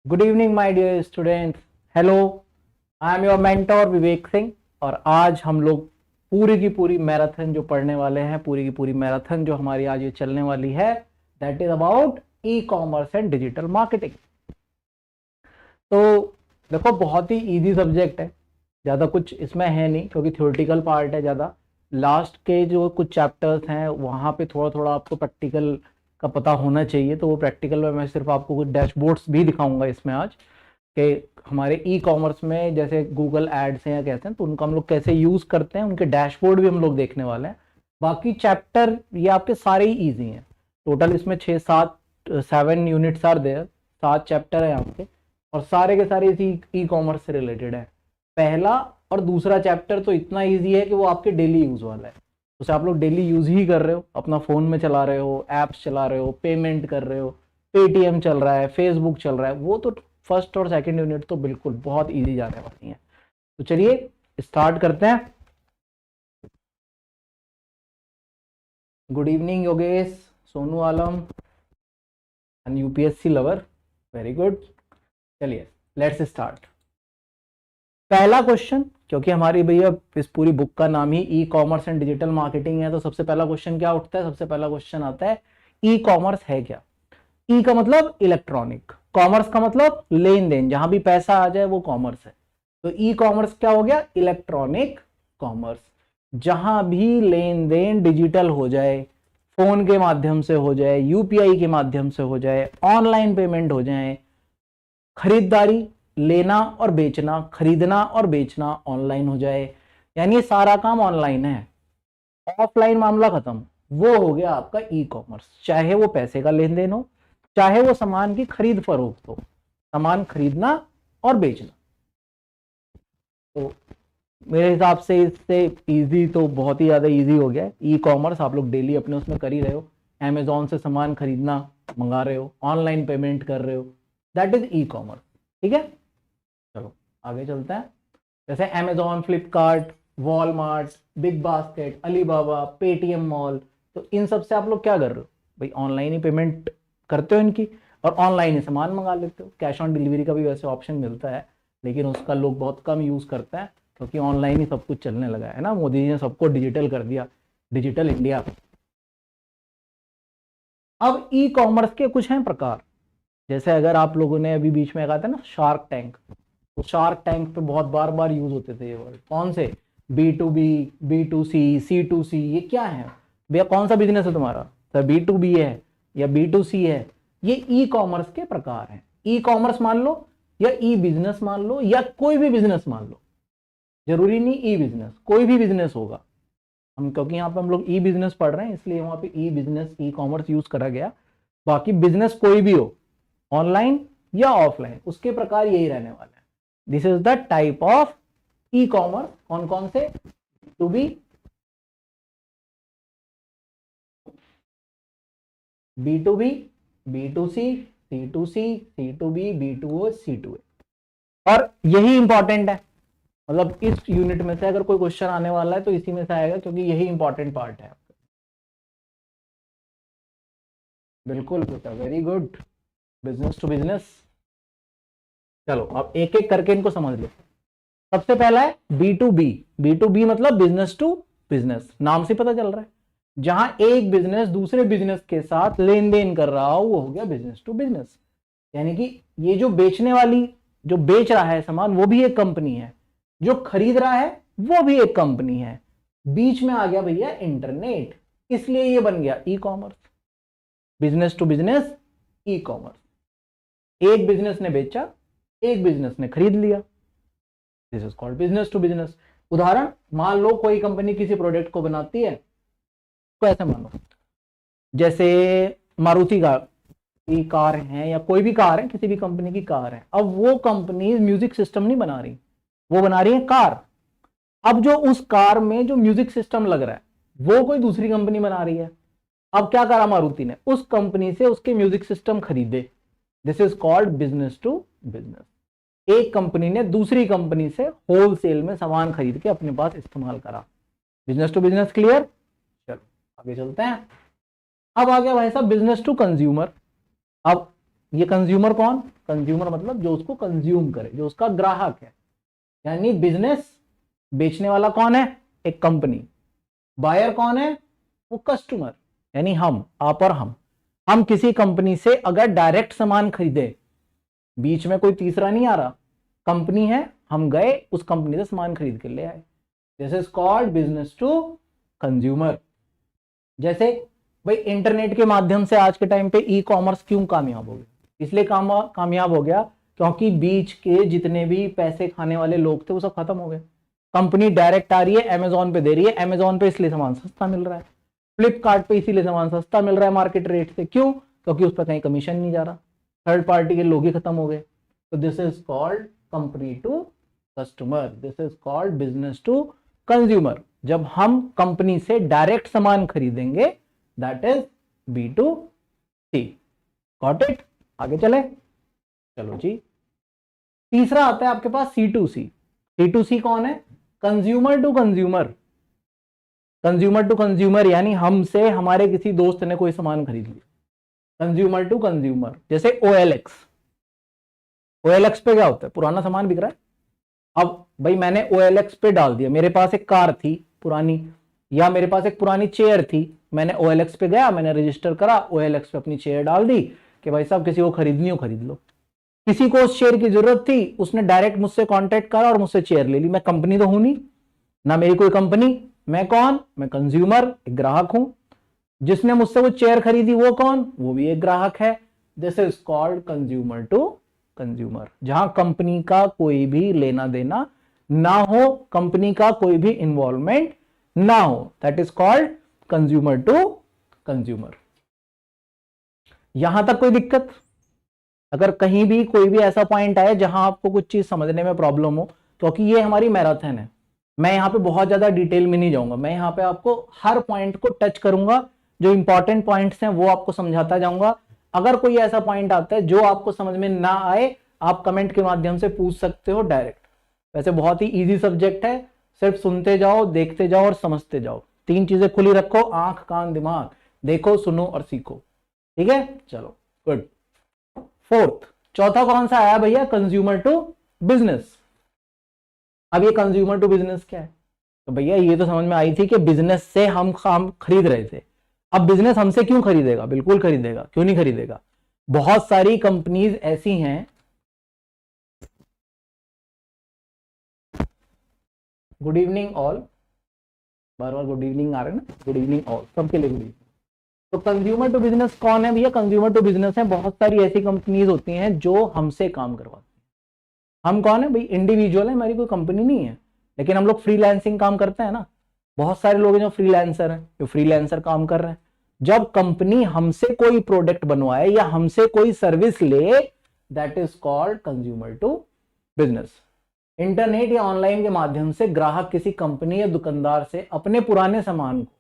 Good evening my dear students. Hello, I am your mentor Vivek Singh. और आज हम लोग पूरी की पूरी मैराथन जो पढ़ने वाले हैं, पूरी की पूरी मैराथन जो हमारी आज ये चलने वाली है, that is about E commerce and digital marketing. तो देखो, बहुत ही इजी सब्जेक्ट है, ज़्यादा कुछ इसमें है नहीं क्योंकि थ्योरेटिकल पार्ट है ज़्यादा। लास्ट के जो कुछ चैप्टर्स हैं वहाँ पे थोड़ा थोड़ा आपको प्रैक्टिकल का पता होना चाहिए। तो वो प्रैक्टिकल में मैं सिर्फ आपको कुछ डैशबोर्ड्स भी दिखाऊंगा इसमें आज, कि हमारे ई कॉमर्स में जैसे गूगल एड्स हैं या कहते हैं, तो उनको हम लोग कैसे यूज़ करते हैं, उनके डैशबोर्ड भी हम लोग देखने वाले हैं। बाकी चैप्टर ये आपके सारे ही ईजी हैं। टोटल इसमें 7 यूनिट्स आर देयर, 7 चैप्टर है यहाँ पे, और सारे के सारे इसी ई कॉमर्स से रिलेटेड है। पहला और दूसरा चैप्टर तो इतना इजी है कि वो आपके डेली यूज़ वाला है, उसे आप लोग डेली यूज़ ही कर रहे हो, अपना फ़ोन में चला रहे हो, ऐप्स चला रहे हो, पेमेंट कर रहे हो, पेटीएम चल रहा है, फेसबुक चल रहा है, वो तो फर्स्ट और सेकंड यूनिट तो बिल्कुल बहुत इजी जाने वाली है। तो चलिए स्टार्ट करते हैं। Good evening Yogesh, Sonu Alam and UPSC lover, very good. चलिए लेट्स स्टार्ट। पहला क्वेश्चन, क्योंकि हमारी भैया इस पूरी बुक का नाम ही e commerce and digital marketing है, तो सबसे पहला क्वेश्चन क्या उठता है? सबसे पहला क्वेश्चन आता है, ई कॉमर्स है क्या? ई का मतलब इलेक्ट्रॉनिक, कॉमर्स का मतलब लेन देन, जहां भी पैसा आ जाए वो कॉमर्स है। तो ई कॉमर्स क्या हो गया? इलेक्ट्रॉनिक कॉमर्स, जहां भी लेन देन डिजिटल हो जाए, फोन के माध्यम से हो जाए, यूपीआई के माध्यम से हो जाए, ऑनलाइन पेमेंट हो जाए, खरीदारी, लेना और बेचना, खरीदना और बेचना ऑनलाइन हो जाए, यानी सारा काम ऑनलाइन है, ऑफलाइन मामला खत्म। वो हो गया आपका ई कॉमर्स। चाहे वो पैसे का लेन देन हो, चाहे वो सामान की खरीद फरोख्त हो, सामान खरीदना और बेचना। तो मेरे हिसाब से इससे इजी तो बहुत ही ज़्यादा इजी हो गया है। ई कॉमर्स आप लोग डेली अपने उसमें कर ही रहे हो, अमेजोन से सामान खरीदना, मंगा रहे हो, ऑनलाइन पेमेंट कर रहे हो, दैट इज ई कॉमर्स। ठीक है, चलो आगे चलते हैं। जैसे Amazon, Flipkart, Walmart, big basket, Alibaba, Paytm mall, तो इन सब से आप लोग क्या कर रहे हो भाई? ऑनलाइन ही पेमेंट करते हो इनकी, और ऑनलाइन ही सामान मंगा लेते हो। कैश ऑन डिलीवरी का भी वैसे ऑप्शन मिलता है, लेकिन उसका लोग बहुत कम यूज़ करते हैं, क्योंकि ऑनलाइन ही सब कुछ चलने लगा है ना। मोदी जी ने सबको डिजिटल कर दिया, डिजिटल इंडिया। अब ई कॉमर्स के कुछ हैं प्रकार। जैसे अगर आप लोगों ने अभी बीच में कहा था ना शार्क टैंक, तो शार्क टैंक पे बहुत बार बार यूज होते थे ये वर्ड। कौन से? B to B, B to C, C to C, ये क्या है भैया? कौन सा बिजनेस है तुम्हारा? सर बी टू बी है या बी टू सी है? ये ई कॉमर्स के प्रकार हैं। ई कॉमर्स मान लो, या ई बिजनेस मान लो, या कोई भी बिजनेस मान लो, जरूरी नहीं ई बिजनेस, कोई भी बिजनेस होगा। हम क्योंकि यहाँ पे हम लोग ई बिजनेस पढ़ रहे हैं, इसलिए वहां पे ई बिजनेस, ई कॉमर्स यूज करा गया। बाकी बिजनेस कोई भी हो, ऑनलाइन या ऑफलाइन, उसके प्रकार यही रहने वाला है। This is the type of e commerce. कौन कौन से? To B, B to B, B to C to C to B to O, C to A. और यही इंपॉर्टेंट है, मतलब इस यूनिट में से अगर कोई क्वेश्चन आने वाला है तो इसी में से आएगा, क्योंकि यही इंपॉर्टेंट पार्ट है। बिल्कुल बेटा, very good. Business to business. चलो अब एक एक करके इनको समझ लो। सबसे पहला है B to B. B to B मतलब बिजनेस टू बिजनेस, नाम से पता चल रहा है, जहां एक बिजनेस दूसरे बिजनेस के साथ लेन देन कर रहा हो, वो हो गया बिजनेस टू बिजनेस। यानी कि ये जो बेचने वाली, जो बेच रहा है सामान, वो भी एक कंपनी है, जो खरीद रहा है वो भी एक कंपनी है। बीच में आ गया भैया इंटरनेट, इसलिए ये बन गया e commerce. Business to business, e commerce. एक बिजनेस ने बेचा, एक बिजनेस ने खरीद लिया, this is called business to business. उदाहरण, मान लो कोई कंपनी किसी प्रोडक्ट को बनाती है, तो ऐसे मानो जैसे मारुति की कार है, या कोई भी कार है, किसी भी कंपनी की कार है। अब वो कंपनी म्यूजिक सिस्टम नहीं बना रही, वो बना रही है कार। अब जो उस कार में जो म्यूजिक सिस्टम लग रहा है, वो कोई दूसरी कंपनी बना रही है। अब क्या करा मारुति ने? उस कंपनी से उसके म्यूजिक सिस्टम खरीदे, this is called business to business. एक कंपनी ने दूसरी कंपनी से होलसेल में सामान खरीद के अपने पास इस्तेमाल करा, बिजनेस टू बिजनेस। क्लियर? चलो आगे चलते हैं। अब आ गया भाई साहब बिजनेस टू कंज्यूमर। अब ये कंज्यूमर कौन, कंज्यूमर मतलब जो उसको कंज्यूम करे, जो उसका ग्राहक है। यानी बिजनेस, बेचने वाला कौन है, एक कंपनी। बायर कौन है, वो कस्टमर, यानी हम, आप और हम किसी कंपनी से अगर डायरेक्ट सामान खरीदे, बीच में कोई तीसरा नहीं आ रहा, कंपनी है, हम गए उस कंपनी से सामान खरीद के ले आए, this is called business to consumer. जैसे भाई इंटरनेट के माध्यम से आज के टाइम पे ई कॉमर्स क्यों कामयाब हो गया, इसलिए कामयाब हो गया क्योंकि बीच के जितने भी पैसे खाने वाले लोग थे वो सब खत्म हो गए। कंपनी डायरेक्ट आ रही है, अमेजोन पे दे रही है, अमेजोन पे इसलिए सामान सस्ता मिल रहा है, फ्लिपकार्ट पे इसीलिए सामान सस्ता मिल रहा है मार्केट रेट से, क्यों, क्योंकि उस पर कहीं कमीशन नहीं जा रहा, थर्ड पार्टी के लोग ही खत्म हो गए। तो this is called company to customer, this is called business to consumer. जब हम कंपनी से डायरेक्ट सामान खरीदेंगे that is B2C। Got it, आगे चले, चलो जी। तीसरा आता है आपके पास C2C। C2C कौन है, consumer to consumer. Consumer to consumer यानी हमसे हमारे किसी दोस्त ने कोई सामान खरीद लिया, कंज्यूमर टू कंज्यूमर। जैसे OLX, OLX पे क्या होता है, पुराना सामान बिक रहा है। अब भाई मैंने OLX पे डाल दिया, मेरे पास एक कार थी पुरानी, या मेरे पास एक पुरानी चेयर थी, मैंने OLX पे गया, मैंने रजिस्टर करा, OLX पे अपनी चेयर डाल दी कि भाई साहब किसी को खरीदनी हो खरीद लो। किसी को उस चेयर की जरूरत थी, उसने डायरेक्ट मुझसे कांटेक्ट करा और मुझसे चेयर ले ली। मैं कंपनी तो हूं नहीं ना, मेरी कोई कंपनी, मैं कौन, मैं कंज्यूमर, एक ग्राहक हूं। जिसने मुझसे वो चेयर खरीदी वो कौन, वो भी एक ग्राहक है। This is called consumer to consumer, जहां कंपनी का कोई भी लेना देना ना हो, कंपनी का कोई भी इन्वॉल्वमेंट ना हो, that is called consumer to consumer. यहां तक कोई दिक्कत, अगर कहीं भी कोई भी ऐसा पॉइंट आए जहां आपको कुछ चीज समझने में प्रॉब्लम हो, क्योंकि ये हमारी मैराथन है, मैं यहां पे बहुत ज्यादा डिटेल में नहीं जाऊंगा, मैं यहां पे आपको हर पॉइंट को टच करूंगा, जो इंपॉर्टेंट पॉइंट्स हैं वो आपको समझाता जाऊंगा। अगर कोई ऐसा पॉइंट आता है जो आपको समझ में ना आए, आप कमेंट के माध्यम से पूछ सकते हो डायरेक्ट। वैसे बहुत ही इजी सब्जेक्ट है, सिर्फ सुनते जाओ, देखते जाओ और समझते जाओ। 3 चीजें खुली रखो, आंख कान दिमाग, देखो सुनो और सीखो, ठीक है, चलो गुड। फोर्थ, चौथा कौन सा आया भैया, कंज्यूमर टू बिजनेस। अब ये कंज्यूमर टू बिजनेस क्या है, तो भैया ये तो समझ में आई थी कि बिजनेस से हम खरीद रहे थे। अब बिजनेस हमसे क्यों खरीदेगा, बिल्कुल खरीदेगा, क्यों नहीं खरीदेगा। बहुत सारी कंपनीज ऐसी हैं, गुड इवनिंग ऑल, बार बार गुड इवनिंग आ रहे हैं ना, गुड इवनिंग ऑल, सबके लिए गुड इवनिंग। तो कंज्यूमर टू बिजनेस कौन है भैया, कंज्यूमर टू बिजनेस है बहुत सारी ऐसी कंपनीज होती हैं जो हमसे काम करवाती हैं। हम कौन है भाई, इंडिविजुअल है, हमारी कोई कंपनी नहीं है, लेकिन हम लोग फ्रीलांसिंग काम करते हैं ना। बहुत सारे लोग हैं जो फ्रीलांसर हैं, जो फ्रीलांसर काम कर रहे हैं। जब कंपनी हमसे कोई प्रोडक्ट बनवाए या हमसे कोई सर्विस ले, that is called consumer to business. Internet या ऑनलाइन के माध्यम से ग्राहक किसी कंपनी या दुकानदार से अपने पुराने सामान को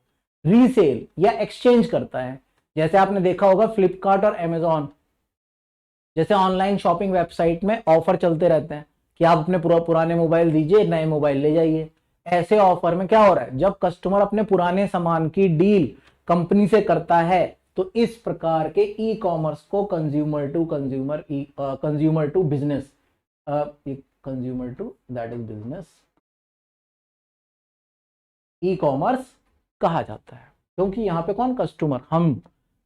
रीसेल या एक्सचेंज करता है। जैसे आपने देखा होगा फ्लिपकार्ट और अमेजॉन जैसे ऑनलाइन शॉपिंग वेबसाइट में ऑफर चलते रहते हैं कि आप अपने पुराने मोबाइल दीजिए, नए मोबाइल ले जाइए। ऐसे ऑफर में क्या हो रहा है, जब कस्टमर अपने पुराने सामान की डील कंपनी से करता है, तो इस प्रकार के ई कॉमर्स को consumer to consumer, consumer to business, consumer to that is business, e commerce कहा जाता है। क्योंकि यहाँ पे कौन, कस्टमर, हम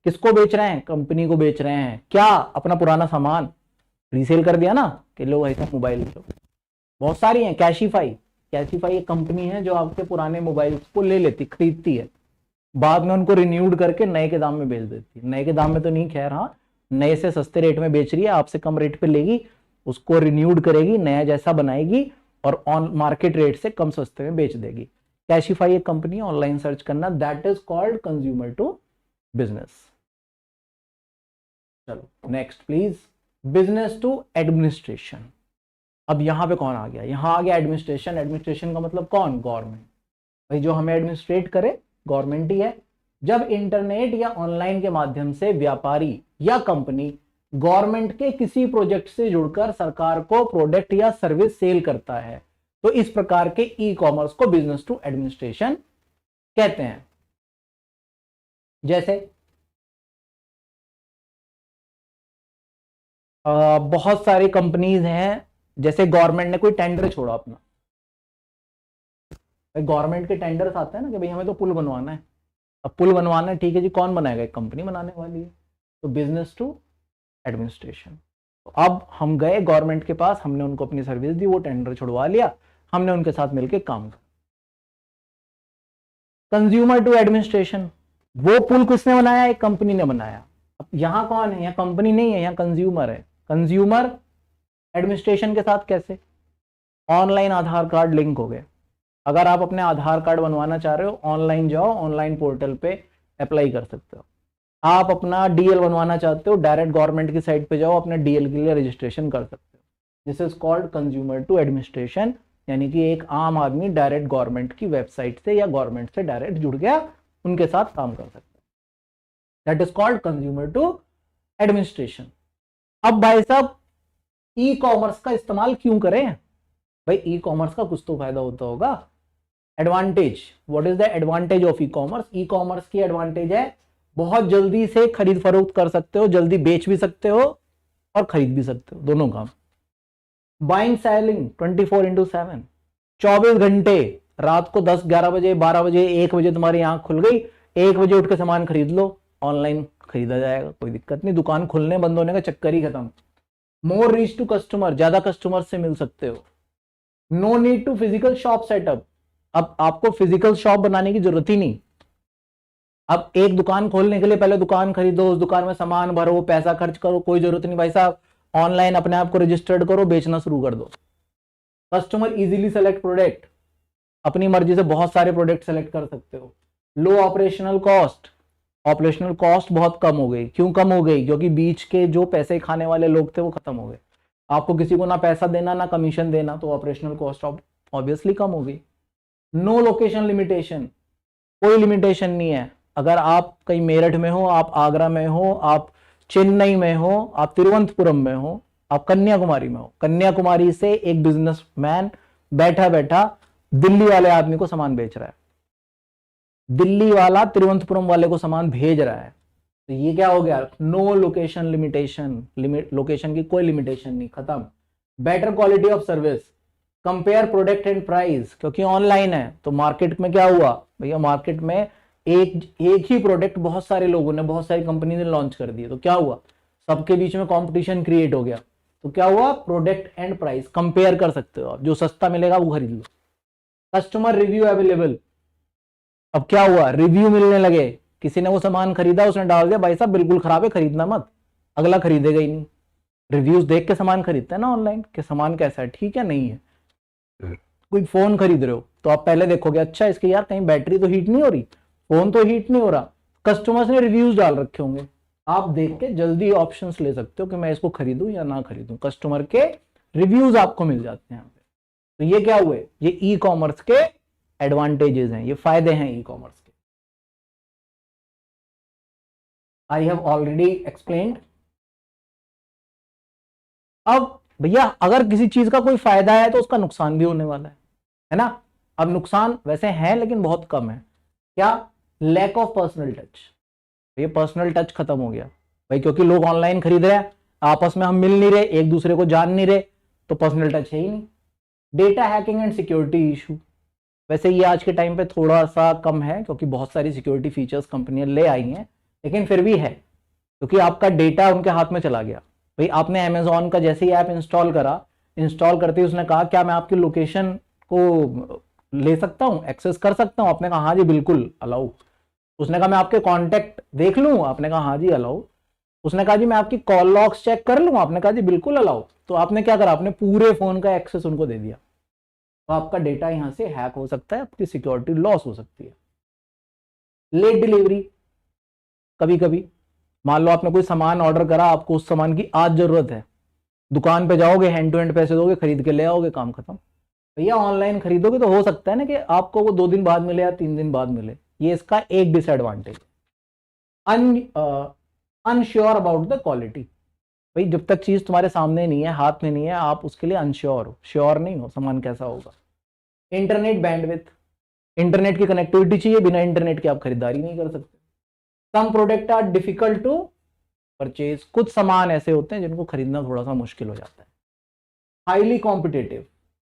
किसको बेच रहे हैं, कंपनी को बेच रहे हैं, क्या, अपना पुराना सामान रीसेल कर दिया ना कि लो ऐसा मोबाइल लो। बहुत सारी हैं, कैशिफाई, कैशिफाई एक कंपनी है जो आपके पुराने मोबाइल को ले लेती, खरीदती है, बाद में उनको रिन्यूड करके नए के दाम में बेच देती है। नए के दाम में तो नहीं, खैर हाँ, नए से सस्ते रेट में बेच रही है, आपसे कम रेट पे लेगी, उसको रिन्यूड करेगी, नया जैसा बनाएगी और ऑन मार्केट रेट से कम सस्ते में बेच देगी। कैशिफाई एक कंपनी, ऑनलाइन सर्च करना, that is called consumer to business. चलो next please, business to administration. अब यहां पे कौन आ गया, यहां आ गया एडमिनिस्ट्रेशन। एडमिनिस्ट्रेशन का मतलब कौन, गवर्नमेंट, भाई जो हमें एडमिनिस्ट्रेट करे गवर्नमेंट ही है। जब इंटरनेट या ऑनलाइन के माध्यम से व्यापारी या कंपनी गवर्नमेंट के किसी प्रोजेक्ट से जुड़कर सरकार को प्रोडक्ट या सर्विस सेल करता है, तो इस प्रकार के ई कॉमर्स को बिजनेस टू एडमिनिस्ट्रेशन कहते हैं। जैसे बहुत सारी कंपनीज हैं, जैसे गवर्नमेंट ने कोई टेंडर छोड़ा अपना, गवर्नमेंट के टेंडर्स आते हैं ना कि भाई हमें तो पुल बनवाना है, अब पुल बनवाना है, ठीक है जी, कौन बनाएगा? एक कंपनी बनाने वाली है। तो बिजनेस टू एडमिनिस्ट्रेशन। तो अब हम गए गवर्नमेंट के पास, हमने उनको अपनी सर्विस दी, वो टेंडर छुड़वा लिया, हमने उनके साथ मिलकर काम किया। कंज्यूमर टू एडमिनिस्ट्रेशन, वो पुल किसने बनाया? एक कंपनी ने बनाया। अब यहां कौन है? यहाँ कंपनी नहीं है, यहाँ कंज्यूमर है। कंज्यूमर एडमिनिस्ट्रेशन के साथ कैसे? ऑनलाइन आधार कार्ड लिंक हो गए। अगर आप अपने आधार कार्ड बनवाना चाह रहे हो, ऑनलाइन जाओ, ऑनलाइन पोर्टल पे अप्लाई कर सकते हो। आप अपना डीएल बनवाना चाहते हो, डायरेक्ट गवर्नमेंट की साइट पे जाओ, अपने डीएल के लिए रजिस्ट्रेशन कर सकते हो। This is called consumer to administration, यानी कि एक आम आदमी डायरेक्ट गवर्नमेंट की वेबसाइट से या गवर्नमेंट से डायरेक्ट जुड़ गया, उनके साथ काम कर सकते हैं। That is called consumer to administration. अब भाई साहब, ई कॉमर्स का इस्तेमाल क्यों करें? भाई ई कॉमर्स का कुछ तो फायदा होता होगा। Advantage, what is the advantage of e commerce? E commerce की एडवांटेज है बहुत जल्दी से खरीद फरोख्त कर सकते हो, जल्दी बेच भी सकते हो और खरीद भी सकते हो, दोनों काम। बाइंग सेलिंग 24/7, 24 घंटे, रात को 10, 11 बजे, 12 बजे, 1 बजे तुम्हारी आंख खुल गई, 1 बजे उठ के सामान खरीद लो, ऑनलाइन खरीदा जाएगा, कोई दिक्कत नहीं, दुकान खुलने बंद होने का चक्कर ही खत्म। मोर रीच टू कस्टमर, ज्यादा कस्टमर से मिल सकते हो। No need to physical shop setup, अब आपको फिजिकल शॉप बनाने की जरूरत ही नहीं। अब एक दुकान खोलने के लिए पहले दुकान खरीदो, उस दुकान में सामान भरो, पैसा खर्च करो, कोई जरूरत नहीं भाई साहब, ऑनलाइन अपने आप को रजिस्टर्ड करो, बेचना शुरू कर दो। कस्टमर इजीली सेलेक्ट प्रोडक्ट, अपनी मर्जी से बहुत सारे प्रोडक्ट सेलेक्ट कर सकते हो। लो ऑपरेशनल कॉस्ट, ऑपरेशनल कॉस्ट बहुत कम हो गई। क्यों कम हो गई? क्योंकि बीच के जो पैसे खाने वाले लोग थे वो खत्म हो गए। आपको किसी को ना पैसा देना ना कमीशन देना, तो ऑपरेशनल कॉस्ट ऑब्वियसली कम हो गई। नो लोकेशन लिमिटेशन, कोई लिमिटेशन नहीं है। अगर आप कहीं मेरठ में हो, आप आगरा में हो, आप चेन्नई में हो, आप तिरुवनंतपुरम में हो, आप कन्याकुमारी में हो, कन्याकुमारी से एक बिजनेसमैन बैठा बैठा दिल्ली वाले आदमी को सामान बेच रहा है, दिल्ली वाला तिरुवनंतपुरम वाले को सामान भेज रहा है। तो ये क्या हो गया? नो लोकेशन लिमिटेशन, लोकेशन की कोई लिमिटेशन नहीं, खत्म। Better quality of service, compare product and price, क्योंकि ऑनलाइन है तो मार्केट में क्या हुआ भैया? मार्केट में एक ही प्रोडक्ट बहुत सारे लोगों ने, बहुत सारी कंपनी ने लॉन्च कर दिए, तो क्या हुआ? सबके बीच में कंपटीशन क्रिएट हो गया। तो क्या हुआ? प्रोडक्ट एंड प्राइस कंपेयर कर सकते हो आप, जो सस्ता मिलेगा वो खरीद लो। कस्टमर रिव्यू अवेलेबल, अब क्या हुआ? रिव्यू मिलने लगे, किसी ने वो सामान खरीदा, उसने डाल दिया भाई साहब बिल्कुल खराब है, खरीदना मत, अगला खरीदेगा ही नहीं। रिव्यूज देख के सामान खरीदते हैं ना ऑनलाइन, कि सामान कैसा है, ठीक है नहीं है। कोई फोन खरीद रहे हो तो आप पहले देखोगे, अच्छा इसकी यार कहीं बैटरी तो हीट नहीं हो रही, फोन तो हीट नहीं हो रहा, कस्टमर्स ने रिव्यूज डाल रखे होंगे, आप देख के जल्दी ऑप्शंस ले सकते हो कि मैं इसको खरीदूं या ना खरीदूं। कस्टमर के रिव्यूज आपको मिल जाते हैं यहाँ पे। तो ये क्या हुए? ये ई कॉमर्स के एडवांटेजेस हैं, ये फायदे हैं ई कॉमर्स के। I have already explained. अब भैया अगर किसी चीज का कोई फायदा है तो उसका नुकसान भी होने वाला है ना? अब नुकसान वैसे है लेकिन बहुत कम है। क्या? लैक ऑफ पर्सनल टच, ये पर्सनल टच खत्म हो गया भाई, क्योंकि लोग ऑनलाइन खरीद रहे हैं, आपस में हम मिल नहीं रहे, एक दूसरे को जान नहीं रहे, तो पर्सनल टच है ही नहीं। Data hacking and security issue, वैसे ये आज के टाइम पे थोड़ा सा कम है क्योंकि बहुत सारी सिक्योरिटी फीचर्स कंपनियां ले आई हैं, लेकिन फिर भी है, क्योंकि आपका डेटा उनके हाथ में चला गया। भाई आपने अमेजोन का जैसे ही ऐप इंस्टॉल करा, इंस्टॉल करते ही उसने कहा क्या मैं आपकी लोकेशन को ले सकता हूं, एक्सेस कर सकता हूं? आपने कहा हाँ जी बिल्कुल अलाउ। उसने कहा मैं आपके कॉन्टेक्ट देख लूं? आपने कहा हाँ जी अलाउ। उसने कहा जी मैं आपकी कॉल लॉग्स चेक कर लूं? आपने कहा जी बिल्कुल अलाउ। तो आपने क्या करा? आपने पूरे फोन का एक्सेस उनको दे दिया, तो आपका डेटा यहां से हैक हो सकता है, आपकी सिक्योरिटी लॉस हो सकती है। लेट डिलीवरी, कभी कभी मान लो आपने कोई सामान ऑर्डर करा, आपको उस सामान की आज जरूरत है, दुकान पे जाओगे, हैंड टू हैंड पैसे दोगे, खरीद के ले आओगे, काम खत्म। भैया ऑनलाइन खरीदोगे तो हो सकता है ना कि आपको वो 2 दिन बाद मिले या 3 दिन बाद मिले, ये इसका एक disadvantage. Unsure about the quality, भाई जब तक चीज तुम्हारे सामने नहीं है, हाथ में नहीं है, आप उसके लिए अनश्योर हो, श्योर नहीं हो सामान कैसा होगा। इंटरनेट बैंडविड्थ, इंटरनेट की कनेक्टिविटी चाहिए, बिना इंटरनेट के आप खरीदारी नहीं कर सकते। Some product are difficult to purchase, कुछ सामान ऐसे होते हैं जिनको खरीदना थोड़ा सा मुश्किल हो जाता है। हाईली कॉम्पिटिटिव,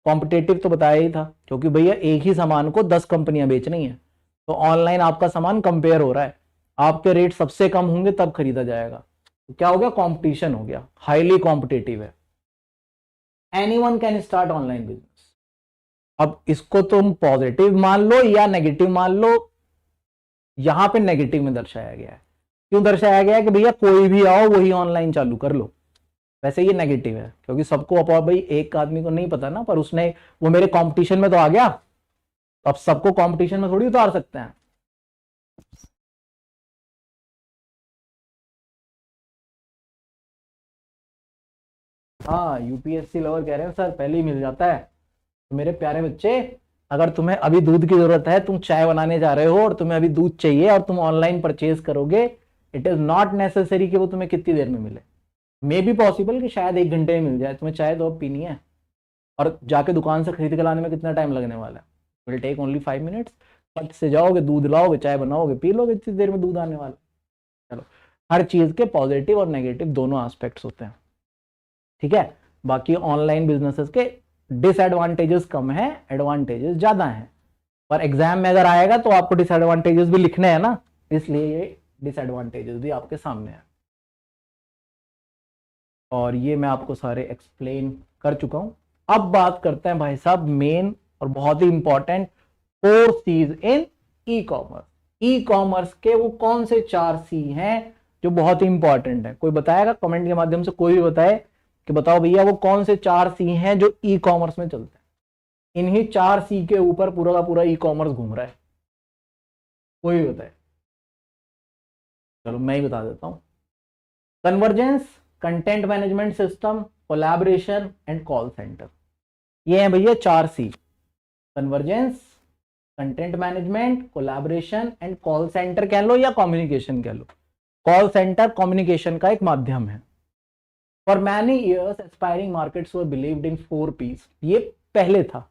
कॉम्पिटिटिव तो बताया ही था, क्योंकि भैया एक ही सामान को 10 कंपनियां बेच रही हैं, तो ऑनलाइन आपका सामान कंपेयर हो रहा है, आपके रेट सबसे कम होंगे तब खरीदा जाएगा, तो क्या हो गया, कंपटीशन हो गया, हाईली कॉम्पिटिटिव है। Anyone can start online business. अब इसको तुम पॉजिटिव मान लो या नेगेटिव मान लो, यहां पे नेगेटिव में दर्शाया गया है। क्यों दर्शाया गया है कि भैया कोई भी आओ वही ऑनलाइन चालू कर लो, वैसे ये नेगेटिव है, क्योंकि सबको अब भाई एक आदमी को नहीं पता ना, पर उसने वो मेरे कंपटीशन में तो आ गया, अब सबको कंपटीशन में थोड़ी उतार सकते हैं। हाँ, यूपीएससी लवर कह रहे हैं सर पहले ही मिल जाता है। तो मेरे प्यारे बच्चे, अगर तुम्हें अभी दूध की जरूरत है, तुम चाय बनाने जा रहे हो और तुम्हें अभी दूध चाहिए और तुम ऑनलाइन परचेज करोगे, इट इज नॉट नेसेसरी कि वो तुम्हें कितनी देर में मिले। मे बी पॉसिबल कि शायद 1 घंटे में मिल जाए, तुम्हें चाय तो अब पीनी है, और जाके दुकान से खरीद के लाने में कितना टाइम लगने वाला है, विल टेक ओनली 5 मिनट्स। फट से जाओगे, दूध लाओगे, चाय बनाओगे, पी लोगे, इतनी देर में दूध आने वाला। चलो, हर चीज के पॉजिटिव और नेगेटिव दोनों एस्पेक्ट्स होते हैं, ठीक है। बाकी ऑनलाइन बिजनेसेस के डिसएडवांटेजेस कम है, एडवांटेजेस ज्यादा हैं, पर एग्जाम में अगर आएगा तो आपको डिसएडवांटेजेस भी लिखने हैं ना, इसलिए ये डिसएडवांटेजेस भी आपके सामने है, और ये मैं आपको सारे एक्सप्लेन कर चुका हूं। अब बात करते हैं भाई साहब मेन और बहुत ही इंपॉर्टेंट 4 C's इन ई कॉमर्स। ई कॉमर्स के वो कौन से 4 C हैं जो बहुत ही इंपॉर्टेंट है? कोई बताएगा कमेंट के माध्यम से, कोई भी बताए कि बताओ भैया वो कौन से 4 C हैं जो ई कॉमर्स में चलते हैं। इन्हीं 4 C के ऊपर पूरा का पूरा ई कॉमर्स घूम रहा है, कोई भी बताए। चलो मैं ही बता देता हूं। Convergence, content management system, collaboration and call centre, ये है भैया 4 C। Convergence, content management, collaboration and call centre कह लो या कम्युनिकेशन कह लो। कॉल सेंटर कम्युनिकेशन का एक माध्यम है। For many years aspiring markets were believed in 4 P's। ये पहले था,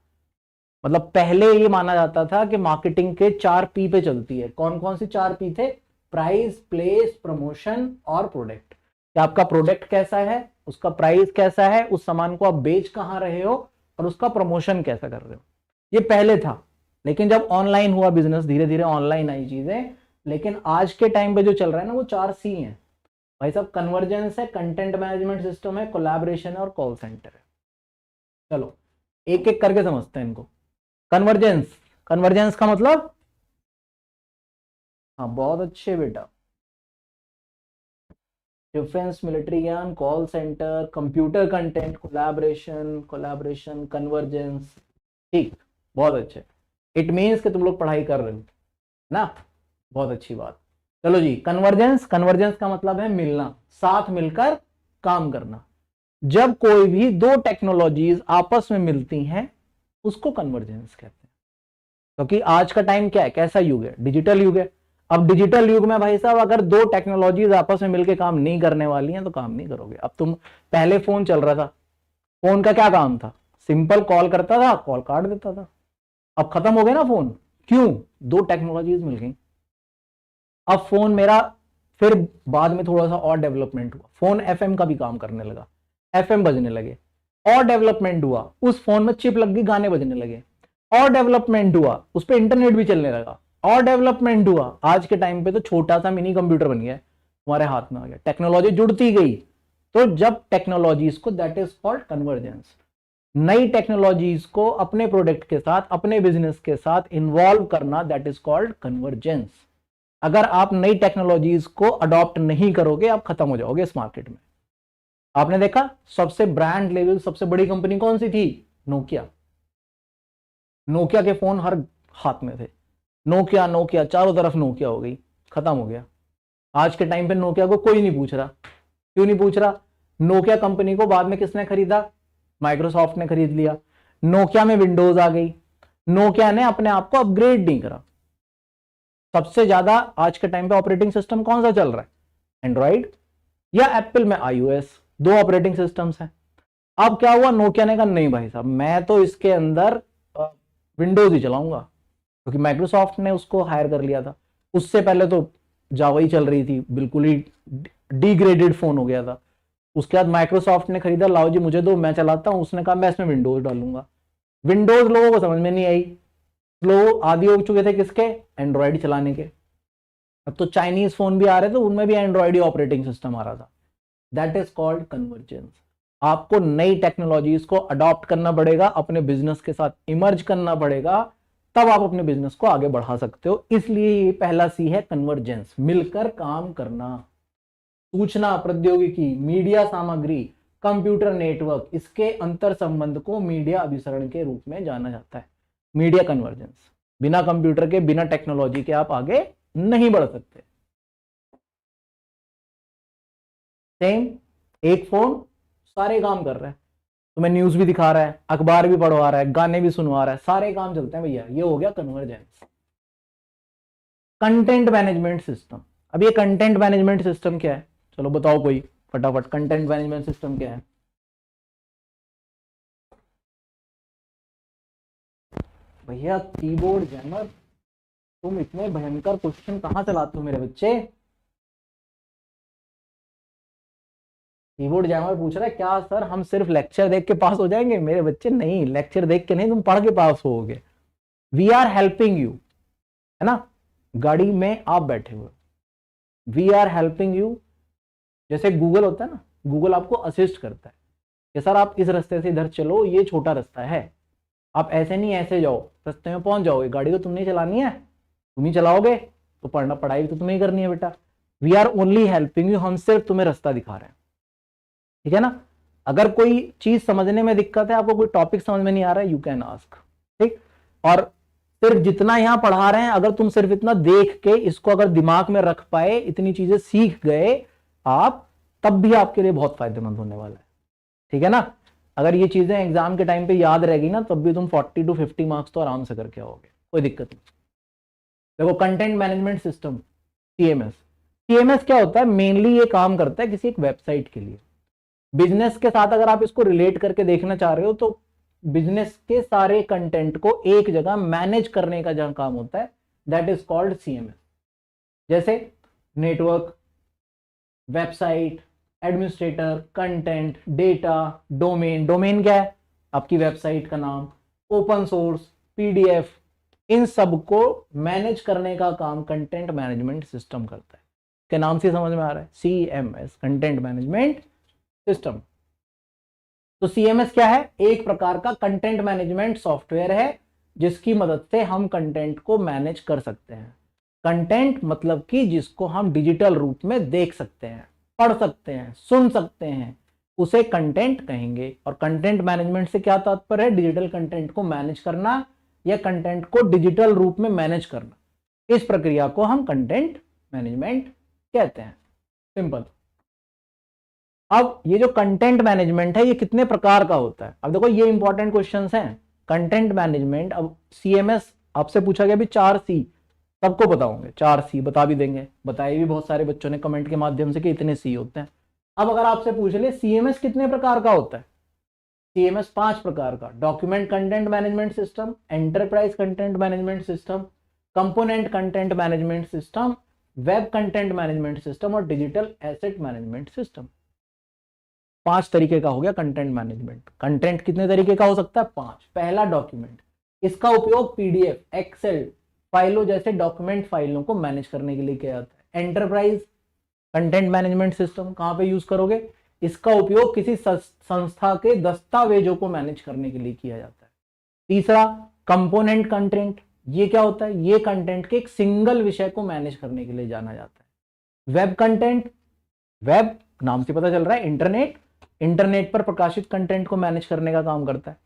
मतलब पहले ये माना जाता था कि मार्केटिंग के 4 P पे चलती है। कौन कौन से 4 P थे? प्राइस, प्लेस, प्रमोशन और प्रोडक्ट। कि आपका प्रोडक्ट कैसा है, उसका प्राइस कैसा है, उस सामान को आप बेच कहां रहे हो, और उसका प्रमोशन कैसा कर रहे हो। ये पहले था, लेकिन जब ऑनलाइन हुआ बिजनेस, धीरे धीरे ऑनलाइन आई चीजें, लेकिन आज के टाइम पे जो चल रहा है ना वो 4 C हैं भाई साहब। कन्वर्जेंस है, कंटेंट मैनेजमेंट सिस्टम है, कोलैबोरेशन है और कॉल सेंटर है। चलो एक एक करके समझते हैं इनको। कन्वर्जेंस, कन्वर्जेंस का मतलब, हाँ बहुत अच्छे बेटा, डिफेंस, मिलिट्री ज्ञान, call centre, computer content, collaboration, collaboration, convergence, ठीक, बहुत अच्छे। इट मीन्स कि तुम लोग पढ़ाई कर रहे हो ना, बहुत अच्छी बात। चलो जी, कन्वर्जेंस, कन्वर्जेंस का मतलब है मिलना, साथ मिलकर काम करना। जब कोई भी दो टेक्नोलॉजीज आपस में मिलती हैं उसको कन्वर्जेंस कहते हैं। क्योंकि आज का टाइम क्या है, कैसा युग है, डिजिटल युग है। अब डिजिटल युग में भाई साहब अगर दो टेक्नोलॉजीज आपस में मिलकर काम नहीं करने वाली हैं तो काम नहीं करोगे। अब तुम, पहले फोन चल रहा था, फोन का क्या काम था, सिंपल कॉल करता था, कॉल काट देता था। अब खत्म हो गए ना फोन, क्यों? दो टेक्नोलॉजीज मिल गई। अब फोन मेरा, फिर बाद में थोड़ा सा और डेवलपमेंट हुआ, फोन एफएम का भी काम करने लगा, एफएम बजने लगे। और डेवलपमेंट हुआ, उस फोन में चिप लग गई, गाने बजने लगे। और डेवलपमेंट हुआ, उस पर इंटरनेट भी चलने लगा। और डेवलपमेंट हुआ, आज के टाइम पे तो छोटा सा मिनी कंप्यूटर बन गया, तुम्हारे हाथ में आ गया। टेक्नोलॉजी जुड़ती गई, तो जब टेक्नोलॉजीज को, दैट इज कॉल्ड कन्वर्जेंस। नई टेक्नोलॉजीज को अपने प्रोडक्ट के साथ, अपने बिजनेस के साथ इन्वॉल्व करना, दैट इज कॉल्ड कन्वर्जेंस। अगर आप नई टेक्नोलॉजीज को अडॉप्ट नहीं करोगे, आप खत्म हो जाओगे इस मार्केट में। आपने देखा सबसे ब्रांड लेवल सबसे बड़ी कंपनी कौन सी थी? नोकिया। नोकिया के फोन हर हाथ में थे, नोकिया नोकिया, चारों तरफ नोकिया हो गई, खत्म हो गया। आज के टाइम पे नोकिया को कोई नहीं पूछ रहा। क्यों नहीं पूछ रहा? नोकिया कंपनी को बाद में किसने खरीदा? माइक्रोसॉफ्ट ने खरीद लिया। नोकिया में विंडोज आ गई, नोकिया ने अपने आप को अपग्रेड नहीं करा। सबसे ज्यादा आज के टाइम पे ऑपरेटिंग सिस्टम कौन सा चल रहा है? एंड्रॉइड या एप्पल में iOS, दो ऑपरेटिंग सिस्टम्स हैं। अब क्या हुआ, नोकिया ने कहा नहीं भाई साहब, मैं तो इसके अंदर विंडोज ही चलाऊंगा, क्योंकि माइक्रोसॉफ्ट ने उसको हायर कर लिया था। उससे पहले तो जावा ही चल रही थी, बिल्कुल ही डिग्रेडेड फोन हो गया था। उसके बाद माइक्रोसॉफ्ट ने खरीदा, लाओ जी मुझे दो, मैं चलाता हूँ। उसने कहा मैं इसमें विंडोज डालूंगा। विंडोज लोगों को समझ में नहीं आई, लोग आदि हो चुके थे किसके, एंड्रॉयड चलाने के। अब तो चाइनीज फोन भी आ रहे थे, उनमें भी एंड्रॉयड ऑपरेटिंग सिस्टम आ रहा था। That is called convergence. आपको नई टेक्नोलॉजीज को अडॉप्ट करना पड़ेगा, अपने बिजनेस के साथ इमर्ज करना पड़ेगा, तब आप अपने बिजनेस को आगे बढ़ा सकते हो। इसलिए ये पहला सी है कन्वर्जेंस, मिलकर काम करना। सूचना प्रौद्योगिकी, मीडिया सामग्री, कंप्यूटर नेटवर्क, इसके अंतर संबंध को मीडिया अभिसरण के रूप में जाना जाता है। मीडिया कन्वर्जेंस, बिना कंप्यूटर के, बिना टेक्नोलॉजी के आप आगे नहीं बढ़ सकते। सेम, एक फोन सारे काम कर रहा है, तुम्हें न्यूज भी दिखा रहा है, अखबार भी पढ़वा रहा है, गाने भी सुनवा रहा है, सारे काम चलते हैं भैया। ये हो गया कन्वर्जेंस। Content management system. अब ये कंटेंट मैनेजमेंट सिस्टम क्या है, चलो बताओ कोई फटाफट, कंटेंट मैनेजमेंट सिस्टम क्या है। भैया कीबोर्ड जैमर, तुम इतने भयंकर क्वेश्चन कहां से लाते हो मेरे बच्चे। कीबोर्ड जैमर पूछ रहा है क्या सर हम सिर्फ लेक्चर देख के पास हो जाएंगे। मेरे बच्चे नहीं, लेक्चर देख के नहीं, तुम पढ़ के पास होगे। वी आर हेल्पिंग यू, है ना, गाड़ी में आप बैठे हुए, वी आर हेल्पिंग यू। जैसे गूगल होता है ना, गूगल आपको असिस्ट करता है कि सर आप इस रास्ते से इधर चलो, ये छोटा रास्ता है, आप ऐसे नहीं ऐसे जाओ, रास्ते में पहुंच जाओगे। गाड़ी तो तुमने चलानी है, तुम ही चलाओगे, तो पढ़ाई तो तुम्हें ही करनी है बेटा। We are only helping you, हम सिर्फ तुम्हें रास्ता दिखा रहे हैं, ठीक है ना। अगर कोई चीज समझने में दिक्कत है, आपको कोई टॉपिक समझ में नहीं आ रहा है, यू कैन आस्क, ठीक। और सिर्फ जितना यहां पढ़ा रहे हैं, अगर तुम सिर्फ इतना देख के इसको अगर दिमाग में रख पाए, इतनी चीजें सीख गए आप, तब भी आपके लिए बहुत फायदेमंद होने वाला है, ठीक है ना। अगर ये चीजें एग्जाम के टाइम पे याद रहेगी ना, तब भी तुम 40 to 50 मार्क्स तो आराम से करके आओगे, कोई दिक्कत नहीं। देखो content management system, CMS. CMS क्या होता है, मेनली ये काम करता है किसी एक वेबसाइट के लिए। बिजनेस के साथ अगर आप इसको रिलेट करके देखना चाह रहे हो, तो बिजनेस के सारे कंटेंट को एक जगह मैनेज करने का जहां काम होता है, दैट इज कॉल्ड सीएमएस। जैसे network, website, administrator, content, data, domain. Domain क्या है, आपकी वेबसाइट का नाम, ओपन सोर्स, पीडीएफ, इन सब को मैनेज करने का काम कंटेंट मैनेजमेंट सिस्टम करता है। के नाम से समझ में आ रहा है, सीएमएस, कंटेंट मैनेजमेंट सिस्टम। तो सीएमएस क्या है, एक प्रकार का कंटेंट मैनेजमेंट सॉफ्टवेयर है, जिसकी मदद से हम कंटेंट को मैनेज कर सकते हैं। कंटेंट मतलब कि जिसको हम डिजिटल रूप में देख सकते हैं, पढ़ सकते हैं, सुन सकते हैं, उसे कंटेंट कहेंगे। और कंटेंट मैनेजमेंट से क्या तात्पर्य है, डिजिटल कंटेंट को मैनेज करना या कंटेंट को डिजिटल रूप में मैनेज करना। इस प्रक्रिया को हम कंटेंट मैनेजमेंट कहते हैं, सिंपल। अब ये जो कंटेंट मैनेजमेंट है, ये कितने प्रकार का होता है। अब देखो ये इंपॉर्टेंट क्वेश्चंस हैं। कंटेंट मैनेजमेंट, अब सीएमएस आपसे पूछा गया भी 4 सी, सबको पता होंगे 4 सी, बता भी देंगे, बताए भी बहुत सारे बच्चों ने कमेंट के माध्यम से कि इतने सी होते हैं। अब अगर आपसे पूछ ले सीएमएस कितने प्रकार का होता है, सीएमएस 5 प्रकार का। Document content management system, enterprise content management system, component content management system, web content management system और डिजिटल एसेट मैनेजमेंट सिस्टम। 5 तरीके का हो गया कंटेंट मैनेजमेंट। कंटेंट कितने तरीके का हो सकता है, 5। पहला डॉक्यूमेंट, इसका उपयोग पीडीएफ, एक्सेल फाइलों जैसे डॉक्यूमेंट फाइलों को मैनेज करने के लिए किया जाता है। एंटरप्राइज कंटेंट मैनेजमेंट सिस्टम कहां पे यूज करोगे, इसका उपयोग किसी संस्था के दस्तावेजों को मैनेज करने के लिए किया जाता है। तीसरा कंपोनेंट कंटेंट, ये क्या होता है, ये कंटेंट के एक सिंगल विषय को मैनेज करने के लिए जाना जाता है। वेब कंटेंट, वेब नाम से पता चल रहा है इंटरनेट, इंटरनेट पर प्रकाशित कंटेंट को मैनेज करने का काम करता है।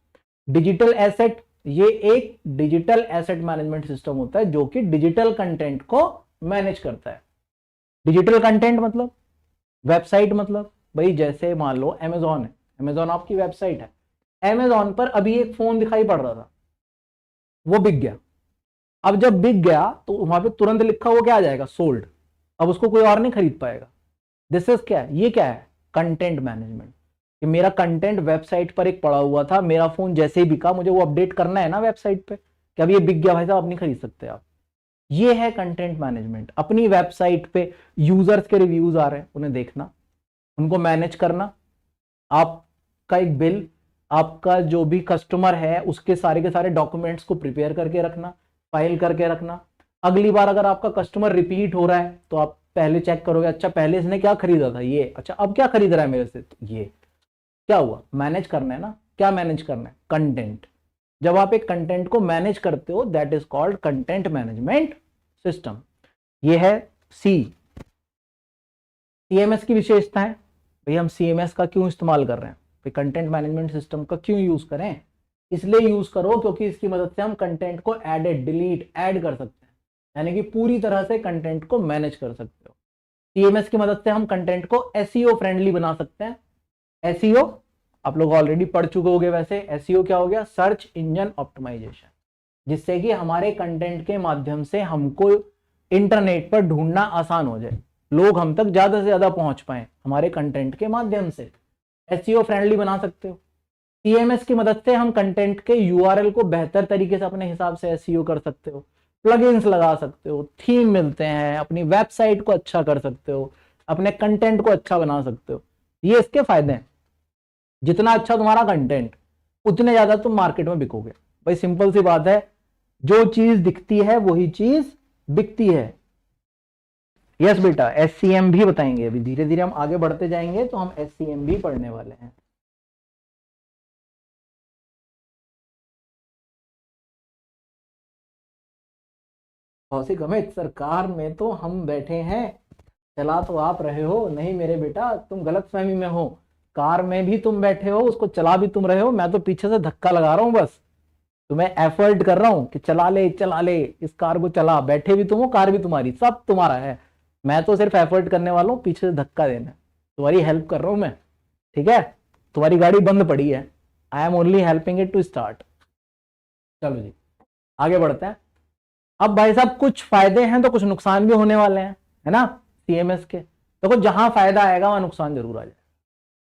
डिजिटल एसेट, ये एक डिजिटल एसेट मैनेजमेंट सिस्टम होता है जो कि डिजिटल कंटेंट को मैनेज करता है। डिजिटल कंटेंट मतलब वेबसाइट, मतलब भाई जैसे मान लो अमेजॉन है, अमेजॉन आपकी वेबसाइट है, अमेजॉन पर अभी एक फोन दिखाई पड़ रहा था, वो बिक गया। अब जब बिक गया तो वहां पे तुरंत लिखा हुआ क्या आ जाएगा, सोल्ड। अब उसको कोई और नहीं खरीद पाएगा। दिस इज क्या है, ये क्या है, कंटेंट मैनेजमेंट। कि मेरा कंटेंट वेबसाइट पर एक पड़ा हुआ था, मेरा फोन जैसे ही बिका, मुझे वो अपडेट करना है ना वेबसाइट पे कि अब ये बिक गया भाई साहब, आप नहीं खरीद सकते आप। ये है कंटेंट मैनेजमेंट। अपनी वेबसाइट पे यूजर्स के रिव्यूज आ रहे हैं, उन्हें देखना, उनको मैनेज करना, आपका एक बिल, आपका जो भी कस्टमर है उसके सारे के सारे डॉक्यूमेंट्स को प्रिपेयर करके रखना, फाइल करके रखना। अगली बार अगर आपका कस्टमर रिपीट हो रहा है तो आप पहले चेक करोगे, अच्छा पहले इसने क्या खरीदा था ये, अच्छा अब क्या खरीद रहा है मेरे से, तो ये क्या हुआ, मैनेज करना है ना। क्या मैनेज करना है, कंटेंट। जब आप एक कंटेंट को मैनेज करते हो that is called content management system. ये है सी। सीएमएस की विशेषता है, भाई हम सीएमएस का क्यों इस्तेमाल कर रहे हैं, भाई कंटेंट मैनेजमेंट सिस्टम का क्यों यूज करें, इसलिए यूज करो क्योंकि इसकी मदद से हम कंटेंट को एडिट डिलीट ऐड कर सकते हैं, यानी कि पूरी तरह से कंटेंट को मैनेज कर सकते हो। सीएमएस की मदद से हम कंटेंट को एसईओ फ्रेंडली बना सकते हैं। एसईओ आप लोग ऑलरेडी पढ़ चुके होंगे। वैसे एसईओ क्या हो गया, सर्च इंजन ऑप्टिमाइजेशन, जिससे कि हमारे कंटेंट के माध्यम से हमको इंटरनेट पर ढूंढना आसान हो जाए, लोग हम तक ज्यादा से ज्यादा पहुंच पाए हमारे कंटेंट के माध्यम से। एसईओ फ्रेंडली बना सकते हो। सीएमएस की मदद से हम कंटेंट के यूआरएल को बेहतर तरीके से अपने हिसाब से एसईओ कर सकते हो, प्लगइन्स लगा सकते हो, थीम मिलते हैं, अपनी वेबसाइट को अच्छा कर सकते हो, अपने कंटेंट को अच्छा बना सकते हो। ये इसके फायदे हैं। जितना अच्छा तुम्हारा कंटेंट उतने ज्यादा तुम मार्केट में बिकोगे। भाई सिंपल सी बात है, जो चीज दिखती है वही चीज बिकती है। यस बेटा, एससीएम भी बताएंगे, अभी धीरे धीरे हम आगे बढ़ते जाएंगे तो हम एससीएम भी पढ़ने वाले हैं। कौशिक अमित, सरकार में तो हम बैठे हैं, चला तो आप रहे हो। नहीं मेरे बेटा, तुम गलत फहमी में हो। कार में भी तुम बैठे हो, उसको चला भी तुम रहे हो, मैं तो पीछे से धक्का लगा रहा हूं, बस तुम्हें एफर्ट कर रहा हूं कि चला ले चला ले, इस कार को चला। बैठे भी तुम हो, कार भी तुम्हारी, सब तुम्हारा है। मैं तो सिर्फ एफर्ट करने वाला हूँ, पीछे से धक्का देना, तुम्हारी हेल्प कर रहा हूं मैं। ठीक है, तुम्हारी गाड़ी बंद पड़ी है, I am only helping it to start. चलो जी आगे बढ़ते हैं। अब भाई साहब कुछ फायदे हैं तो कुछ नुकसान भी होने वाले हैं, है ना, सीएमएस के। देखो जहां फायदा आएगा वहां नुकसान जरूर आ जाए।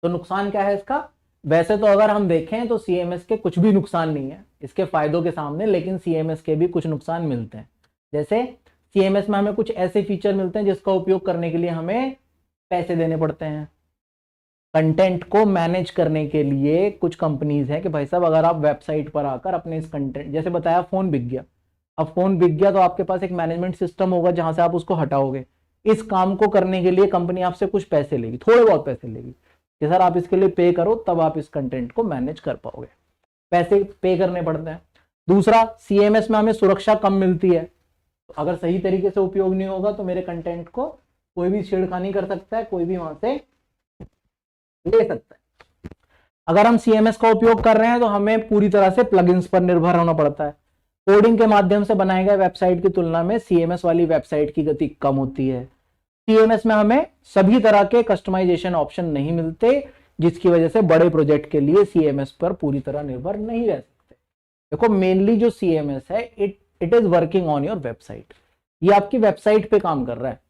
तो नुकसान क्या है इसका, वैसे तो अगर हम देखें तो सीएमएस के कुछ भी नुकसान नहीं है इसके फायदों के सामने, लेकिन सीएमएस के भी कुछ नुकसान मिलते हैं। जैसे सीएमएस में हमें कुछ ऐसे फीचर मिलते हैं जिसका उपयोग करने के लिए हमें पैसे देने पड़ते हैं। कंटेंट को मैनेज करने के लिए कुछ कंपनीज हैं कि भाई साहब अगर आप वेबसाइट पर आकर अपने इस कंटेंट, जैसे बताया फोन बिक गया, अब फोन बिक गया तो आपके पास एक मैनेजमेंट सिस्टम होगा जहां से आप उसको हटाओगे। इस काम को करने के लिए कंपनी आपसे कुछ पैसे लेगी, थोड़े बहुत पैसे लेगी कि सर आप इसके लिए पे करो, तब आप इस कंटेंट को मैनेज कर पाओगे। पैसे पे करने पड़ते हैं। दूसरा, सीएमएस में हमें सुरक्षा कम मिलती है, तो अगर सही तरीके से उपयोग नहीं होगा तो मेरे कंटेंट को कोई भी छेड़खानी कर सकता है, कोई भी वहां से ले सकता है। अगर हम सीएमएस का उपयोग कर रहे हैं तो हमें पूरी तरह से प्लगइन्स पर निर्भर होना पड़ता है। कोडिंग के माध्यम से बनाए गए वेबसाइट की तुलना में सीएमएस वाली वेबसाइट की गति कम होती है। सीएमएस में हमें सभी तरह के कस्टमाइजेशन ऑप्शन नहीं मिलते, जिसकी वजह से बड़े प्रोजेक्ट के लिए सीएमएस पर पूरी तरह निर्भर नहीं रह सकते। देखो मेनली जो सीएमएस है it is working on your website. ये आपकी वेबसाइट पे काम कर रहा है,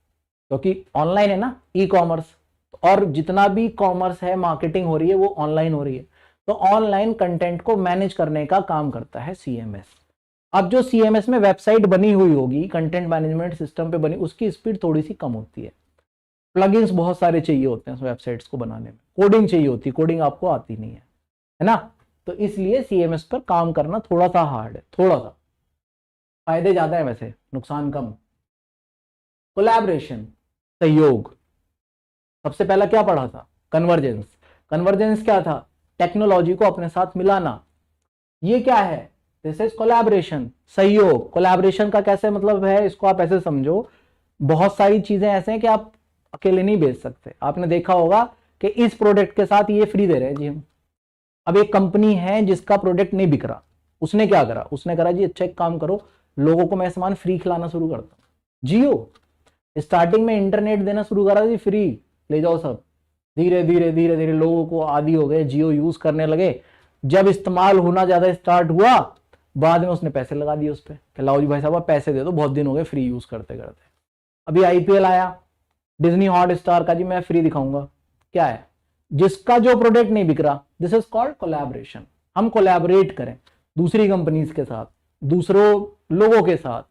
क्योंकि ऑनलाइन है ना, ई कॉमर्स, और जितना भी कॉमर्स है, मार्केटिंग हो रही है, वो ऑनलाइन हो रही है। तो ऑनलाइन कंटेंट को मैनेज करने का काम करता है सीएमएस। अब जो सीएमएस में वेबसाइट बनी हुई होगी कंटेंट मैनेजमेंट सिस्टम पे बनी, उसकी स्पीड थोड़ी सी कम होती है। प्लगइन्स बहुत सारे चाहिए होते हैं उस वेबसाइट्स को बनाने में, कोडिंग चाहिए होती है, कोडिंग आपको आती नहीं है ना, तो इसलिए सीएमएस पर काम करना थोड़ा सा हार्ड है, थोड़ा सा। फायदे ज्यादा है वैसे, नुकसान कम। कोलैबोरेशन, सहयोग। सबसे पहला क्या पढ़ा था, कन्वर्जेंस। कन्वर्जेंस क्या था, टेक्नोलॉजी को अपने साथ मिलाना। ये क्या है, दिस इज कोलैबोरेशन, सहयोग। कोलैबोरेशन का कैसे मतलब है, इसको आप ऐसे समझो, बहुत सारी चीजें ऐसे हैं कि आप अकेले नहीं बेच सकते। आपने देखा होगा कि इस प्रोडक्ट के साथ ये फ्री दे रहे हैं जी हम। अब एक कंपनी है जिसका प्रोडक्ट नहीं बिक रहा, उसने क्या करा, उसने करा जी अच्छा एक काम करो, लोगों को मैं सामान फ्री खिलाना शुरू करता हूँ। जियो स्टार्टिंग में इंटरनेट देना शुरू करा जी, फ्री ले जाओ सब। धीरे धीरे धीरे धीरे लोगों को आदी हो गए, जियो यूज करने लगे। जब इस्तेमाल होना ज्यादा स्टार्ट हुआ, बाद में उसने पैसे लगा दिए उस पर, लाओ जी भाई साहब पैसे दे दो, बहुत दिन हो गए फ्री यूज करते करते। अभी आईपीएल आया, डिज्नी हॉट स्टार का जी मैं फ्री दिखाऊंगा। क्या है, जिसका जो प्रोडक्ट नहीं बिक रहा, दिस इज कॉल्ड कोलैबोरेशन। हम कोलैबोरेट करें दूसरी कंपनीज के साथ, दूसरों लोगों के साथ,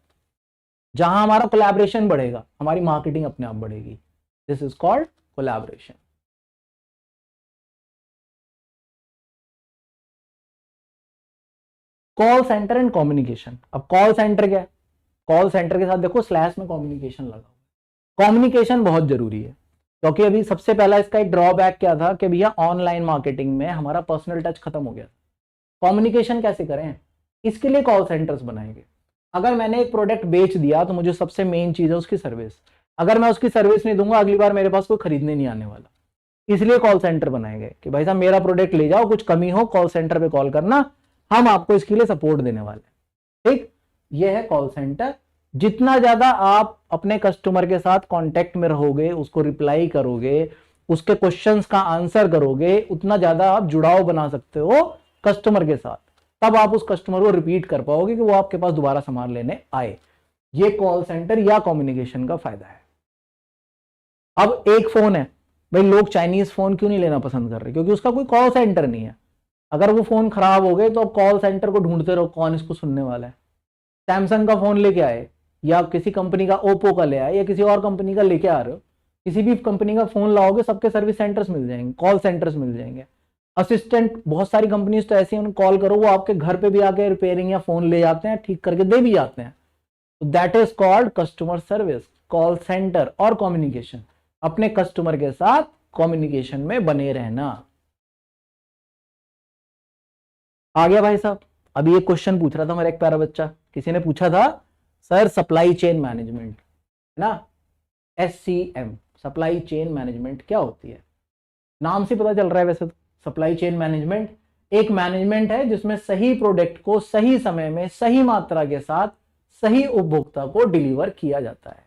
जहां हमारा कोलैबोरेशन बढ़ेगा, हमारी मार्केटिंग अपने आप बढ़ेगी। This is called collaboration. Call centre and communication. अब कॉल सेंटर क्या है? कॉल सेंटर के साथ देखो स्लैश में कम्युनिकेशन लगा। कम्युनिकेशन बहुत जरूरी है, क्योंकि अभी सबसे पहला इसका एक ड्रॉबैक क्या था कि भैया ऑनलाइन मार्केटिंग में हमारा पर्सनल टच खत्म हो गया। कम्युनिकेशन कैसे करें, इसके लिए कॉल सेंटर्स बनाएंगे। अगर मैंने एक प्रोडक्ट बेच दिया तो मुझे सबसे मेन चीज है उसकी सर्विस। अगर मैं उसकी सर्विस नहीं दूंगा, अगली बार मेरे पास कोई खरीदने नहीं आने वाला। इसलिए कॉल सेंटर बनाए गए कि भाई साहब मेरा प्रोडक्ट ले जाओ, कुछ कमी हो कॉल सेंटर पे कॉल करना, हम आपको इसके लिए सपोर्ट देने वाले हैं। ठीक, ये है कॉल सेंटर। जितना ज्यादा आप अपने कस्टमर के साथ कांटेक्ट में रहोगे, उसको रिप्लाई करोगे, उसके क्वेश्चंस का आंसर करोगे, उतना ज्यादा आप जुड़ाव बना सकते हो कस्टमर के साथ। तब आप उस कस्टमर को रिपीट कर पाओगे कि वो आपके पास दोबारा सामान लेने आए। ये कॉल सेंटर या कम्युनिकेशन का फायदा है। अब एक फोन है, भाई लोग चाइनीज फोन क्यों नहीं लेना पसंद कर रहे? क्योंकि उसका कोई कॉल सेंटर नहीं है। अगर वो फोन खराब हो गए तो अब कॉल सेंटर को ढूंढते रहो, कौन इसको सुनने वाला है। सैमसंग का फोन लेके आए या किसी कंपनी का ओप्पो का ले आए या किसी और कंपनी का लेके आ रहे हो, किसी भी कंपनी का फोन लाओगे सबके सर्विस सेंटर्स मिल जाएंगे, कॉल सेंटर्स मिल जाएंगे। असिस्टेंट, बहुत सारी कंपनीज तो ऐसी हैं, उनको कॉल करो वो आपके घर पे भी आके रिपेयरिंग या फोन ले जाते हैं, ठीक करके दे भी जाते हैं। तो that is called customer service, call centre और कम्युनिकेशन। अपने कस्टमर के साथ कम्युनिकेशन में बने रहना। आ गया भाई साहब? अभी एक क्वेश्चन पूछ रहा था मेरा एक प्यारा बच्चा, किसी ने पूछा था सर सप्लाई चेन मैनेजमेंट है ना, SCM, सप्लाई चेन मैनेजमेंट क्या होती है? नाम से पता चल रहा है वैसे तो। सप्लाई चेन मैनेजमेंट एक मैनेजमेंट है जिसमें सही प्रोडक्ट को सही समय में सही मात्रा के साथ सही उपभोक्ता को डिलीवर किया जाता है।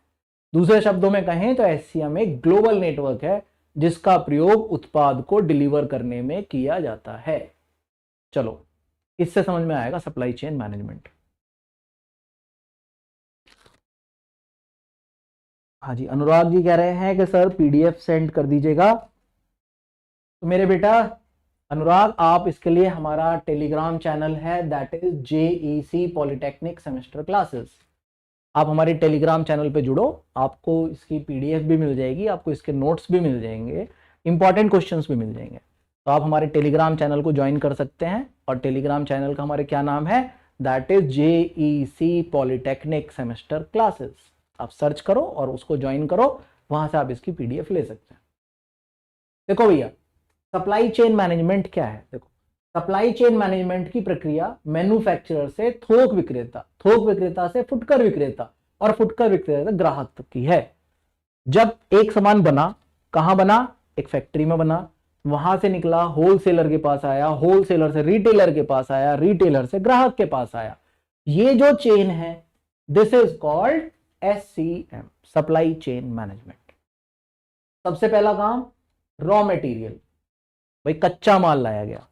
दूसरे शब्दों में कहें तो SCM एक ग्लोबल नेटवर्क है जिसका प्रयोग उत्पाद को डिलीवर करने में किया जाता है। चलो, इससे समझ में आएगा सप्लाई चेन मैनेजमेंट। हाँ जी, अनुराग जी कह रहे हैं कि सर PDF सेंड कर दीजिएगा। तो मेरे बेटा अनुराग, आप इसके लिए हमारा टेलीग्राम चैनल है, that is JEC polytechnic semester classes. आप हमारे टेलीग्राम चैनल पे जुड़ो, आपको इसकी PDF भी मिल जाएगी, आपको इसके नोट्स भी मिल जाएंगे, इंपॉर्टेंट क्वेश्चंस भी मिल जाएंगे। तो आप हमारे टेलीग्राम चैनल को ज्वाइन कर सकते हैं। और टेलीग्राम चैनल का हमारे क्या नाम है, that is JEC polytechnic semester classes. आप सर्च करो और उसको ज्वाइन करो, वहां से आप इसकी PDF ले सकते हैं। देखो भैया, सप्लाई चेन मैनेजमेंट क्या है? देखो, सप्लाई चेन मैनेजमेंट की प्रक्रिया मैन्युफैक्चरर से थोक विक्रेता, थोक विक्रेता से फुटकर विक्रेता और फुटकर विक्रेता ग्राहक तक की है। जब एक सामान बना, कहां बना? एक फैक्ट्री में बना, वहां से निकला होलसेलर के पास आया, होलसेलर से रिटेलर के पास आया, रिटेलर से ग्राहक के पास आया। ये जो चेन है, this is called SCM, supply chain management. सबसे पहला काम, रॉ मटेरियल, भाई कच्चा माल लाया गया।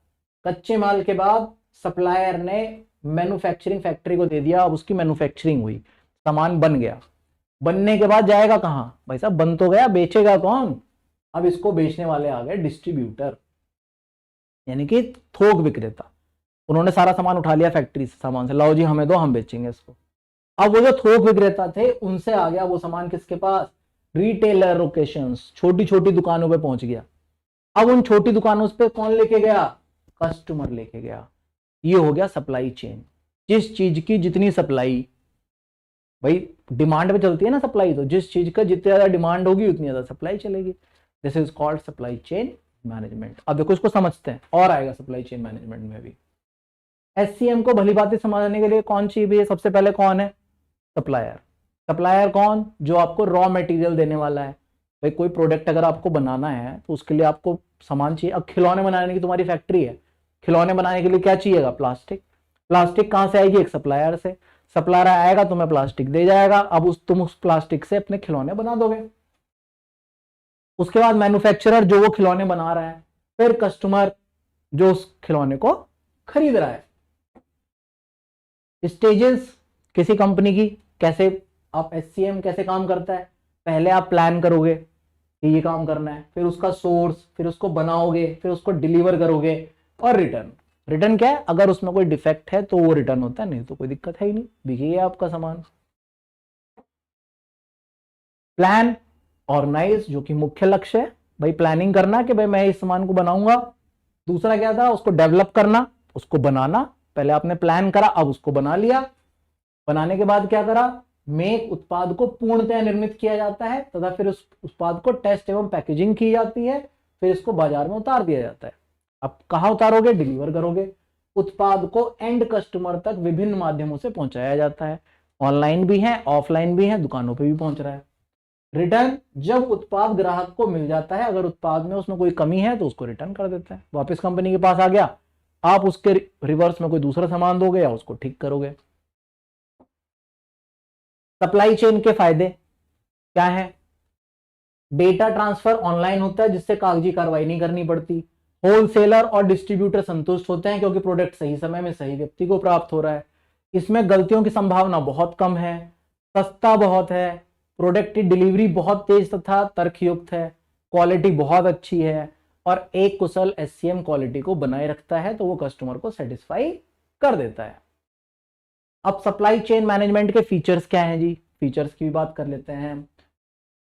कच्चे माल के बाद सप्लायर ने मैन्युफैक्चरिंग फैक्ट्री को दे दिया, अब उसकी मैन्युफैक्चरिंग हुई, सामान बन गया। बनने के बाद जाएगा कहां? भाई साहब बन तो गया, बेचेगा कौन? अब इसको बेचने वाले आ गए डिस्ट्रीब्यूटर, यानी कि थोक विक्रेता। उन्होंने सारा सामान उठा लिया फैक्ट्री से, सामान से, लाओ जी हमें दो, हम बेचेंगे इसको। अब वो जो थोक विक्रेता थे उनसे आ गया वो सामान किसके पास? रिटेलर लोकेशंस, छोटी छोटी दुकानों पे पहुंच गया। अब उन छोटी दुकानों पे कौन लेके गया? कस्टमर लेके गया। ये हो गया सप्लाई चेन। जिस चीज की जितनी सप्लाई, भाई डिमांड पे चलती है ना सप्लाई, तो जिस चीज का जितनी ज्यादा डिमांड होगी उतनी ज्यादा सप्लाई चलेगी। This is called supply chain management. अब देखो इसको समझते हैं, और आएगा सप्लाई चेन मैनेजमेंट में भी। SCM को भली बात समझने के लिए कौन चाहिए? सबसे पहले कौन है? सप्लायर। सप्लायर कौन? जो आपको रॉ मटेरियल देने वाला है। भाई कोई प्रोडक्ट अगर आपको बनाना है तो उसके लिए आपको सामान चाहिए। अब खिलौने बनाने की तुम्हारी फैक्ट्री है, खिलौने बनाने के लिए क्या चाहिएगा? प्लास्टिक। प्लास्टिक कहां से आएगी? एक सप्लायर से। सप्लायर आएगा तुम्हें प्लास्टिक दे जाएगा, अब तुम उस प्लास्टिक से अपने खिलौने बना दोगे। उसके बाद मैन्युफैक्चरर जो वो खिलौने बना रहा है, फिर कस्टमर जो उस खिलौने को खरीद रहा है। स्टेजेस किसी कंपनी की, कैसे आप SCM कैसे काम करता है? पहले आप प्लान करोगे कि ये काम करना है, फिर उसका सोर्स, फिर उसको बनाओगे, फिर उसको डिलीवर करोगे, और रिटर्न। रिटर्न क्या है? अगर उसमें कोई डिफेक्ट है तो वो रिटर्न होता है, नहीं तो कोई दिक्कत है ही नहीं, बिक गया आपका सामान। प्लान, ऑर्गेनाइज जो कि मुख्य लक्ष्य है, भाई प्लानिंग करना कि भाई मैं इस सामान को बनाऊंगा। दूसरा क्या था, उसको डेवलप करना, उसको बनाना। पहले आपने प्लान करा, अब उसको बना लिया। बनाने के बाद क्या करा, मेक, उत्पाद को पूर्णतः निर्मित किया जाता है तथा फिर उस उत्पाद को टेस्ट एवं पैकेजिंग की जाती है, फिर इसको बाजार में उतार दिया जाता है। अब कहां उतारोगे, डिलीवर करोगे। उत्पाद को एंड कस्टमर तक विभिन्न माध्यमों से पहुंचाया जाता है, ऑनलाइन भी है, ऑफलाइन भी है, दुकानों पे भी पहुंच रहा है। रिटर्न, जब उत्पाद ग्राहक को मिल जाता है, अगर उत्पाद में उसमें कोई कमी है तो उसको रिटर्न कर देता है, वापस कंपनी के पास आ गया, आप उसके रिवर्स में कोई दूसरा सामान दोगे या उसको ठीक करोगे। सप्लाई चेन के फायदे क्या है, डेटा ट्रांसफर ऑनलाइन होता है जिससे कागजी कार्रवाई नहीं करनी पड़ती। होलसेलर और डिस्ट्रीब्यूटर संतुष्ट होते हैं क्योंकि प्रोडक्ट सही समय में सही व्यक्ति को प्राप्त हो रहा है। इसमें गलतियों की संभावना बहुत कम है, सस्ता बहुत है, प्रोडक्ट की डिलीवरी बहुत तेज तथा तर्कयुक्त है, क्वालिटी बहुत अच्छी है और एक कुशल एससीएम क्वालिटी को बनाए रखता है, तो वो कस्टमर को सेटिस्फाई कर देता है। अब सप्लाई चेन मैनेजमेंट के फीचर्स क्या हैं जी, फीचर्स की भी बात कर लेते हैं।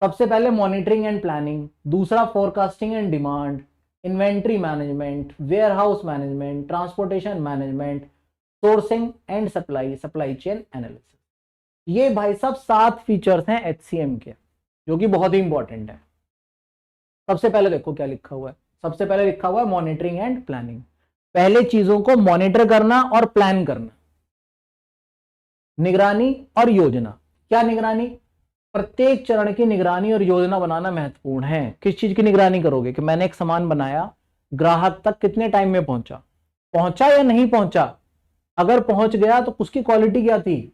सबसे पहले मॉनिटरिंग एंड प्लानिंग, दूसरा forecasting and demand, inventory management, warehouse management, transportation management, sourcing and supply chain analysis. ये भाई साहब 7 फीचर्स हैं एचसीएम के, जो कि बहुत ही इंपॉर्टेंट है। सबसे पहले देखो क्या लिखा हुआ है, सबसे पहले लिखा हुआ है मॉनिटरिंग एंड प्लानिंग। पहले चीजों को मॉनिटर करना और प्लान करना। निगरानी और योजना, क्या निगरानी, प्रत्येक चरण की निगरानी और योजना बनाना महत्वपूर्ण है। किस चीज की निगरानी करोगे कि मैंने एक सामान बनाया, ग्राहक तक कितने टाइम में पहुंचा, पहुंचा या नहीं पहुंचा, अगर पहुंच गया तो उसकी क्वालिटी क्या थी,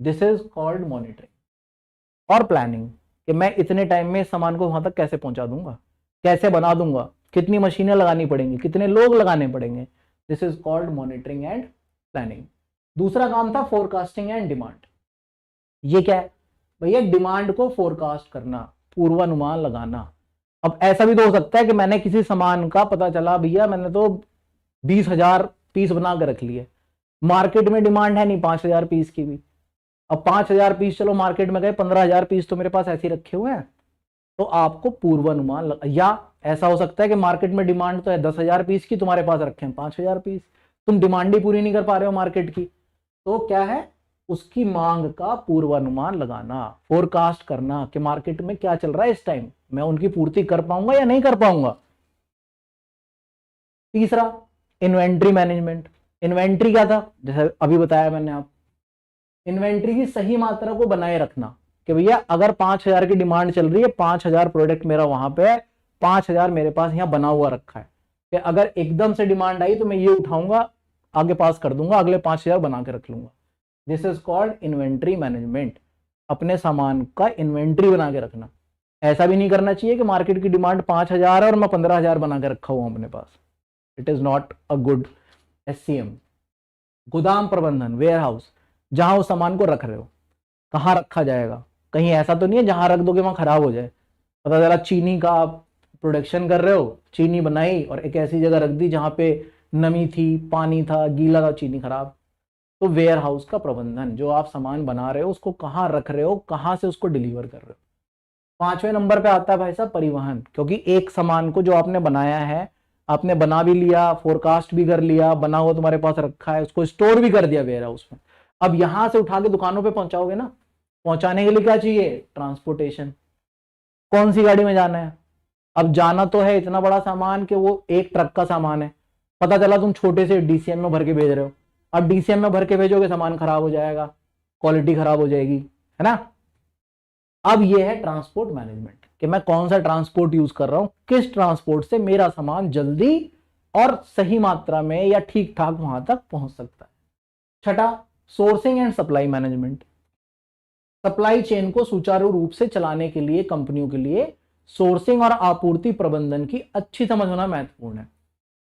दिस इज कॉल्ड मॉनिटरिंग। और प्लानिंग कि मैं इतने टाइम में इस सामान को वहां तक कैसे पहुंचा दूंगा, कैसे बना दूंगा, कितनी मशीनें लगानी पड़ेंगी, कितने लोग लगाने पड़ेंगे, this is called monitoring and planning. दूसरा काम था फोरकास्टिंग एंड डिमांड। ये क्या है भैया, डिमांड को फोरकास्ट करना, पूर्वानुमान लगाना। अब ऐसा भी तो हो सकता है कि मैंने किसी सामान का पता चला भैया मैंने तो 20,000 पीस बना के रख लिए, मार्केट में डिमांड है नहीं 5,000 पीस की भी। अब 5,000 पीस चलो मार्केट में गए, 15,000 पीस तो मेरे पास ऐसे ही रखे हुए हैं, तो आपको पूर्वानुमान या ऐसा हो सकता है कि मार्केट में डिमांड तो है 10,000 पीस की, तुम्हारे पास रखे हैं 5,000 पीस, तुम डिमांड ही पूरी नहीं कर पा रहे हो मार्केट की, तो क्या है, उसकी मांग का पूर्वानुमान लगाना, फोरकास्ट करना कि मार्केट में क्या चल रहा है इस टाइम, मैं उनकी पूर्ति कर पाऊंगा या नहीं कर पाऊंगा। तीसरा इन्वेंट्री मैनेजमेंट। इन्वेंट्री क्या था, जैसे अभी बताया मैंने, आप इन्वेंट्री की सही मात्रा को बनाए रखना कि भैया अगर 5,000 की डिमांड चल रही है, 5,000 प्रोडक्ट मेरा वहां पे है, 5,000 मेरे पास यहाँ बना हुआ रखा है कि अगर एकदम से डिमांड आई तो मैं ये उठाऊंगा, आगे पास कर दूंगा, अगले 5,000 बना के रख लूंगा। This is called inventory management. अपने सामान का इन्वेंट्री बना के रखना। ऐसा भी नहीं करना चाहिए कि मार्केट की डिमांड 5,000 है और मैं 15,000 बना के रखा हुआ अपने पास, it is not a good SCM. गोदाम प्रबंधन, वेयर हाउस, जहां उस सामान को रख रहे हो कहाँ रखा जाएगा, कहीं ऐसा तो नहीं है जहां रख दोगे वहां खराब हो जाए। पता चला चीनी का आप प्रोडक्शन कर रहे हो, चीनी बनाई और एक ऐसी जगह रख दी जहां पे नमी थी, पानी था, गीला था, चीनी खराब। तो वेयर हाउस का प्रबंधन, जो आप सामान बना रहे हो उसको कहाँ रख रहे हो, कहाँ से उसको डिलीवर कर रहे हो। 5वें नंबर पे आता है भाई साहब परिवहन, क्योंकि एक सामान को जो आपने बनाया है, आपने बना भी लिया, फोरकास्ट भी कर लिया, बना हुआ तुम्हारे पास रखा है, उसको स्टोर भी कर दिया वेयर हाउस में, अब यहां से उठा के दुकानों पे पहुंचाओगे ना, पहुंचाने के लिए क्या चाहिए, ट्रांसपोर्टेशन। कौन सी गाड़ी में जाना है, अब जाना तो है इतना बड़ा सामान कि वो एक ट्रक का सामान है, पता चला तुम छोटे से डीसीएम में भर के भेज रहे हो, अब डीसीएम में भर के भेजोगे सामान खराब हो जाएगा, क्वालिटी खराब हो जाएगी, है ना। अब ये है ट्रांसपोर्ट मैनेजमेंट कि मैं कौन सा ट्रांसपोर्ट यूज कर रहा हूं, किस ट्रांसपोर्ट से मेरा सामान जल्दी और सही मात्रा में या ठीक ठाक वहां तक पहुंच सकता है। छठा sourcing and supply management. Supply chain को सुचारू रूप से चलाने के लिए कंपनियों के लिए सोर्सिंग और आपूर्ति प्रबंधन की अच्छी समझ होना महत्वपूर्ण है।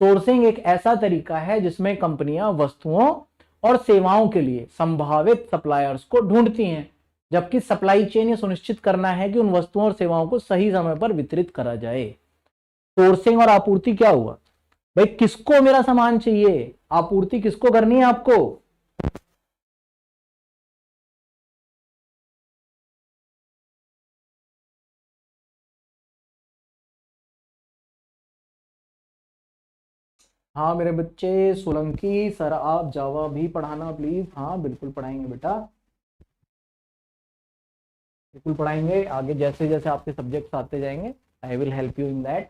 सोर्सिंग एक ऐसा तरीका है जिसमें कंपनियां वस्तुओं और सेवाओं के लिए संभावित सप्लायर्स को ढूंढती हैं, जबकि सप्लाई चेन ये सुनिश्चित करना है कि उन वस्तुओं और सेवाओं को सही समय पर वितरित करा जाए। सोर्सिंग और आपूर्ति क्या हुआ भाई, किसको मेरा सामान चाहिए, आपूर्ति किसको करनी है आपको, हाँ मेरे बच्चे, सोलंकी सर आप जावा भी पढ़ाना प्लीज। हाँ बिल्कुल पढ़ाएंगे बेटा, बिल्कुल पढ़ाएंगे। आगे जैसे जैसे आपके सब्जेक्ट्स आते जाएंगे I will help you in that.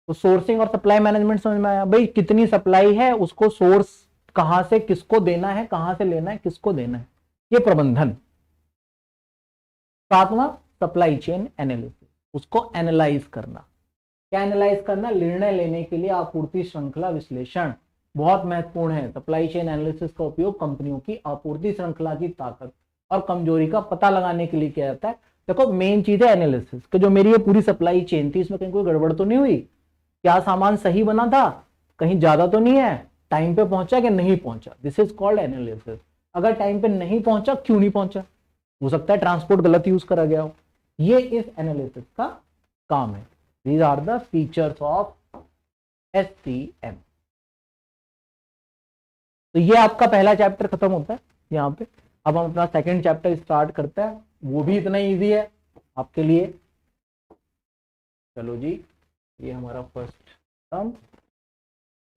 तो सोर्सिंग और सप्लाई मैनेजमेंट समझ में आया भाई, कितनी सप्लाई है उसको सोर्स कहां से किसको देना है, कहां से लेना है किसको देना है, ये प्रबंधन। सातवां सप्लाई चेन एनालिसिस, उसको एनालाइज करना। क्या एनालाइज करना, निर्णय लेने के लिए आपूर्ति श्रृंखला विश्लेषण बहुत महत्वपूर्ण है। सप्लाई चेन एनालिसिस का उपयोग कंपनियों की आपूर्ति श्रृंखला की ताकत और कमजोरी का पता लगाने के लिए किया जाता है। देखो मेन चीज है एनालिसिस कि जो मेरी ये पूरी सप्लाई चेन थी इसमें कहीं कोई गड़बड़ तो नहीं हुई, क्या सामान सही बना था, कहीं ज्यादा तो नहीं है, टाइम पे पहुंचा कि नहीं पहुंचा, दिस इज कॉल्ड एनालिसिस। अगर टाइम पे नहीं पहुंचा क्यों नहीं पहुंचा, हो सकता है ट्रांसपोर्ट गलत यूज करा गया हो, ये इस एनालिसिस का काम है। These are the features of SCM। तो ये आपका पहला चैप्टर खत्म होता है यहाँ पे। अब हम अपना सेकंड चैप्टर स्टार्ट करते हैं, वो भी इतना इजी है आपके लिए। चलो जी, ये हमारा फर्स्ट टर्म।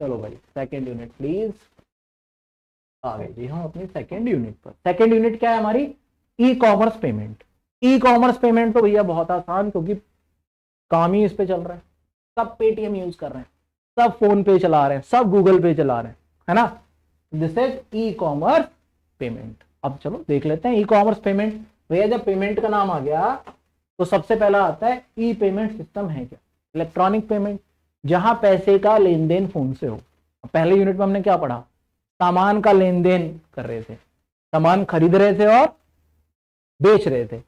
चलो भाई सेकंड यूनिट प्लीज। आ गए जी हम अपनी सेकंड यूनिट पर। सेकंड यूनिट क्या है हमारी, e commerce payment. E commerce payment तो भैया बहुत आसान, क्योंकि काम ही इस पे चल रहा है। सब पेटीएम यूज कर रहे हैं, सब फोन पे चला रहे हैं, सब गूगल पे चला रहे हैं, है ना। This is e commerce payment. अब चलो देख लेते हैं ई कॉमर्स पेमेंट। भैया जब पेमेंट का नाम आ गया तो सबसे पहला आता है ई पेमेंट सिस्टम है क्या, इलेक्ट्रॉनिक पेमेंट, जहां पैसे का लेन देन फोन से हो। पहले यूनिट में हमने क्या पढ़ा, सामान का लेन देन कर रहे थे, सामान खरीद रहे थे और बेच रहे थे।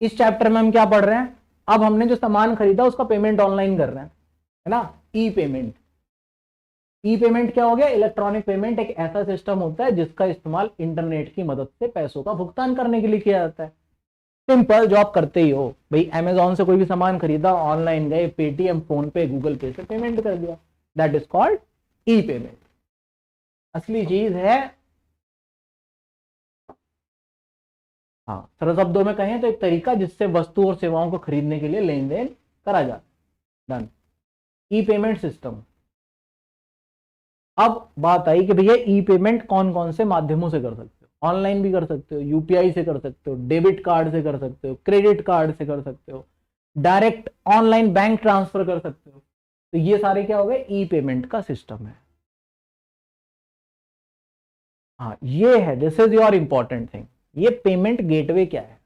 इस चैप्टर में हम क्या पढ़ रहे हैं, अब हमने जो सामान खरीदा उसका पेमेंट ऑनलाइन कर रहे हैं, है ना, ई पेमेंट। ई पेमेंट क्या हो गया, इलेक्ट्रॉनिक पेमेंट एक ऐसा सिस्टम होता है जिसका इस्तेमाल इंटरनेट की मदद से पैसों का भुगतान करने के लिए किया जाता है। सिंपल, जो आप करते ही हो भाई, अमेजोन से कोई भी सामान खरीदा, ऑनलाइन गए, पेटीएम, फोन पे, गूगल पे से पेमेंट कर दिया, that is called E payment. असली चीज है, हाँ सरल शब्दों में कहें तो एक तरीका जिससे वस्तु और सेवाओं को खरीदने के लिए लेन देन करा जाए, डन, ई पेमेंट सिस्टम। अब बात आई कि भैया ई पेमेंट कौन कौन से माध्यमों से कर सकते हो, ऑनलाइन भी कर सकते हो, यूपीआई से कर सकते हो, डेबिट कार्ड से कर सकते हो, क्रेडिट कार्ड से कर सकते हो, डायरेक्ट ऑनलाइन बैंक ट्रांसफर कर सकते हो। तो ये सारे क्या हो गए, ई पेमेंट का सिस्टम है। हाँ ये है, this is your important thing, ये पेमेंट गेटवे क्या है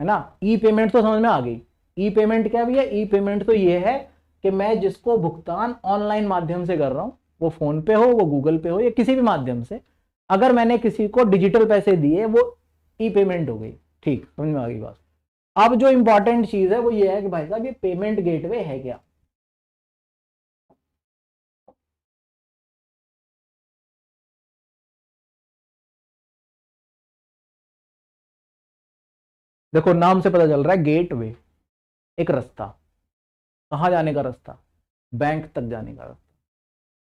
ना। ई पेमेंट तो समझ में आ गई। ई पेमेंट क्या भैया, ई पेमेंट तो ये है कि मैं जिसको भुगतान ऑनलाइन माध्यम से कर रहा हूं, वो फोन पे हो, वो गूगल पे हो, या किसी भी माध्यम से, अगर मैंने किसी को डिजिटल पैसे दिए वो ई पेमेंट हो गई। ठीक, समझ में आ गई बात। अब जो इंपॉर्टेंट चीज है वो ये है कि भाई साहब ये पेमेंट गेटवे है क्या। देखो नाम से पता चल रहा है, गेटवे एक रास्ता, कहां जाने का रास्ता, बैंक तक जाने का रास्ता।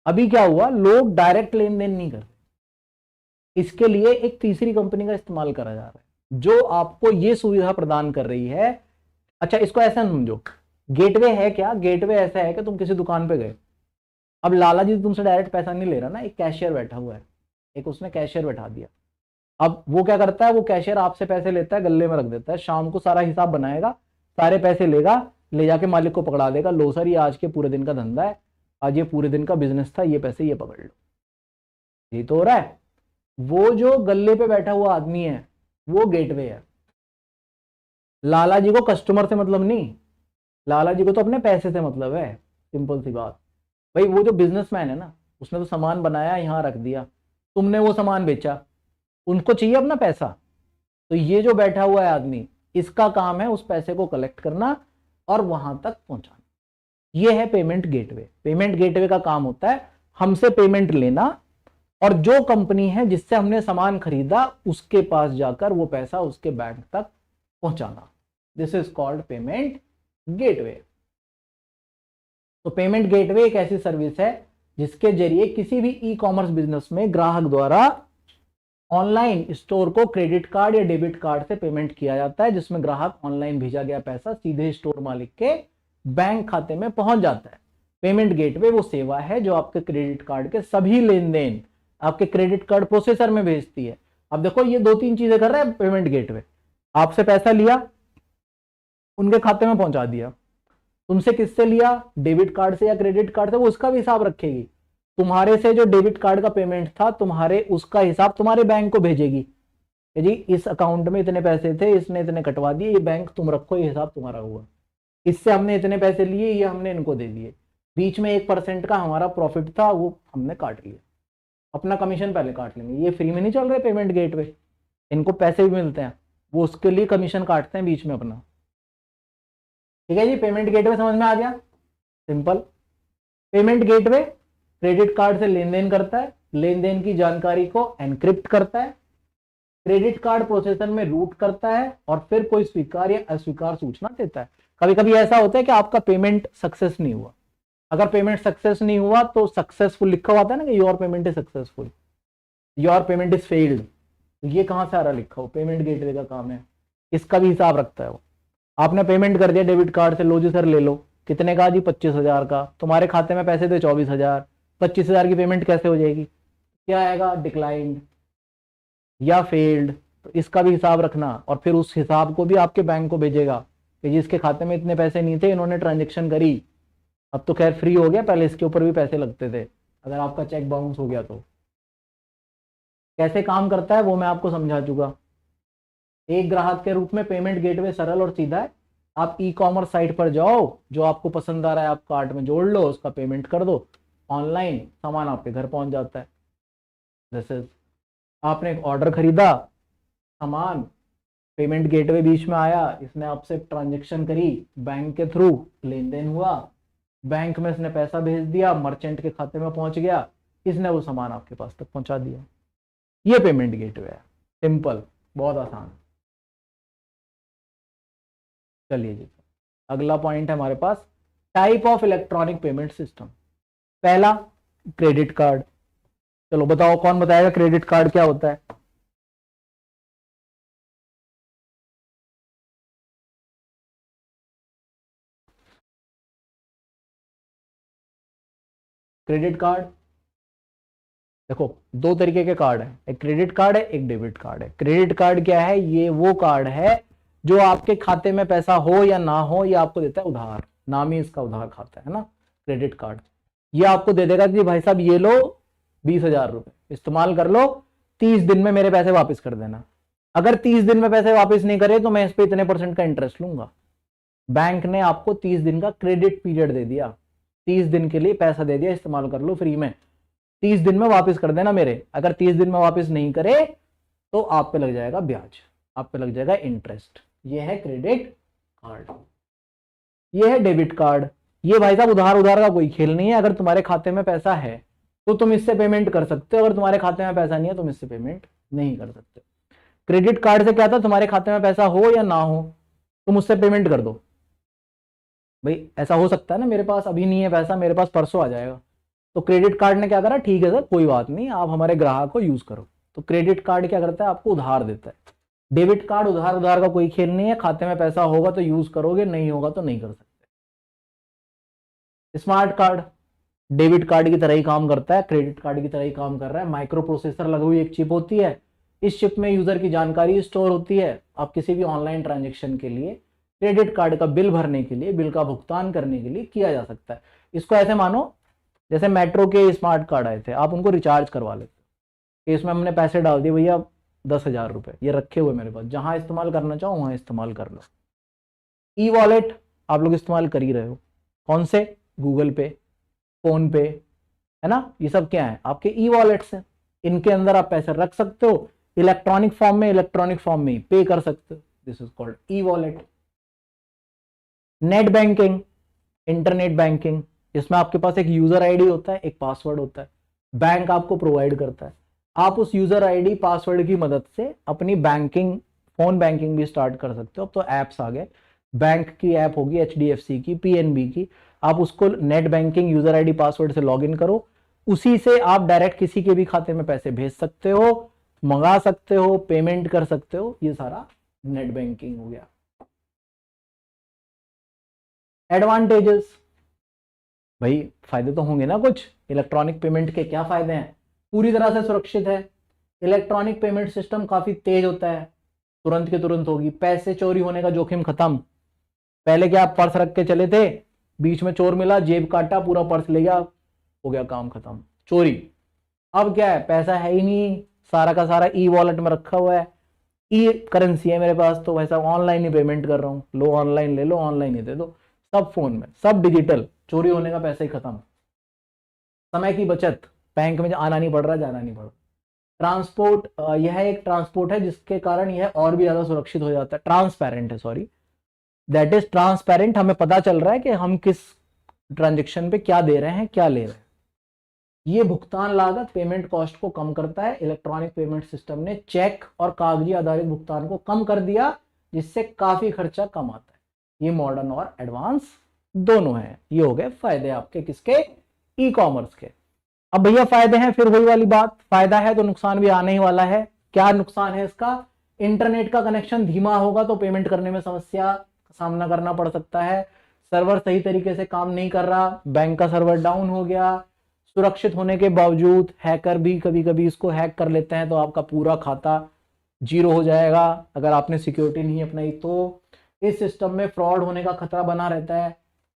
अभी क्या हुआ, लोग डायरेक्ट लेन देन नहीं कर रहे, इसके लिए एक तीसरी कंपनी का इस्तेमाल करा जा रहा है जो आपको ये सुविधा प्रदान कर रही है। अच्छा इसको ऐसा समझो, गेटवे है क्या, गेटवे ऐसा है कि तुम किसी दुकान पे गए, अब लाला जी तुमसे डायरेक्ट पैसा नहीं ले रहा ना, एक कैशियर बैठा हुआ है, एक उसने कैशियर बैठा दिया। अब वो क्या करता है, वो कैशियर आपसे पैसे लेता है, गले में रख देता है, शाम को सारा हिसाब बनाएगा, सारे पैसे लेगा, ले जाके मालिक को पकड़ा देगा, लो सर ये आज के पूरे दिन का धंधा है, आज ये पूरे दिन का बिजनेस था, ये पैसे ये पकड़ लो। ये तो हो रहा है। वो जो गले पे बैठा हुआ आदमी है वो गेटवे है। लाला जी को कस्टमर से मतलब नहीं, लाला जी को तो अपने पैसे से मतलब है, सिंपल सी बात। भाई वो जो बिजनेसमैन है ना, उसने तो सामान बनाया यहां रख दिया, तुमने वो सामान बेचा, उनको चाहिए अपना पैसा। तो ये जो बैठा हुआ है आदमी, इसका काम है उस पैसे को कलेक्ट करना और वहां तक पहुंचाना। ये है पेमेंट गेटवे। पेमेंट गेटवे का काम होता है हमसे पेमेंट लेना और जो कंपनी है जिससे हमने सामान खरीदा उसके पास जाकर वो पैसा उसके बैंक तक पहुंचाना। This is called payment gateway. तो पेमेंट गेटवे एक ऐसी सर्विस है जिसके जरिए किसी भी ई कॉमर्स बिजनेस में ग्राहक द्वारा ऑनलाइन स्टोर को क्रेडिट कार्ड या डेबिट कार्ड से पेमेंट किया जाता है, जिसमें ग्राहक ऑनलाइन भेजा गया पैसा सीधे स्टोर मालिक के बैंक खाते में पहुंच जाता है। पेमेंट गेटवे वो सेवा है जो आपके क्रेडिट कार्ड के सभी लेन देन आपके क्रेडिट कार्ड प्रोसेसर में भेजती है। अब देखो ये 2-3 चीजें कर रहा है पेमेंट गेटवे। आपसे पैसा लिया, उनके खाते में पहुंचा दिया। तुमसे किससे लिया, डेबिट कार्ड से या क्रेडिट कार्ड से, वो उसका भी हिसाब रखेगी। तुम्हारे से जो डेबिट कार्ड का पेमेंट था, तुम्हारे उसका हिसाब तुम्हारे बैंक को भेजेगी कि जी इस अकाउंट में इतने पैसे थे, इसने इतने कटवा दिए, ये बैंक तुम रखो, ये हिसाब तुम्हारा हुआ। इससे हमने इतने पैसे लिए, ये हमने इनको दे दिए। बीच में 1% का हमारा प्रॉफिट था, वो हमने काट लिया, अपना कमीशन पहले काट लेंगे। ये फ्री में नहीं चल रहे पेमेंट गेटवे, इनको पैसे भी मिलते हैं, वो उसके लिए कमीशन काटते हैं बीच में अपना। ठीक है जी, पेमेंट गेटवे समझ में आ गया, simple. Payment gateway credit card से लेन देन करता है, लेन देन की जानकारी को एनक्रिप्ट करता है, क्रेडिट कार्ड प्रोसेसर में रूट करता है और फिर कोई स्वीकार या अस्वीकार सूचना देता है। कभी कभी ऐसा होता है कि आपका पेमेंट सक्सेस नहीं हुआ। अगर पेमेंट सक्सेस नहीं हुआ तो सक्सेसफुल लिखा हुआ था ना कि your payment is successful, your payment is failed. ये कहां से आ रहा लिखा हो, पेमेंट गेटवे का काम है, इसका भी हिसाब रखता है वो। आपने पेमेंट कर दिया डेबिट कार्ड से, लो जी सर ले लो, कितने का जी 25,000 का, तुम्हारे खाते में पैसे थे 24,000, 25,000 की पेमेंट कैसे हो जाएगी, क्या आएगा, डिक्लाइंड या फेल्ड। तो इसका भी हिसाब रखना और फिर उस हिसाब को भी आपके बैंक को भेजेगा कि जिसके खाते में इतने पैसे नहीं थे, इन्होंने ट्रांजेक्शन करी। अब तो खैर फ्री हो गया, पहले इसके ऊपर भी पैसे लगते थे अगर आपका चेक बाउंस हो गया तो। कैसे काम करता है वो मैं आपको समझा चुका। एक ग्राहक के रूप में पेमेंट गेटवे सरल और सीधा है। आप ई कॉमर्स साइट पर जाओ, जो आपको पसंद आ रहा है आप कार्ट में जोड़ लो, उसका पेमेंट कर दो, ऑनलाइन सामान आपके घर पहुंच जाता है। जैसे आपने एक ऑर्डर खरीदा, सामान, पेमेंट गेटवे बीच में आया, इसने आपसे ट्रांजेक्शन करी, बैंक के थ्रू लेन देन हुआ, बैंक में इसने पैसा भेज दिया, मर्चेंट के खाते में पहुंच गया, इसने वो सामान आपके पास तक पहुंचा दिया। ये पेमेंट गेटवे है, सिंपल, बहुत आसान। चलिए जी, अगला पॉइंट है हमारे पास, type of electronic payment system. पहला क्रेडिट कार्ड। चलो बताओ, कौन बताएगा क्रेडिट कार्ड क्या होता है। क्रेडिट कार्ड देखो, दो तरीके के कार्ड है, एक क्रेडिट कार्ड है, एक डेबिट कार्ड है। क्रेडिट कार्ड क्या है, ये वो कार्ड है जो आपके खाते में पैसा हो या ना हो, ये आपको देता है उधार, नाम ही इसका उधार खाता है ना, क्रेडिट कार्ड। ये आपको दे देगा कि भाई साहब ये लो 20,000 रुपए, इस्तेमाल कर लो, 30 दिन में मेरे पैसे वापस कर देना। अगर 30 दिन में पैसे वापस नहीं करे तो मैं इस पे इतने % का इंटरेस्ट लूंगा। बैंक ने आपको 30 दिन का क्रेडिट पीरियड दे दिया, 30 दिन के लिए पैसा दे दिया, इस्तेमाल कर लो फ्री में, 30 दिन में वापस कर देना मेरे। अगर 30 दिन में वापस नहीं करे तो आप पे लग जाएगा ब्याज, आप पे लग जाएगा इंटरेस्ट। ये है क्रेडिट कार्ड। ये है डेबिट कार्ड। ये भाई साहब उधार उधार का कोई खेल नहीं है। अगर तुम्हारे खाते में पैसा है तो तुम इससे पेमेंट कर सकते हो, अगर तुम्हारे खाते में पैसा नहीं है तुम इससे पेमेंट नहीं कर सकते। क्रेडिट कार्ड से क्या था, तुम्हारे खाते में पैसा हो या ना हो, तुम उससे पेमेंट कर दो। भाई ऐसा हो सकता है ना, मेरे पास अभी नहीं है पैसा, मेरे पास परसों आ जाएगा, तो क्रेडिट कार्ड ने क्या करा, ठीक है सर कोई बात नहीं, आप हमारे ग्राहक को यूज करो। तो क्रेडिट कार्ड क्या करता है, आपको उधार देता है। डेबिट कार्ड उधार उधार का कोई खेल नहीं है, खाते में पैसा होगा तो यूज करोगे, नहीं होगा तो नहीं कर सकते। स्मार्ट कार्ड डेबिट कार्ड की तरह ही काम करता है, क्रेडिट कार्ड की तरह ही काम कर रहा है। माइक्रो प्रोसेसर लगी हुई एक चिप होती है, इस चिप में यूजर की जानकारी स्टोर होती है। आप किसी भी ऑनलाइन ट्रांजेक्शन के लिए, क्रेडिट कार्ड का बिल भरने के लिए, बिल का भुगतान करने के लिए किया जा सकता है। इसको ऐसे मानो जैसे मेट्रो के स्मार्ट कार्ड आए थे, आप उनको रिचार्ज करवा लेते, इसमें हमने पैसे डाल दिए भैया 10,000 रुपए, ये रखे हुए मेरे पास, जहां इस्तेमाल करना चाहो वहां इस्तेमाल कर लो। ई वॉलेट आप लोग इस्तेमाल कर ही रहे हो, कौन से, गूगल पे, फोन पे, है ना, ये सब क्या है, आपके ई वॉलेट्स हैं। इनके अंदर आप पैसे रख सकते हो, इलेक्ट्रॉनिक फॉर्म में पे कर सकते हो, this is called e wallet. Net banking, internet banking, इसमें आपके पास एक यूजर आईडी होता है, एक पासवर्ड होता है, बैंक आपको प्रोवाइड करता है। आप उस यूजर आईडी पासवर्ड की मदद से अपनी बैंकिंग, फोन बैंकिंग भी स्टार्ट कर सकते हो। अब तो ऐप्स आ गए, बैंक की ऐप होगी HDFC की, PNB की, आप उसको net banking user ID password से लॉगिन करो, उसी से आप डायरेक्ट किसी के भी खाते में पैसे भेज सकते हो, मंगा सकते हो, पेमेंट कर सकते हो, ये सारा नेट बैंकिंग हो गया। एडवांटेजेस, भाई फायदे तो होंगे ना कुछ। इलेक्ट्रॉनिक पेमेंट के क्या फायदे हैं? पूरी तरह से सुरक्षित है, इलेक्ट्रॉनिक पेमेंट सिस्टम काफी तेज होता है, तुरंत के तुरंत होगी, पैसे चोरी होने का जोखिम खत्म। पहले क्या, आप पर्स रख के चले थे, बीच में चोर मिला, जेब काटा, पूरा पर्स ले गया, हो गया काम खत्म, चोरी। अब क्या है, पैसा है ही नहीं, सारा का सारा ई वॉलेट में रखा हुआ है, ई करेंसी है मेरे पास, तो वैसा ऑनलाइन ही पेमेंट कर रहा हूँ, लो ऑनलाइन ले लो, ऑनलाइन ही दे दो, सब फोन में, सब डिजिटल, चोरी होने का पैसा ही खत्म। समय की बचत, बैंक में आना नहीं पड़ रहा, जाना नहीं पड़ रहा। ट्रांसपोर्ट, यह एक ट्रांसपोर्ट है जिसके कारण यह और भी ज्यादा सुरक्षित हो जाता है, ट्रांसपेरेंट है, सॉरी, दैट इज ट्रांसपेरेंट, हमें पता चल रहा है कि हम किस ट्रांजेक्शन पे क्या दे रहे हैं, क्या ले रहे हैं। ये भुगतान लागत, पेमेंट कॉस्ट को कम करता है। इलेक्ट्रॉनिक पेमेंट सिस्टम ने चेक और कागजी आधारित भुगतान को कम कर दिया, जिससे काफी खर्चा कम आता है। ये मॉडर्न और एडवांस दोनों हैं। ये हो गए फायदे आपके किसके, ई कॉमर्स के। अब भैया फायदे हैं, फिर वही वाली बात, फायदा है तो नुकसान भी आने ही वाला है। क्या नुकसान है इसका? इंटरनेट का कनेक्शन धीमा होगा तो पेमेंट करने में समस्या का सामना करना पड़ सकता है, सर्वर सही तरीके से काम नहीं कर रहा, बैंक का सर्वर डाउन हो गया। सुरक्षित होने के बावजूद हैकर भी कभी कभी इसको हैक कर लेते हैं, तो आपका पूरा खाता जीरो हो जाएगा अगर आपने सिक्योरिटी नहीं अपनाई तो। इस सिस्टम में फ्रॉड होने का खतरा बना रहता है।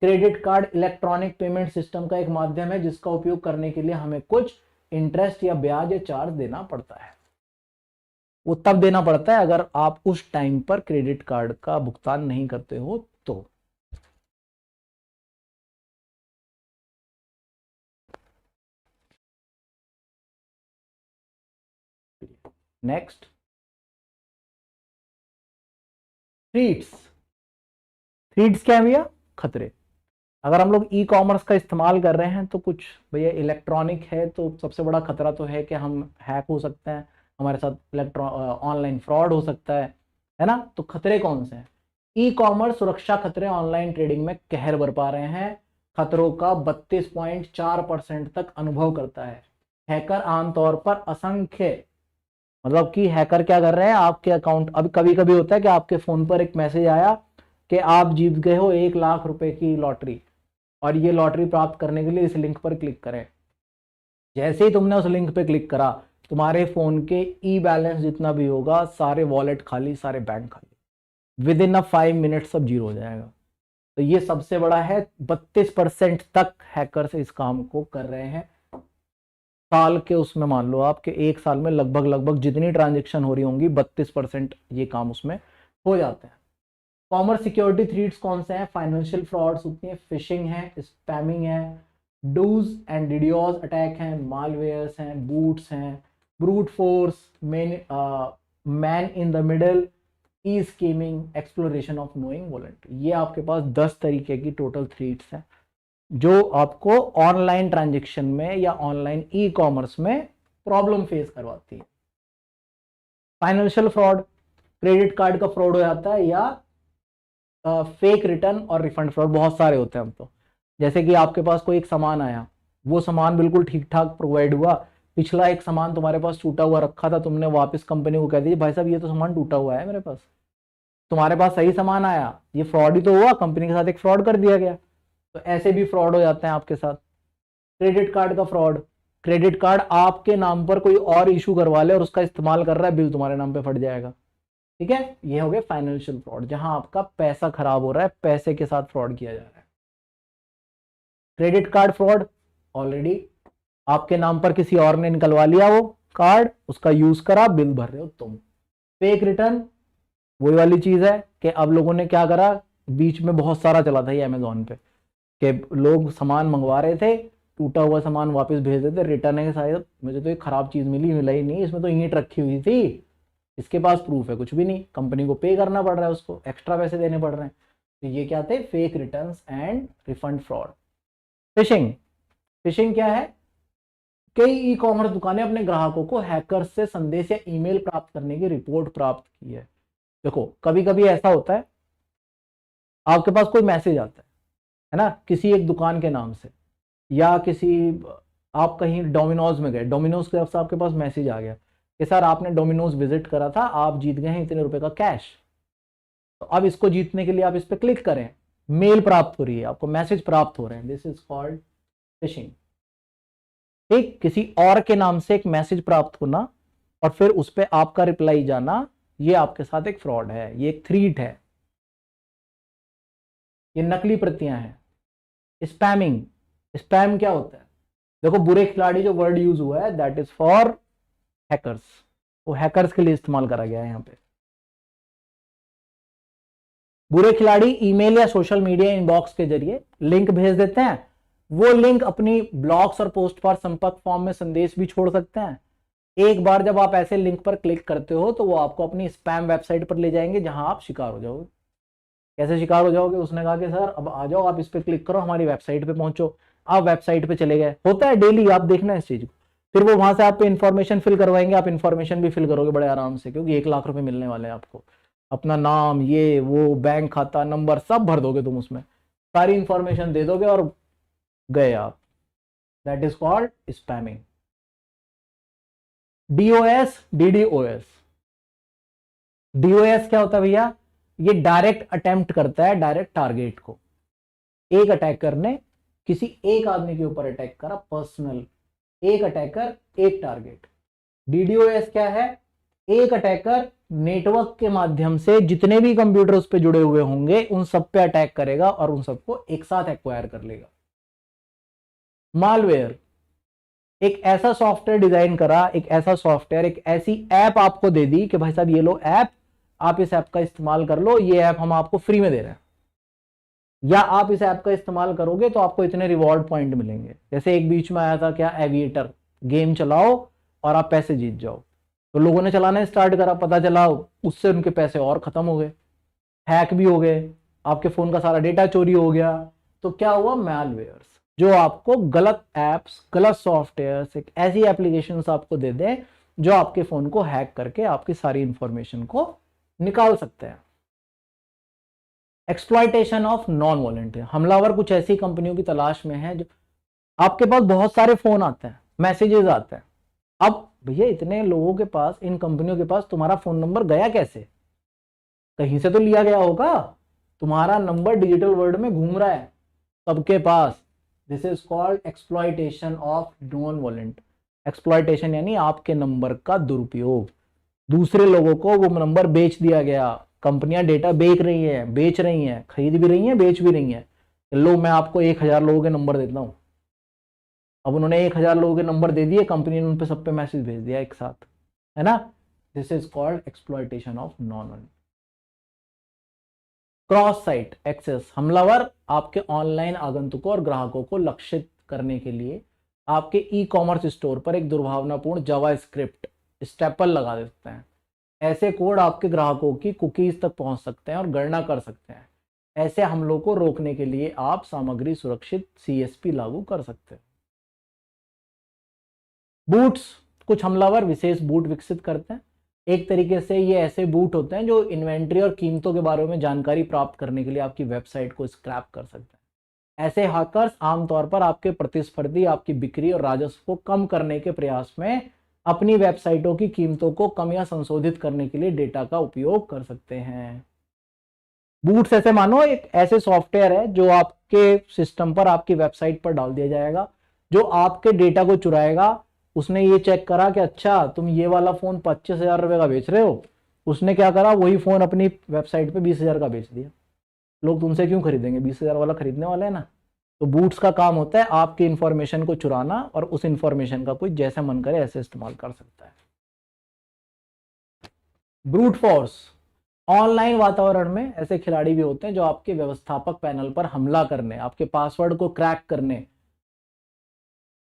Credit card electronic payment system का एक माध्यम है जिसका उपयोग करने के लिए हमें कुछ इंटरेस्ट या ब्याज या चार्ज देना पड़ता है। वो तब देना पड़ता है अगर आप उस टाइम पर क्रेडिट कार्ड का भुगतान नहीं करते हो तो। नेक्स्ट, थ्रीट्स। थ्रीट्स क्या है भैया? खतरे। अगर हम लोग ई कॉमर्स का इस्तेमाल कर रहे हैं तो कुछ भैया इलेक्ट्रॉनिक है, तो सबसे बड़ा खतरा तो है कि हम हैक हो सकते हैं, हमारे साथ ऑनलाइन फ्रॉड हो सकता है ना? तो खतरे कौन से हैं? ई कॉमर्स सुरक्षा खतरे ऑनलाइन ट्रेडिंग में कहर बरपा रहे हैं। खतरों का 32.4% तक अनुभव करता है। हैकर आमतौर पर असंख्य, मतलब कि हैकर क्या कर रहे हैं, आपके अकाउंट, अब कभी कभी होता है कि आपके फोन पर एक मैसेज आया कि आप जीत गए हो 1 लाख रुपए की लॉटरी, और ये लॉटरी प्राप्त करने के लिए इस लिंक पर क्लिक करें। जैसे ही तुमने उस लिंक पे क्लिक करा, तुम्हारे फोन के ई बैलेंस जितना भी होगा, सारे वॉलेट खाली, सारे बैंक खाली, विद इन अ 5 मिनट सब जीरो हो जाएगा। तो ये सबसे बड़ा है, 32% तक हैकर्स इस काम को कर रहे हैं साल के। उसमें मान लो आपके एक साल में लगभग लगभग जितनी ट्रांजेक्शन हो रही होंगी, 32% ये काम उसमें हो जाते हैं। कॉमर्स सिक्योरिटी थ्रेट्स कौन से हैं? फाइनेंशियल फ्रॉड्स होती हैं, फिशिंग है, स्पैमिंग है, डूज एंड डिडियोज अटैक हैं, मालवेयर्स हैं, बूट्स हैं, brute force, man in the middle, e skimming, exploration of knowing wallet. ये आपके पास 10 तरीके की टोटल थ्रेट्स हैं जो आपको ऑनलाइन ट्रांजेक्शन में या ऑनलाइन ई कॉमर्स में प्रॉब्लम फेस करवाती है। फाइनेंशियल फ्रॉड, क्रेडिट कार्ड का फ्रॉड हो जाता है, या फेक रिटर्न और रिफंड फ्रॉड, बहुत सारे होते हैं हम तो। जैसे कि आपके पास कोई एक सामान आया, वो सामान बिल्कुल ठीक ठाक प्रोवाइड हुआ, पिछला एक सामान तुम्हारे पास टूटा हुआ रखा था, तुमने वापस कंपनी को कह दिया भाई साहब ये तो सामान टूटा हुआ है मेरे पास, तुम्हारे पास सही सामान आया, ये फ्रॉड ही तो हुआ, कंपनी के साथ एक फ्रॉड कर दिया गया। तो ऐसे भी फ्रॉड हो जाते हैं आपके साथ। क्रेडिट कार्ड का फ्रॉड, क्रेडिट कार्ड आपके नाम पर कोई और इशू करवा ले और उसका इस्तेमाल कर रहा है, बिल तुम्हारे नाम पे फट जाएगा। ठीक है, ये हो गया फाइनेंशियल फ्रॉड, जहां आपका पैसा खराब हो रहा है, पैसे के साथ फ्रॉड किया जा रहा है। क्रेडिट कार्ड फ्रॉड, ऑलरेडी आपके नाम पर किसी और ने निकलवा लिया वो कार्ड, उसका यूज करा, बिल भर रहे हो तुम। फेक रिटर्न, वही वाली चीज है कि अब लोगों ने क्या करा, बीच में बहुत सारा चला था ये अमेजोन पे, कि लोग सामान मंगवा रहे थे, टूटा हुआ सामान वापस भेज देते, रिटर्न है शायद, मुझे तो एक खराब चीज मिली, मिला ही नहीं, इसमें तो ईंट रखी हुई थी, इसके पास प्रूफ है कुछ भी नहीं, कंपनी को पे करना पड़ रहा है, उसको एक्स्ट्रा पैसे देने पड़ रहे हैं। तो ये क्या थे? Fake returns and refund fraud. Fishing, fishing क्या है? कई ई कॉमर्स दुकानें अपने ग्राहकों को हैकर्स से संदेश या ईमेल प्राप्त करने की रिपोर्ट प्राप्त की है। देखो कभी कभी ऐसा होता है, आपके पास कोई मैसेज आता है ना, किसी एक दुकान के नाम से, या किसी, आप कहीं डोमिनोज में गए, डोमिनोज की तरफ से आपके पास मैसेज आ गया कि सर आपने डोमिनोज विजिट करा था, आप जीत गए हैं इतने रुपए का कैश। तो अब इसको जीतने के लिए आप इस पर क्लिक करें, मेल प्राप्त हो रही है, आपको मैसेज प्राप्त हो रहे हैं, दिस इज कॉल्ड फिशिंग। ठीक, किसी और के नाम से एक मैसेज प्राप्त होना और फिर उस पर आपका रिप्लाई जाना, ये आपके साथ एक फ्रॉड है, ये एक थ्रीट है, ये नकली प्रतियां हैं। स्पैमिंग, स्पैम क्या होता है? देखो, बुरे खिलाड़ी जो वर्ड यूज हुआ है दैट इज फॉर हैकर्स, वो हैकर्स के लिए इस्तेमाल करा गया है यहां पे। बुरे खिलाड़ी ईमेल या सोशल मीडिया इनबॉक्स के जरिए लिंक भेज देते हैं, वो लिंक अपनी ब्लॉग्स और पोस्ट पर संपर्क फॉर्म में संदेश भी छोड़ सकते हैं। एक बार जब आप ऐसे लिंक पर क्लिक करते हो तो वो आपको अपनी स्पैम वेबसाइट पर ले जाएंगे जहां आप शिकार हो जाओगे। कैसे शिकार हो जाओगे? उसने कहा कि सर अब आ जाओ, आप इस पर क्लिक करो, हमारी वेबसाइट पे पहुंचो। आप वेबसाइट पे चले गए, होता है डेली, आप देखना इस चीज को। फिर वो वहां से आप पे इन्फॉर्मेशन फिल करवाएंगे, आप इन्फॉर्मेशन भी फिल करोगे बड़े आराम से, क्योंकि 1 लाख रुपए मिलने वाले हैं आपको। अपना नाम, ये वो, बैंक खाता नंबर सब भर दोगे तुम उसमें, सारी इंफॉर्मेशन दे दोगे और गए आप। That is called spamming. DOS, DDoS. DOS क्या होता है भैया? ये डायरेक्ट अटेम्प्ट करता है डायरेक्ट टारगेट को। एक अटैकर ने किसी एक आदमी के ऊपर अटैक करा, पर्सनल, एक अटैकर एक टारगेट। डीडीओएस क्या है? एक अटैकर नेटवर्क के माध्यम से जितने भी कंप्यूटर उस पर जुड़े हुए होंगे उन सब पे अटैक करेगा और उन सबको एक साथ एक्वायर कर लेगा। मालवेयर, एक ऐसा सॉफ्टवेयर डिजाइन करा, एक ऐसा सॉफ्टवेयर, एक ऐसी ऐप आपको दे दी कि भाई साहब ये लो ऐप, आप इस ऐप का इस्तेमाल कर लो, ये ऐप हम आपको फ्री में दे रहे हैं, या आप इस ऐप का इस्तेमाल करोगे तो आपको इतने रिवॉर्ड पॉइंट मिलेंगे। जैसे एक बीच में आया था क्या, एविएटर, गेम चलाओ और आप पैसे जीत जाओ। तो लोगों ने चलाना स्टार्ट करा, पता चला उससे उनके पैसे और खत्म हो गए, हैक भी हो गए, आपके फोन का सारा डेटा चोरी हो गया। तो क्या हुआ? मैलवेयर्स, जो आपको गलत एप्स, गलत सॉफ्टवेयर, एक ऐसी एप्लीकेशन आपको दे दें जो आपके फोन को हैक करके आपकी सारी इंफॉर्मेशन को निकाल सकते हैं। एक्सप्लॉयटेशन ऑफ नॉन वॉलंटियर, हमलावर कुछ ऐसी कंपनियों की तलाश में है जो आपके पास बहुत सारे फोन आते हैं, मैसेजेस आते हैं। अब भैया इतने लोगों के पास, इन कंपनियों के पास तुम्हारा फोन नंबर गया कैसे? कहीं से तो लिया गया होगा। तुम्हारा नंबर डिजिटल वर्ल्ड में घूम रहा है सबके पास। This is called exploitation of non violent. Exploitation यानी आपके नंबर का दुरुपयोग, दूसरे लोगों को वो नंबर बेच दिया गया। कंपनियां डेटा बेच रही हैं, बेच रही हैं, खरीद भी रही हैं, बेच भी रही हैं। लो, मैं आपको 1,000 लोगों के नंबर देता हूं। अब उन्होंने 1,000 लोगों के नंबर दे दिए, कंपनी ने उन पे सब पे मैसेज भेज दिया एक साथ, है ना? This is called exploitation of non wallet. Cross site access, हमलावर आपके ऑनलाइन आगंतुकों और ग्राहकों को लक्षित करने के लिए आपके ई कॉमर्स स्टोर पर एक दुर्भावनापूर्ण जावास्क्रिप्ट स्टेपल लगा देते हैं। ऐसे कोड आपके ग्राहकों की कुकीज तक पहुंच सकते हैं और गणना कर सकते हैं। ऐसे हमलों को रोकने के लिए आप सामग्री सुरक्षित सीएसपी लागू कर सकते हैं। बूट्स, कुछ हमलावर विशेष बूट विकसित करते हैं। एक तरीके से ये ऐसे बूट होते हैं जो इन्वेंट्री और कीमतों के बारे में जानकारी प्राप्त करने के लिए आपकी वेबसाइट को स्क्रैप कर सकते हैं। ऐसे हैकर्स आमतौर पर आपके प्रतिस्पर्धी आपकी बिक्री और राजस्व को कम करने के प्रयास में अपनी वेबसाइटों की कीमतों को कम या संशोधित करने के लिए डेटा का उपयोग कर सकते हैं। बूट्स ऐसे मानो एक ऐसे सॉफ्टवेयर है जो आपके सिस्टम पर, आपकी वेबसाइट पर डाल दिया जाएगा, जो आपके डेटा को चुराएगा। उसने ये चेक करा कि अच्छा तुम ये वाला फोन 25,000 रुपए का बेच रहे हो, उसने क्या करा, वही फोन अपनी वेबसाइट पे 20,000 का बेच दिया। लोग तुमसे क्यों खरीदेंगे? 20,000 वाला खरीदने वाला है ना। तो बूट्स का काम होता है आपकी इंफॉर्मेशन को चुराना और उस इंफॉर्मेशन का कोई जैसा मन करे ऐसे इस्तेमाल कर सकता है। ब्रूट फोर्स, ऑनलाइन वातावरण में ऐसे खिलाड़ी भी होते हैं जो आपके व्यवस्थापक पैनल पर हमला करने, आपके पासवर्ड को क्रैक करने,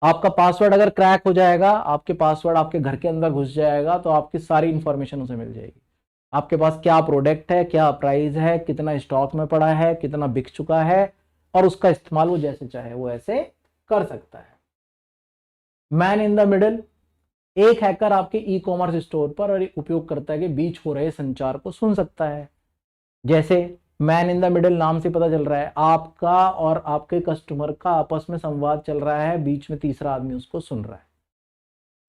आपका पासवर्ड अगर क्रैक हो जाएगा, आपके पासवर्ड आपके घर के अंदर घुस जाएगा तो आपकी सारी इंफॉर्मेशन उसे मिल जाएगी। आपके पास क्या प्रोडक्ट है, क्या प्राइस है, कितना स्टॉक में पड़ा है, कितना बिक चुका है, और उसका इस्तेमाल वो जैसे चाहे वो ऐसे कर सकता है। मैन इन द मिडिल, एक हैकर आपके ई कॉमर्स स्टोर पर और उपयोगकर्ता के बीच हो रहे संचार को सुन सकता है। जैसे मैन इन द मिडिल नाम से पता चल रहा है आपका और आपके कस्टमर का आपस में संवाद चल रहा है, बीच में तीसरा आदमी उसको सुन रहा है।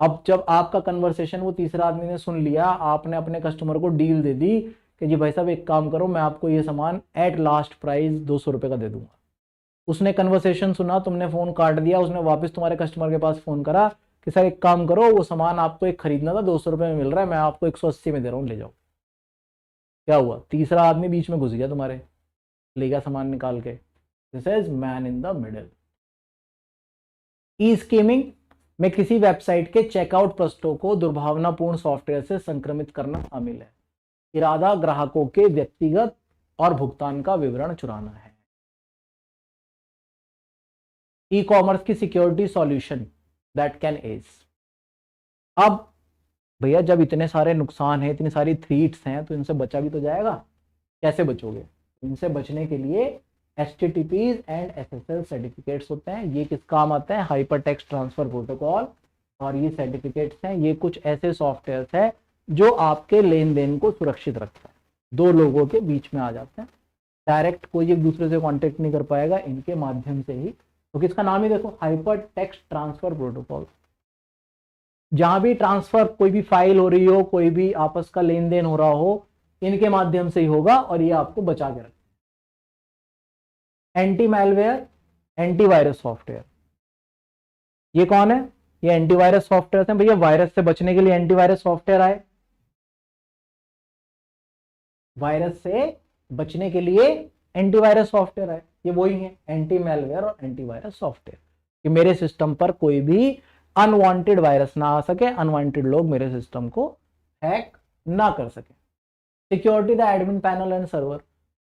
अब जब आपका कन्वर्सेशन वो तीसरा आदमी ने सुन लिया, आपने अपने कस्टमर को डील दे दी कि जी भाई साहब एक काम करो, मैं आपको ये सामान एट लास्ट प्राइस 200 रुपये का दे दूंगा। उसने कन्वर्सेशन सुना, तुमने फोन काट दिया, उसने वापस तुम्हारे कस्टमर के पास फोन करा कि सर एक काम करो, वो सामान आपको एक खरीदना था, 200 रुपये में मिल रहा है, मैं आपको 180 में दे रहा हूँ, ले जाओ। क्या हुआ? तीसरा आदमी बीच में घुस गया तुम्हारे, ले गया सामान निकाल के। This is man in the middle. E skimming में किसी वेबसाइट के चेकआउट पृष्ठों को दुर्भावनापूर्ण सॉफ्टवेयर से संक्रमित करना शामिल है। इरादा ग्राहकों के व्यक्तिगत और भुगतान का विवरण चुराना है। ई कॉमर्स की security solution that can edge. अब भैया जब इतने सारे नुकसान हैं, इतनी सारी थ्रीट्स हैं, तो इनसे बचा भी तो जाएगा। कैसे बचोगे? इनसे बचने के लिए HTTPs एंड SSL सर्टिफिकेट्स होते हैं। ये किस काम आते हैं? Hyper text transfer protocol. और ये सर्टिफिकेट्स हैं, ये कुछ ऐसे सॉफ्टवेयर है जो आपके लेन देन को सुरक्षित रखता है। दो लोगों के बीच में आ जाते हैं, डायरेक्ट कोई एक दूसरे से कांटेक्ट नहीं कर पाएगा, इनके माध्यम से ही। तो किसका नाम ही देखो, हाइपर टेक्स्ट ट्रांसफर प्रोटोकॉल। जहां भी ट्रांसफर, कोई भी फाइल हो रही हो, कोई भी आपस का लेन देन हो रहा हो, इनके माध्यम से ही होगा और ये आपको बचा के रखेगा। Anti malware, antivirus software. ये कौन है? ये एंटीवायरस सॉफ्टवेयर हैं भैया। वायरस से बचने के लिए एंटीवायरस सॉफ्टवेयर आए। वायरस से बचने के लिए एंटीवायरस सॉफ्टवेयर आए, ये वही है एंटी मैलवेयर और एंटीवायरस सॉफ्टवेयर, कि मेरे सिस्टम पर कोई भी अनवांटेड वायरस ना आ सके, अनवांटेड लोग मेरे सिस्टम को हैक ना कर सके। Security the admin panel and server.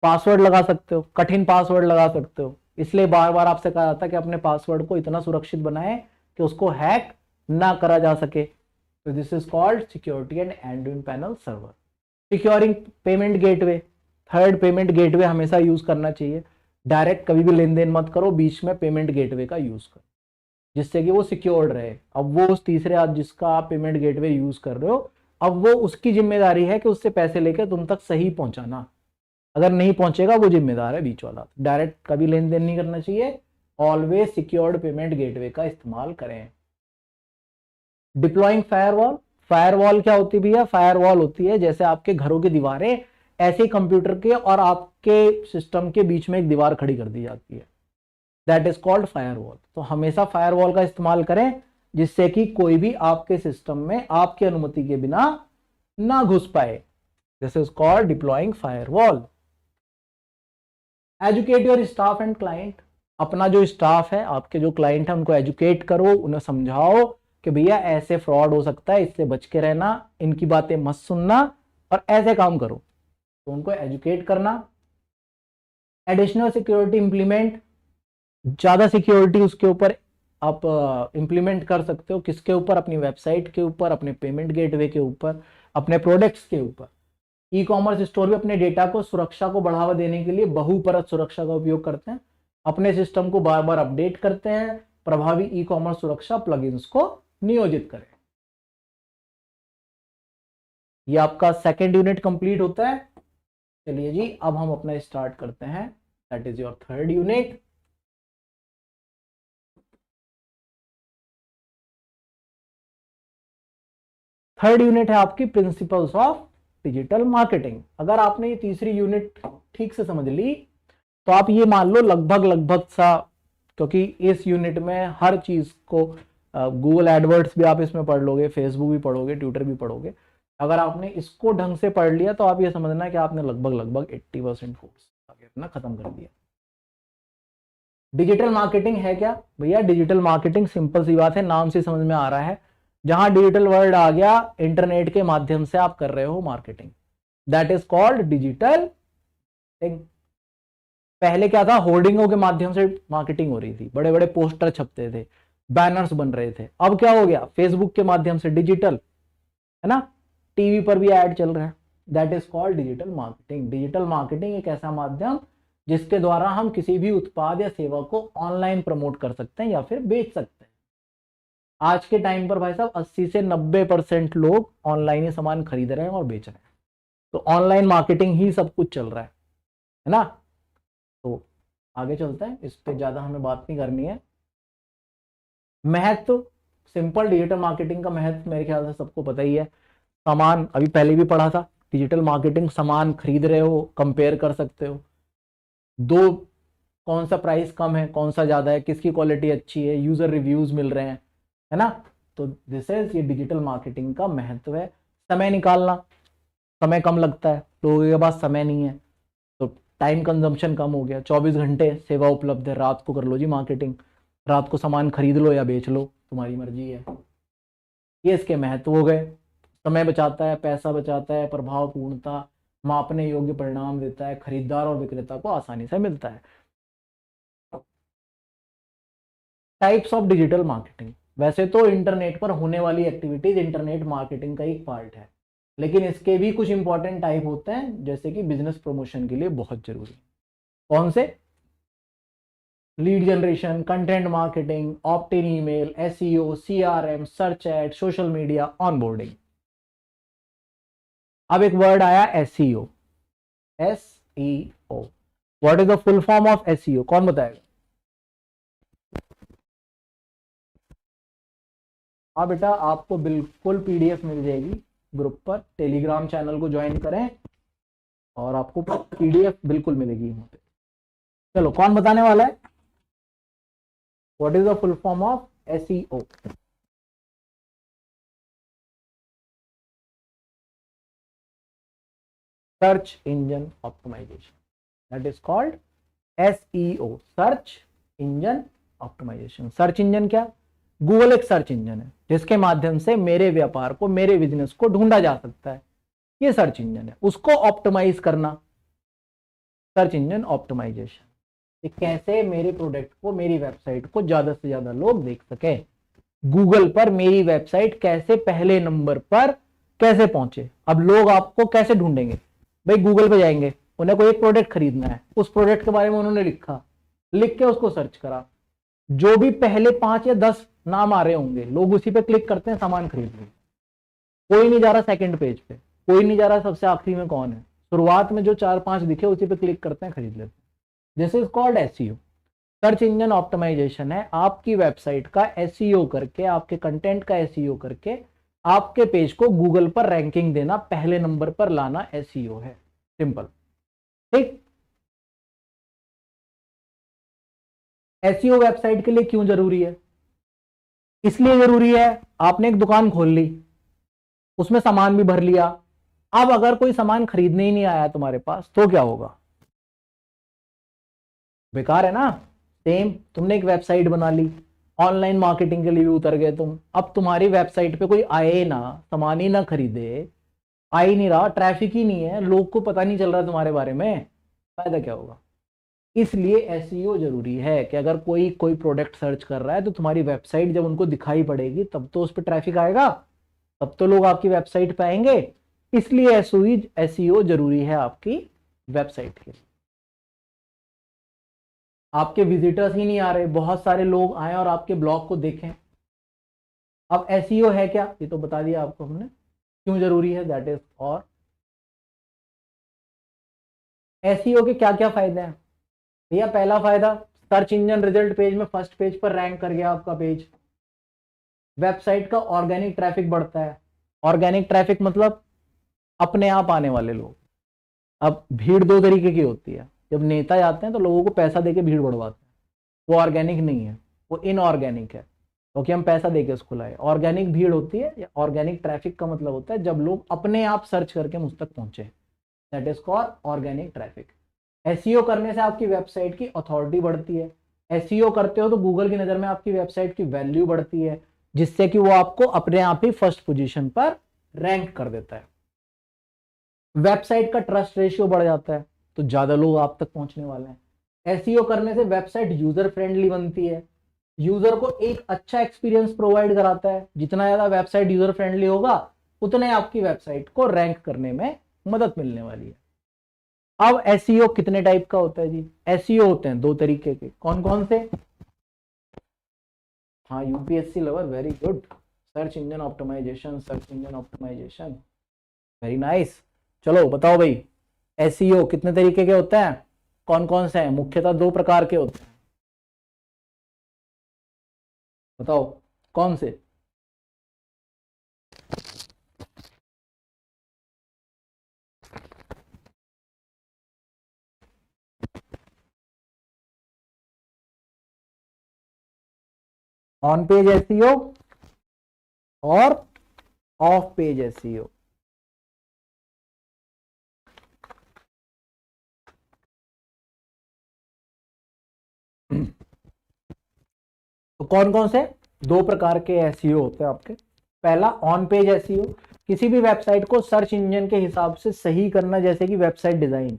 Password लगा सकते हो, कठिन पासवर्ड लगा सकते हो, इसलिए बार बार आपसे कहा जाता है कि अपने पासवर्ड को इतना सुरक्षित बनाएं कि उसको हैक ना करा जा सके। तो this is called security and admin panel server. Securing payment gateway. Third payment gateway हमेशा यूज करना चाहिए। डायरेक्ट कभी भी लेन देन मत करो, बीच में पेमेंट गेटवे का यूज करो, जिससे कि वो सिक्योर्ड रहे। अब वो उस तीसरे आज जिसका आप पेमेंट गेटवे यूज कर रहे हो, अब वो उसकी जिम्मेदारी है कि उससे पैसे लेकर तुम तक सही पहुंचाना। अगर नहीं पहुंचेगा वो जिम्मेदार है बीच वाला। डायरेक्ट कभी लेन देन नहीं करना चाहिए, ऑलवेज सिक्योर्ड पेमेंट गेटवे का इस्तेमाल करें। Deploying firewall. फायरवॉल क्या होती है भैया? फायरवॉल होती है जैसे आपके घरों की दीवारें, ऐसे कंप्यूटर के और आपके सिस्टम के बीच में एक दीवार खड़ी कर दी जाती है, दैट इज कॉल्ड फायरवॉल। तो हमेशा फायरवॉल का इस्तेमाल करें जिससे कि कोई भी आपके सिस्टम में आपकी अनुमति के बिना ना घुस पाए। This is called deploying firewall. Educate your staff and client. अपना जो स्टाफ है, आपके जो क्लाइंट है, उनको एजुकेट करो, उन्हें समझाओ कि भैया ऐसे फ्रॉड हो सकता है, इससे बच के रहना, इनकी बातें मत सुनना और ऐसे काम करो। तो उनको एजुकेट करना। Additional security implement. ज्यादा सिक्योरिटी उसके ऊपर आप इंप्लीमेंट कर सकते हो। किसके ऊपर? अपनी वेबसाइट के ऊपर, अपने पेमेंट गेटवे के ऊपर, अपने प्रोडक्ट्स के ऊपर। ई कॉमर्स स्टोर भी अपने डेटा को सुरक्षा को बढ़ावा देने के लिए बहुपरत सुरक्षा का उपयोग करते हैं। अपने सिस्टम को बार बार अपडेट करते हैं। प्रभावी ई कॉमर्स सुरक्षा प्लगइन्स को नियोजित करें। ये आपका सेकेंड यूनिट कंप्लीट होता है। चलिए जी, अब हम अपना स्टार्ट करते हैं, that is your third unit. Third unit है आपकी प्रिंसिपल्स ऑफ डिजिटल मार्केटिंग। अगर आपने ये तीसरी यूनिट ठीक से समझ ली तो आप ये मान लो लगभग सा, क्योंकि इस यूनिट में हर चीज को गूगल एडवर्ड्स भी आप इसमें पढ़ लोगे, फेसबुक भी पढ़ोगे, ट्विटर भी पढ़ोगे। अगर आपने इसको ढंग से पढ़ लिया तो आप ये समझना कि आपने लगभग 80% कोर्स अपना खत्म कर दिया। डिजिटल मार्केटिंग है क्या भैया? डिजिटल मार्केटिंग सिंपल सी बात है, नाम से समझ में आ रहा है। जहां डिजिटल वर्ड आ गया, इंटरनेट के माध्यम से आप कर रहे हो marketing, that is called digital. पहले क्या था? होर्डिंगों के माध्यम से मार्केटिंग हो रही थी, बड़े बड़े पोस्टर छपते थे, बैनर्स बन रहे थे। अब क्या हो गया? फेसबुक के माध्यम से डिजिटल, है ना, टीवी पर भी ऐड चल रहा है, that is called digital marketing. Digital marketing एक ऐसा माध्यम जिसके द्वारा हम किसी भी उत्पाद या सेवा को ऑनलाइन प्रमोट कर सकते हैं या फिर बेच सकते हैं। आज के टाइम पर भाई साहब 80 से 90% लोग ऑनलाइन ही सामान खरीद रहे हैं और बेच रहे हैं। तो ऑनलाइन मार्केटिंग ही सब कुछ चल रहा है ना। तो आगे चलते हैं, इस पे ज्यादा हमें बात नहीं करनी है। महत्व, सिंपल डिजिटल मार्केटिंग का महत्व मेरे ख्याल से सबको पता ही है। सामान अभी पहले भी पढ़ा था, डिजिटल मार्केटिंग सामान खरीद रहे हो, कंपेयर कर सकते हो। दो कौन सा प्राइस कम है, कौन सा ज़्यादा है, किसकी क्वालिटी अच्छी है, यूज़र रिव्यूज़ मिल रहे हैं, है ना। तो दिस इज ये डिजिटल मार्केटिंग का महत्व है। समय निकालना, समय कम लगता है, लोगों के पास समय नहीं है, तो टाइम कंजम्पशन कम हो गया। 24 घंटे सेवा उपलब्ध है, रात को कर लो जी मार्केटिंग, रात को सामान खरीद लो या बेच लो, तुम्हारी मर्जी है। ये इसके महत्व हो गए। समय बचाता है, पैसा बचाता है, प्रभावपूर्णता, मापने योग्य परिणाम देता है, खरीदार और विक्रेता को आसानी से मिलता है। टाइप्स ऑफ डिजिटल मार्केटिंग, वैसे तो इंटरनेट पर होने वाली एक्टिविटीज इंटरनेट मार्केटिंग का एक पार्ट है, लेकिन इसके भी कुछ इंपॉर्टेंट टाइप होते हैं, जैसे कि बिजनेस प्रमोशन के लिए बहुत जरूरी। कौन से? Lead generation, content marketing, opt in email, SEO, CRM, search add, social media, onboarding. अब एक वर्ड आया SEO. SEO, what is the full form of SEO, कौन बताएगा? हाँ बेटा, आपको बिल्कुल पीडीएफ मिल जाएगी ग्रुप पर, टेलीग्राम चैनल को ज्वाइन करें और आपको पीडीएफ बिल्कुल मिलेगी वहां पे। चलो, कौन बताने वाला है? What is the full form of SEO? Search engine optimization, that is called SEO, search engine optimization. Search engine क्या? गूगल एक सर्च इंजन है जिसके माध्यम से मेरे व्यापार को, मेरे बिजनेस को ढूंढा जा सकता है। ये सर्च इंजन है, उसको ऑप्टिमाइज करना, सर्च इंजन ऑप्टिमाइजेशन। कैसे मेरे प्रोडक्ट को, मेरी वेबसाइट को ज्यादा से ज्यादा लोग देख सके, गूगल पर मेरी वेबसाइट कैसे पहले नंबर पर कैसे पहुंचे। अब लोग आपको कैसे ढूंढेंगे? भाई गूगल पे जाएंगे, उन्हें कोई एक प्रोडक्ट खरीदना है, उस प्रोडक्ट के बारे में उन्होंने लिखा, लिख के उसको सर्च करा, जो भी पहले 5 या 10 नाम आ रहे होंगे, लोग उसी पे क्लिक करते हैं, सामान खरीद लें। कोई नहीं जा रहा सेकंड पेज पे, कोई नहीं जा रहा सबसे आखिरी में कौन है, शुरुआत में जो 4-5 दिखे उसी पे क्लिक करते हैं, खरीद लेते हैं। This is called SEO, search engine optimization है। आपकी वेबसाइट का एसईओ करके, आपके कंटेंट का एसईओ करके आपके पेज को गूगल पर रैंकिंग देना, पहले नंबर पर लाना, एसईओ है। सिंपल, ठीक। एसईओ वेबसाइट के लिए क्यों जरूरी है? इसलिए जरूरी है, आपने एक दुकान खोल ली, उसमें सामान भी भर लिया, अब अगर कोई सामान खरीदने ही नहीं आया तुम्हारे पास तो क्या होगा? बेकार है ना। सेम, तुमने एक वेबसाइट बना ली, ऑनलाइन मार्केटिंग के लिए भी उतर गए तुम, अब तुम्हारी वेबसाइट पे कोई आए ना, सामान ही ना खरीदे, आ ही नहीं रहा, ट्रैफिक ही नहीं है, लोग को पता नहीं चल रहा तुम्हारे बारे में, फायदा क्या होगा? इसलिए एसईओ जरूरी है कि अगर कोई कोई प्रोडक्ट सर्च कर रहा है तो तुम्हारी वेबसाइट जब उनको दिखाई पड़ेगी तब तो उस पर ट्रैफिक आएगा, तब तो लोग आपकी वेबसाइट पे आएंगे। इसलिए एसईओ जरूरी है आपकी वेबसाइट के लिए। आपके विजिटर्स ही नहीं आ रहे, बहुत सारे लोग आए और आपके ब्लॉग को देखें। अब एसईओ है क्या, ये तो बता दिया आपको हमने, क्यों जरूरी है, दैट इज। और एसईओ के क्या क्या फायदे हैं भैया? पहला फायदा, सर्च इंजन रिजल्ट पेज में फर्स्ट पेज पर रैंक कर गया आपका पेज, वेबसाइट का ऑर्गेनिक ट्रैफिक बढ़ता है। ऑर्गेनिक ट्रैफिक मतलब अपने आप आने वाले लोग। अब भीड़ दो तरीके की होती है, जब नेता जाते हैं तो लोगों को पैसा देके भीड़ बढ़वाते हैं, वो ऑर्गेनिक नहीं है, वो इनऑर्गेनिक है, क्योंकि हम पैसा देके उसको लाए। ऑर्गेनिक भीड़ होती है, ऑर्गेनिक ट्रैफिक का मतलब होता है जब लोग अपने आप सर्च करके मुझ तक पहुंचे, that is called organic traffic. SEO करने से आपकी वेबसाइट की अथॉरिटी बढ़ती है, एसईओ करते हो तो गूगल की नजर में आपकी वेबसाइट की वैल्यू बढ़ती है, जिससे कि वो आपको अपने आप ही फर्स्ट पोजीशन पर रैंक कर देता है। वेबसाइट का ट्रस्ट रेशियो बढ़ जाता है, तो ज्यादा लोग आप तक पहुंचने वाले हैं। एसईओ करने से वेबसाइट यूजर फ्रेंडली बनती है, यूजर को एक अच्छा एक्सपीरियंस प्रोवाइड कराता है। जितना ज्यादा वेबसाइट यूजर फ्रेंडली होगा, उतने आपकी वेबसाइट को रैंक करने में मदद मिलने वाली है। अब एसईओ कितने टाइप का होता है जी? एसईओ होते हैं 2 तरीके के, कौन कौन से? हाँ, UPSC lover, very good. Search engine optimization, search engine optimization, very nice. चलो बताओ भाई, एसईओ कितने तरीके के होते हैं, कौन कौन से हैं? मुख्यतः 2 प्रकार के होते हैं, बताओ कौन से? ऑन पेज एसईओ और ऑफ पेज एसईओ। तो कौन कौन से दो प्रकार के एसईओ होते हैं आपके। पहला ऑन पेज एसईओ, किसी भी वेबसाइट को सर्च इंजन के हिसाब से सही करना, जैसे कि वेबसाइट डिजाइन,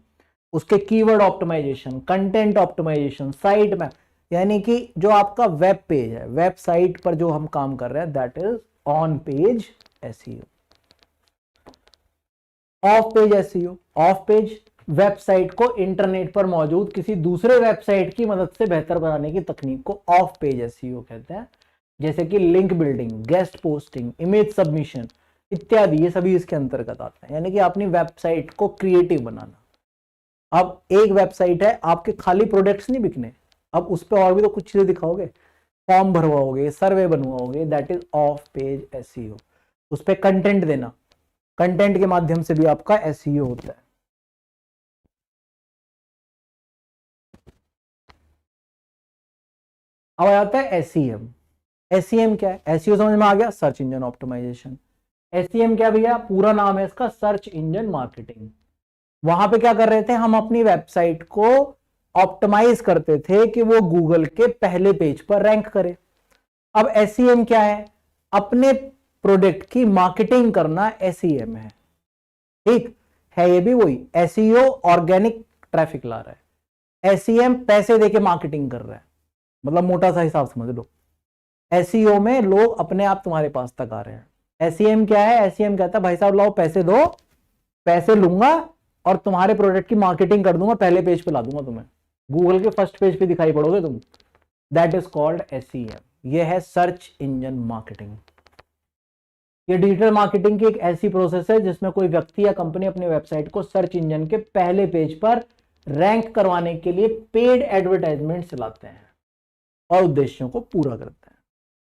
उसके keyword optimization, content optimization, site में, यानी कि जो आपका वेब पेज है, वेबसाइट पर जो हम काम कर रहे हैं, that is on page SEO. Of page SEO, of page website को इंटरनेट पर मौजूद किसी दूसरे वेबसाइट की मदद से बेहतर बनाने की तकनीक को ऑफ पेज एसईओ कहते हैं, जैसे कि link building, guest posting, image submission इत्यादि, ये सभी इसके अंतर्गत आता है। यानी कि अपनी वेबसाइट को क्रिएटिव बनाना। अब एक वेबसाइट है, आपके खाली प्रोडक्ट्स नहीं बिकने, अब उस पर और भी तो कुछ चीजें दिखाओगे, फॉर्म भरवाओगे, सर्वे बनवाओगे, that is off page SEO. उस पर कंटेंट देना, कंटेंट के माध्यम से भी आपका एसईओ होता है। अब आ जाता है एसईएम। एसईएम क्या है? एसईओ समझ में आ गया, सर्च इंजन ऑप्टिमाइजेशन। एसईएम क्या भैया? पूरा नाम है इसका सर्च इंजन मार्केटिंग। वहां पे क्या कर रहे थे हम? अपनी वेबसाइट को ऑप्टिमाइज करते थे कि वो गूगल के पहले पेज पर रैंक करे। अब एसईएम क्या है? अपने प्रोडक्ट की मार्केटिंग करना एसईएम है। ठीक है, ये भी वही। एसईओ ऑर्गेनिक ट्रैफिक ला रहा है, एसईएम पैसे देके मार्केटिंग कर रहा है, मतलब मोटा सा हिसाब समझ लो। एसईओ में लोग अपने आप तुम्हारे पास तक आ रहे हैं। एसईएम क्या है? एसईएम कहता है भाई साहब लाओ पैसे दो, पैसे लूंगा और तुम्हारे प्रोडक्ट की मार्केटिंग कर दूंगा, पहले पेज पे ला दूंगा तुम्हें, गूगल के फर्स्ट पेज पे दिखाई पड़ोगे तुम। That is called SEM. ये है सर्च इंजन मार्केटिंग। ये डिजिटल मार्केटिंग की एक ऐसी प्रोसेस है जिसमें कोई व्यक्ति या कंपनी अपनी वेबसाइट को सर्च इंजन के पहले पेज पर रैंक करवाने के लिए पेड एडवर्टाइजमेंट चलाते हैं और उद्देश्यों को पूरा करते हैं।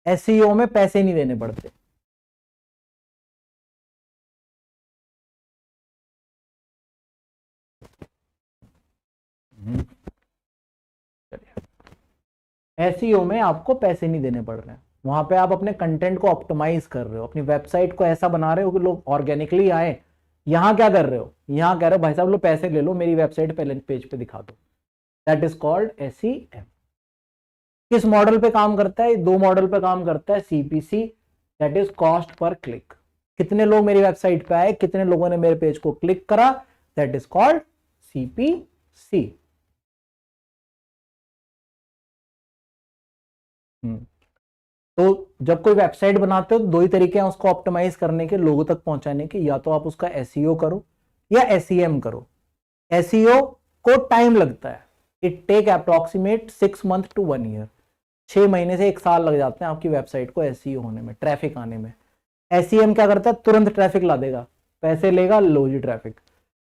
एसईओ में पैसे नहीं देने पड़ते। एसईओ में आपको पैसे नहीं देने पड़ रहे हैं, वहां पे आप अपने कंटेंट को ऑप्टिमाइज कर रहे हो, अपनी वेबसाइट को ऐसा बना रहे हो कि लोग ऑर्गेनिकली आए। यहां क्या कर रहे हो? यहां कह रहे हो भाई साहब लो पैसे ले लो, मेरी वेबसाइट पहले पेज पे दिखा दो। That is called SEM. किस मॉडल पे काम करता है? दो मॉडल पे काम करता है। CPC, that is cost per click. कितने लोग मेरी वेबसाइट पे आए, कितने लोगों ने मेरे पेज को क्लिक करा, दैट इज कॉल्ड सीपीसी। तो जब कोई वेबसाइट बनाते हो तो दो ही तरीके हैं उसको ऑप्टिमाइज करने के, लोगों तक पहुंचाने के। या तो आप उसका एसईओ करो या एसईएम करो। एसईओ को टाइम लगता है, it take approximate 6 month to 1 year. 6 महीने से 1 साल लग जाते हैं आपकी वेबसाइट को एसईओ होने में, ट्रैफिक आने में। एसईएम क्या करता है? तुरंत ट्रैफिक ला देगा, पैसे लेगा, लो जी ट्रैफिक।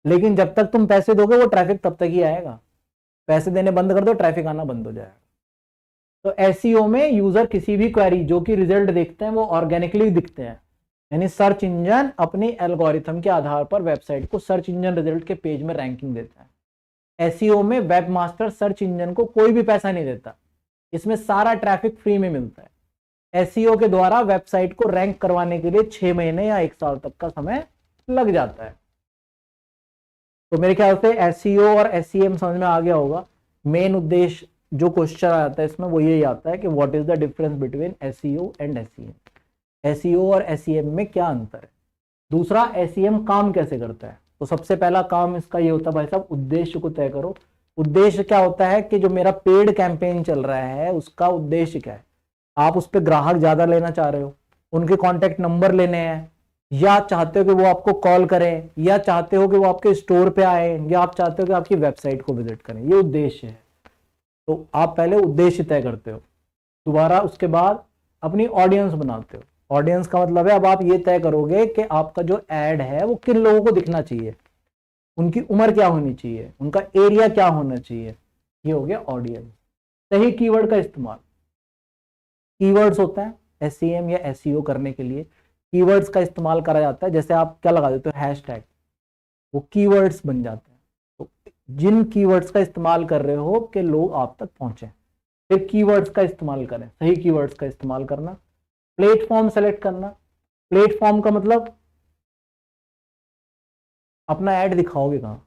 लेकिन जब तक तुम पैसे दोगे वो ट्रैफिक तब तक ही आएगा, पैसे देने बंद कर दो ट्रैफिक आना बंद हो जाएगा। तो एसईओ में यूजर किसी भी क्वेरी जो कि रिजल्ट देखते हैं वो ऑर्गेनिकली दिखते हैं, यानी सर्च इंजन अपनी एल्गोरिथम के आधार पर वेबसाइट को सर्च इंजन रिजल्ट के पेज में रैंकिंग देता है। एसईओ में वेब मास्टर सर्च इंजन को कोई भी पैसा नहीं देता, इसमें सारा ट्रैफिक फ्री में मिलता है। एसईओ के द्वारा वेबसाइट को रैंक करवाने के लिए 6 महीने या 1 साल तक का समय लग जाता है। तो मेरे ख्याल से एसईओ और एसईएम समझ में आ गया होगा। मेन उद्देश्य जो क्वेश्चन आता है इसमें वो यही आता है कि what is the difference between SEO and SEM. SEO और एसईएम में क्या अंतर है। दूसरा, एसईएम काम कैसे करता है। तो सबसे पहला काम इसका ये होता है भाई साहब, उद्देश्य को तय करो। उद्देश्य क्या होता है कि जो मेरा पेड कैंपेन चल रहा है उसका उद्देश्य क्या है। आप उस पर ग्राहक ज्यादा लेना चाह रहे हो, उनके कॉन्टेक्ट नंबर लेने हैं, या चाहते हो कि वो आपको कॉल करें, या चाहते हो कि वो आपके स्टोर पे आए, या आप चाहते हो कि आपकी वेबसाइट को विजिट करें। ये उद्देश्य है। तो आप पहले उद्देश्य तय करते हो, दोबारा उसके बाद अपनी ऑडियंस बनाते हो। ऑडियंस का मतलब है अब आप ये तय करोगे कि आपका जो एड है वो किन लोगों को दिखना चाहिए, उनकी उम्र क्या होनी चाहिए, उनका एरिया क्या होना चाहिए। ये हो गया ऑडियंस। सही कीवर्ड का इस्तेमाल। कीवर्ड्स होता है एसईएम या एसईओ करने के लिए, कीवर्ड्स का इस्तेमाल करा जाता है। जैसे आप क्या लगा देते हो, हैशटैग, वो कीवर्ड्स बन जाते हैं। तो जिन कीवर्ड्स का इस्तेमाल कर रहे हो कि लोग आप तक पहुंचे। फिर कीवर्ड्स का इस्तेमाल करें, सही कीवर्ड्स का इस्तेमाल करना, प्लेटफॉर्म सेलेक्ट करना। प्लेटफॉर्म का मतलब अपना ऐड दिखाओगे कहाँ,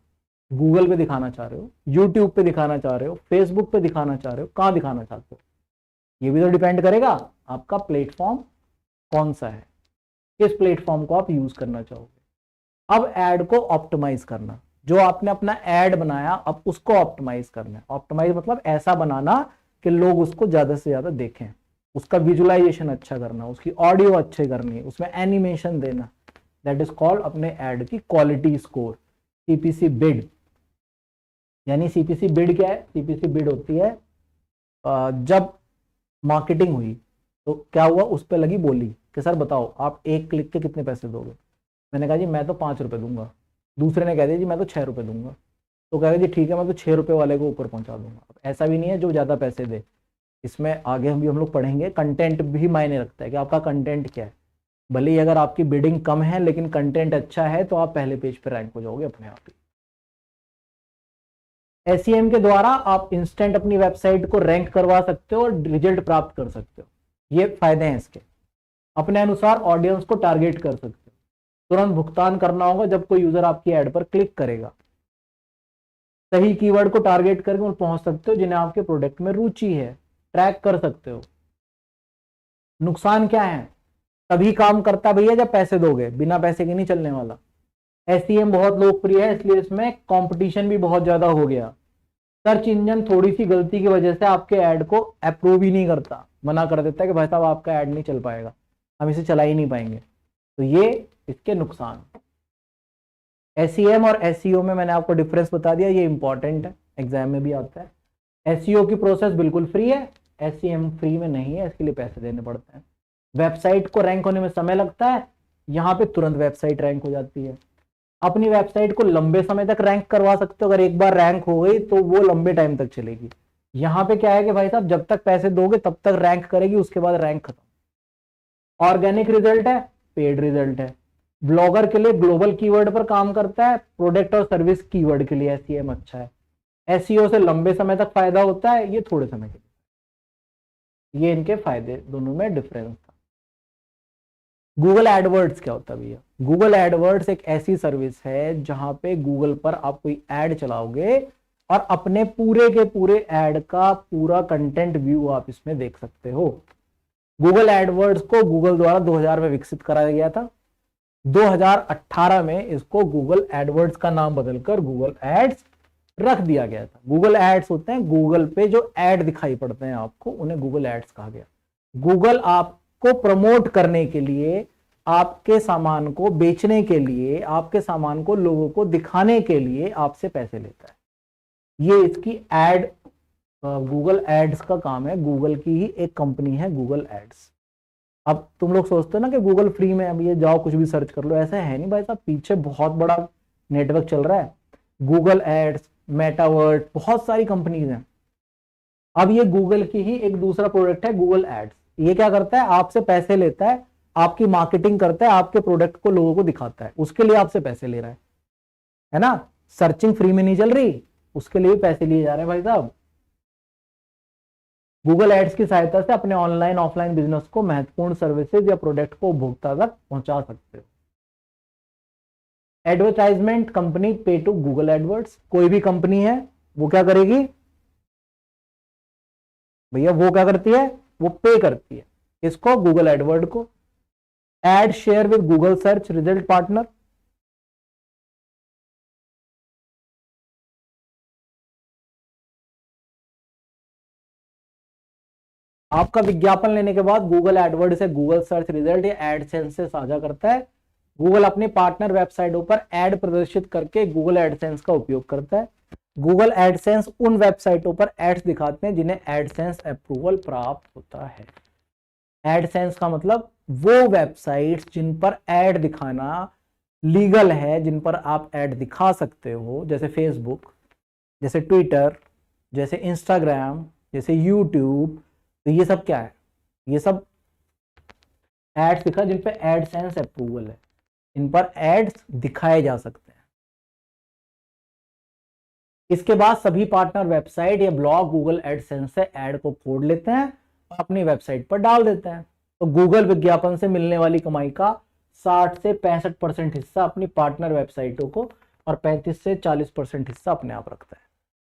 गूगल पे दिखाना चाह रहे हो, यूट्यूब पे दिखाना चाह रहे हो, फेसबुक पे दिखाना चाह रहे हो, कहाँ दिखाना चाहते हो, ये भी तो डिपेंड करेगा आपका प्लेटफॉर्म कौन सा है, किस प्लेटफॉर्म को आप यूज करना चाहोगे। अब ऐड को ऑप्टिमाइज करना, जो आपने अपना ऐड बनाया अब उसको ऑप्टिमाइज करना है। ऑप्टिमाइज मतलब ऐसा बनाना कि लोग उसको ज्यादा से ज्यादा देखें, उसका विजुअलाइजेशन अच्छा करना, उसकी ऑडियो अच्छे करनी, उसमें एनिमेशन देना। दैट इज कॉल्ड अपने ऐड की क्वालिटी स्कोर, सीपीसी बिड। यानी सीपीसी बिड क्या है? सीपीसी बिड होती है जब मार्केटिंग हुई तो क्या हुआ, उस पर लगी बोली कि सर बताओ आप एक क्लिक के कितने पैसे दोगे। मैंने कहा जी मैं तो 5 रुपए दूंगा। दूसरे ने कह दिया जी मैं तो 6 रुपए दूंगा। तो कह जी ठीक है मैं तो 6 रुपए वाले को ऊपर पहुंचा दूंगा। अब ऐसा भी नहीं है जो ज्यादा पैसे दे, इसमें आगे हम लोग पढ़ेंगे, कंटेंट भी मायने रखता है कि आपका कंटेंट क्या है। भले ही अगर आपकी बिडिंग कम है लेकिन कंटेंट अच्छा है तो आप पहले पेज पर रैंक हो जाओगे अपने आप ही। एसईएम के द्वारा आप इंस्टेंट अपनी वेबसाइट को रैंक करवा सकते हो और रिजल्ट प्राप्त कर सकते हो। ये फायदे हैं इसके। अपने अनुसार ऑडियंस को टारगेट कर सकते हो, तुरंत भुगतान करना होगा जब कोई यूजर आपकी एड पर क्लिक करेगा। सही कीवर्ड को टारगेट करके उन पहुंच सकते हो जिन्हें आपके प्रोडक्ट में रुचि है, ट्रैक कर सकते हो। नुकसान क्या है? तभी काम करता भैया जब पैसे दोगे, बिना पैसे के नहीं चलने वाला। एसईएम बहुत लोकप्रिय है इसलिए इसमें कंपटीशन भी बहुत ज्यादा हो गया। सर्च इंजन थोड़ी सी गलती की वजह से आपके ऐड को अप्रूव ही नहीं करता, मना कर देता है कि भाई साहब आपका ऐड नहीं चल पाएगा, हम इसे चला ही नहीं पाएंगे। तो ये इसके नुकसान। एसईएम और एसईओ में मैंने आपको डिफरेंस बता दिया, ये इंपॉर्टेंट है, एग्जाम में भी आता है। एसईओ की प्रोसेस बिल्कुल फ्री है, एसईएम फ्री में नहीं है, इसके लिए पैसे देने पड़ते हैं। वेबसाइट को रैंक होने में समय लगता है, यहाँ पे तुरंत वेबसाइट रैंक हो जाती है। अपनी वेबसाइट को लंबे समय तक रैंक करवा सकते हो, अगर एक बार रैंक हो गई तो वो लंबे टाइम तक चलेगी। यहाँ पे क्या है कि भाई साहब जब तक पैसे दोगे तब तक रैंक करेगी, उसके बाद रैंक खत्म। ऑर्गेनिक रिजल्ट है, पेड रिजल्ट है। ब्लॉगर के लिए ग्लोबल कीवर्ड पर काम करता है, प्रोडक्ट और सर्विस कीवर्ड के लिए एसईएम अच्छा है। एसईओ से लंबे समय तक फायदा होता है, ये थोड़े समय के लिए। ये इनके फायदे, दोनों में डिफरेंस था। गूगल एडवर्ड्स क्या होता है भैया? गूगल एडवर्ड्स एक ऐसी सर्विस है जहां पे गूगल पर आप कोई ऐड चलाओगे और अपने पूरे के पूरे ऐड का पूरा कंटेंट व्यू आप इसमें देख सकते हो। गूगल एडवर्ड्स को गूगल द्वारा 2000 में विकसित कराया गया था। 2018 में इसको गूगल एडवर्ड्स का नाम बदलकर गूगल एड्स रख दिया गया था। गूगल एड्स होते हैं गूगल पे जो ऐड दिखाई पड़ते हैं आपको, उन्हें गूगल एड्स कहा गया। गूगल आपको प्रमोट करने के लिए, आपके सामान को बेचने के लिए, आपके सामान को लोगों को दिखाने के लिए आपसे पैसे लेता है। ये इसकी एड, गूगल एड्स का काम है। गूगल की ही एक कंपनी है गूगल एड्स। अब तुम लोग सोचते हो ना कि गूगल फ्री में, अब ये जाओ कुछ भी सर्च कर लो, ऐसा है नहीं भाई साहब, पीछे बहुत बड़ा नेटवर्क चल रहा है। गूगल एड्स, मेटावर्ट, बहुत सारी कंपनीज हैं। अब ये गूगल की ही एक दूसरा प्रोडक्ट है गूगल एड्स। ये क्या करता है? आपसे पैसे लेता है, आपकी मार्केटिंग करता है, आपके प्रोडक्ट को लोगों को दिखाता है, उसके लिए आपसे पैसे ले रहा है ना। सर्चिंग फ्री में नहीं चल रही, उसके लिए भी पैसे लिए जा रहे हैं भाई साहब। गूगल एड्स की सहायता से अपने ऑनलाइन ऑफलाइन बिजनेस को महत्वपूर्ण सर्विसेज या प्रोडक्ट को उपभोक्ता तक पहुंचा सकते हो। एडवर्टाइजमेंट कंपनी पे टू गूगल एडवर्ड्स। कोई भी कंपनी है वो क्या करेगी भैया? वो क्या करती है? वो पे करती है इसको, गूगल एडवर्ड को। Ad share with Google search result partner. आपका विज्ञापन लेने के बाद गूगल एडवर्ड से गूगल सर्च रिजल्ट या एडसेंस से साझा करता है। गूगल अपने पार्टनर वेबसाइटों पर एड प्रदर्शित करके गूगल एडसेंस का उपयोग करता है। गूगल एडसेंस उन वेबसाइटों पर एड्स दिखाते हैं जिन्हें एडसेंस अप्रूवल प्राप्त होता है। एडसेंस का मतलब वो वेबसाइट्स जिन पर एड दिखाना लीगल है, जिन पर आप एड दिखा सकते हो, जैसे फेसबुक, जैसे ट्विटर, जैसे इंस्टाग्राम, जैसे यूट्यूब। तो ये सब क्या है? ये सब एड्स दिखा जिन पे एडसेंस अप्रूवल है, इन पर एड्स दिखाए जा सकते हैं। इसके बाद सभी पार्टनर वेबसाइट या ब्लॉग गूगल एडसेंस से ऐड को खोल लेते हैं और अपनी वेबसाइट पर डाल देते हैं। तो गूगल विज्ञापन से मिलने वाली कमाई का 60 से 65% हिस्सा अपनी पार्टनर वेबसाइटों को और 35 से 40% हिस्सा अपने आप रखता है।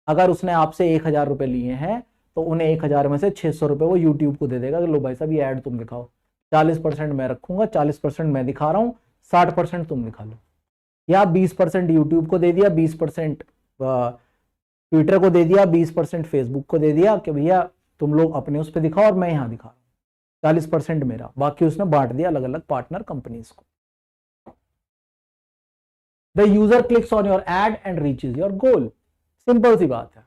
अगर उसने आपसे 1000 रुपए लिए हैं तो उन्हें 1000 में से 600 रुपए वो यूट्यूब को दे देगा कि लो भाई साहब ये ऐड तुम दिखाओ, 40% मैं रखूंगा, 40% मैं दिखा रहा हूं, 60% तुम दिखा लो। या 20% यूट्यूब को दे दिया, 20% ट्विटर को दे दिया, 20% फेसबुक को दे दिया कि भैया तुम लोग अपने उस पर दिखाओ और मैं यहां दिखा रहा हूं, 40% मेरा, बाकी उसने बांट दिया अलग अलग पार्टनर कंपनीज को। The user clicks on your ad and reaches your goal. Simple सी बात है,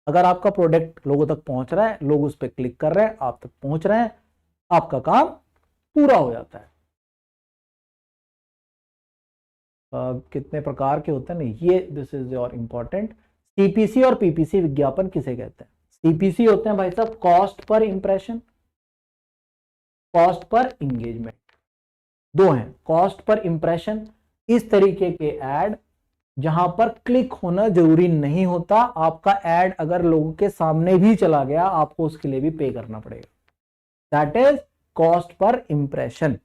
अगर आपका प्रोडक्ट लोगों तक पहुंच रहा है, लोग उस पर क्लिक कर रहे हैं, आप तक पहुंच रहे हैं, आपका काम पूरा हो जाता है। कितने प्रकार के होते हैं नहीं, ये this is your important. CPC और पीपीसी विज्ञापन किसे कहते हैं? सीपीसी होते हैं भाई साहब cost per impression, cost per engagement, दो हैं। कॉस्ट पर इंप्रेशन इस तरीके के ऐड जहां पर क्लिक होना जरूरी नहीं होता, आपका ऐड अगर लोगों के सामने भी चला गया आपको उसके लिए भी पे करना पड़ेगा, that is cost per impression.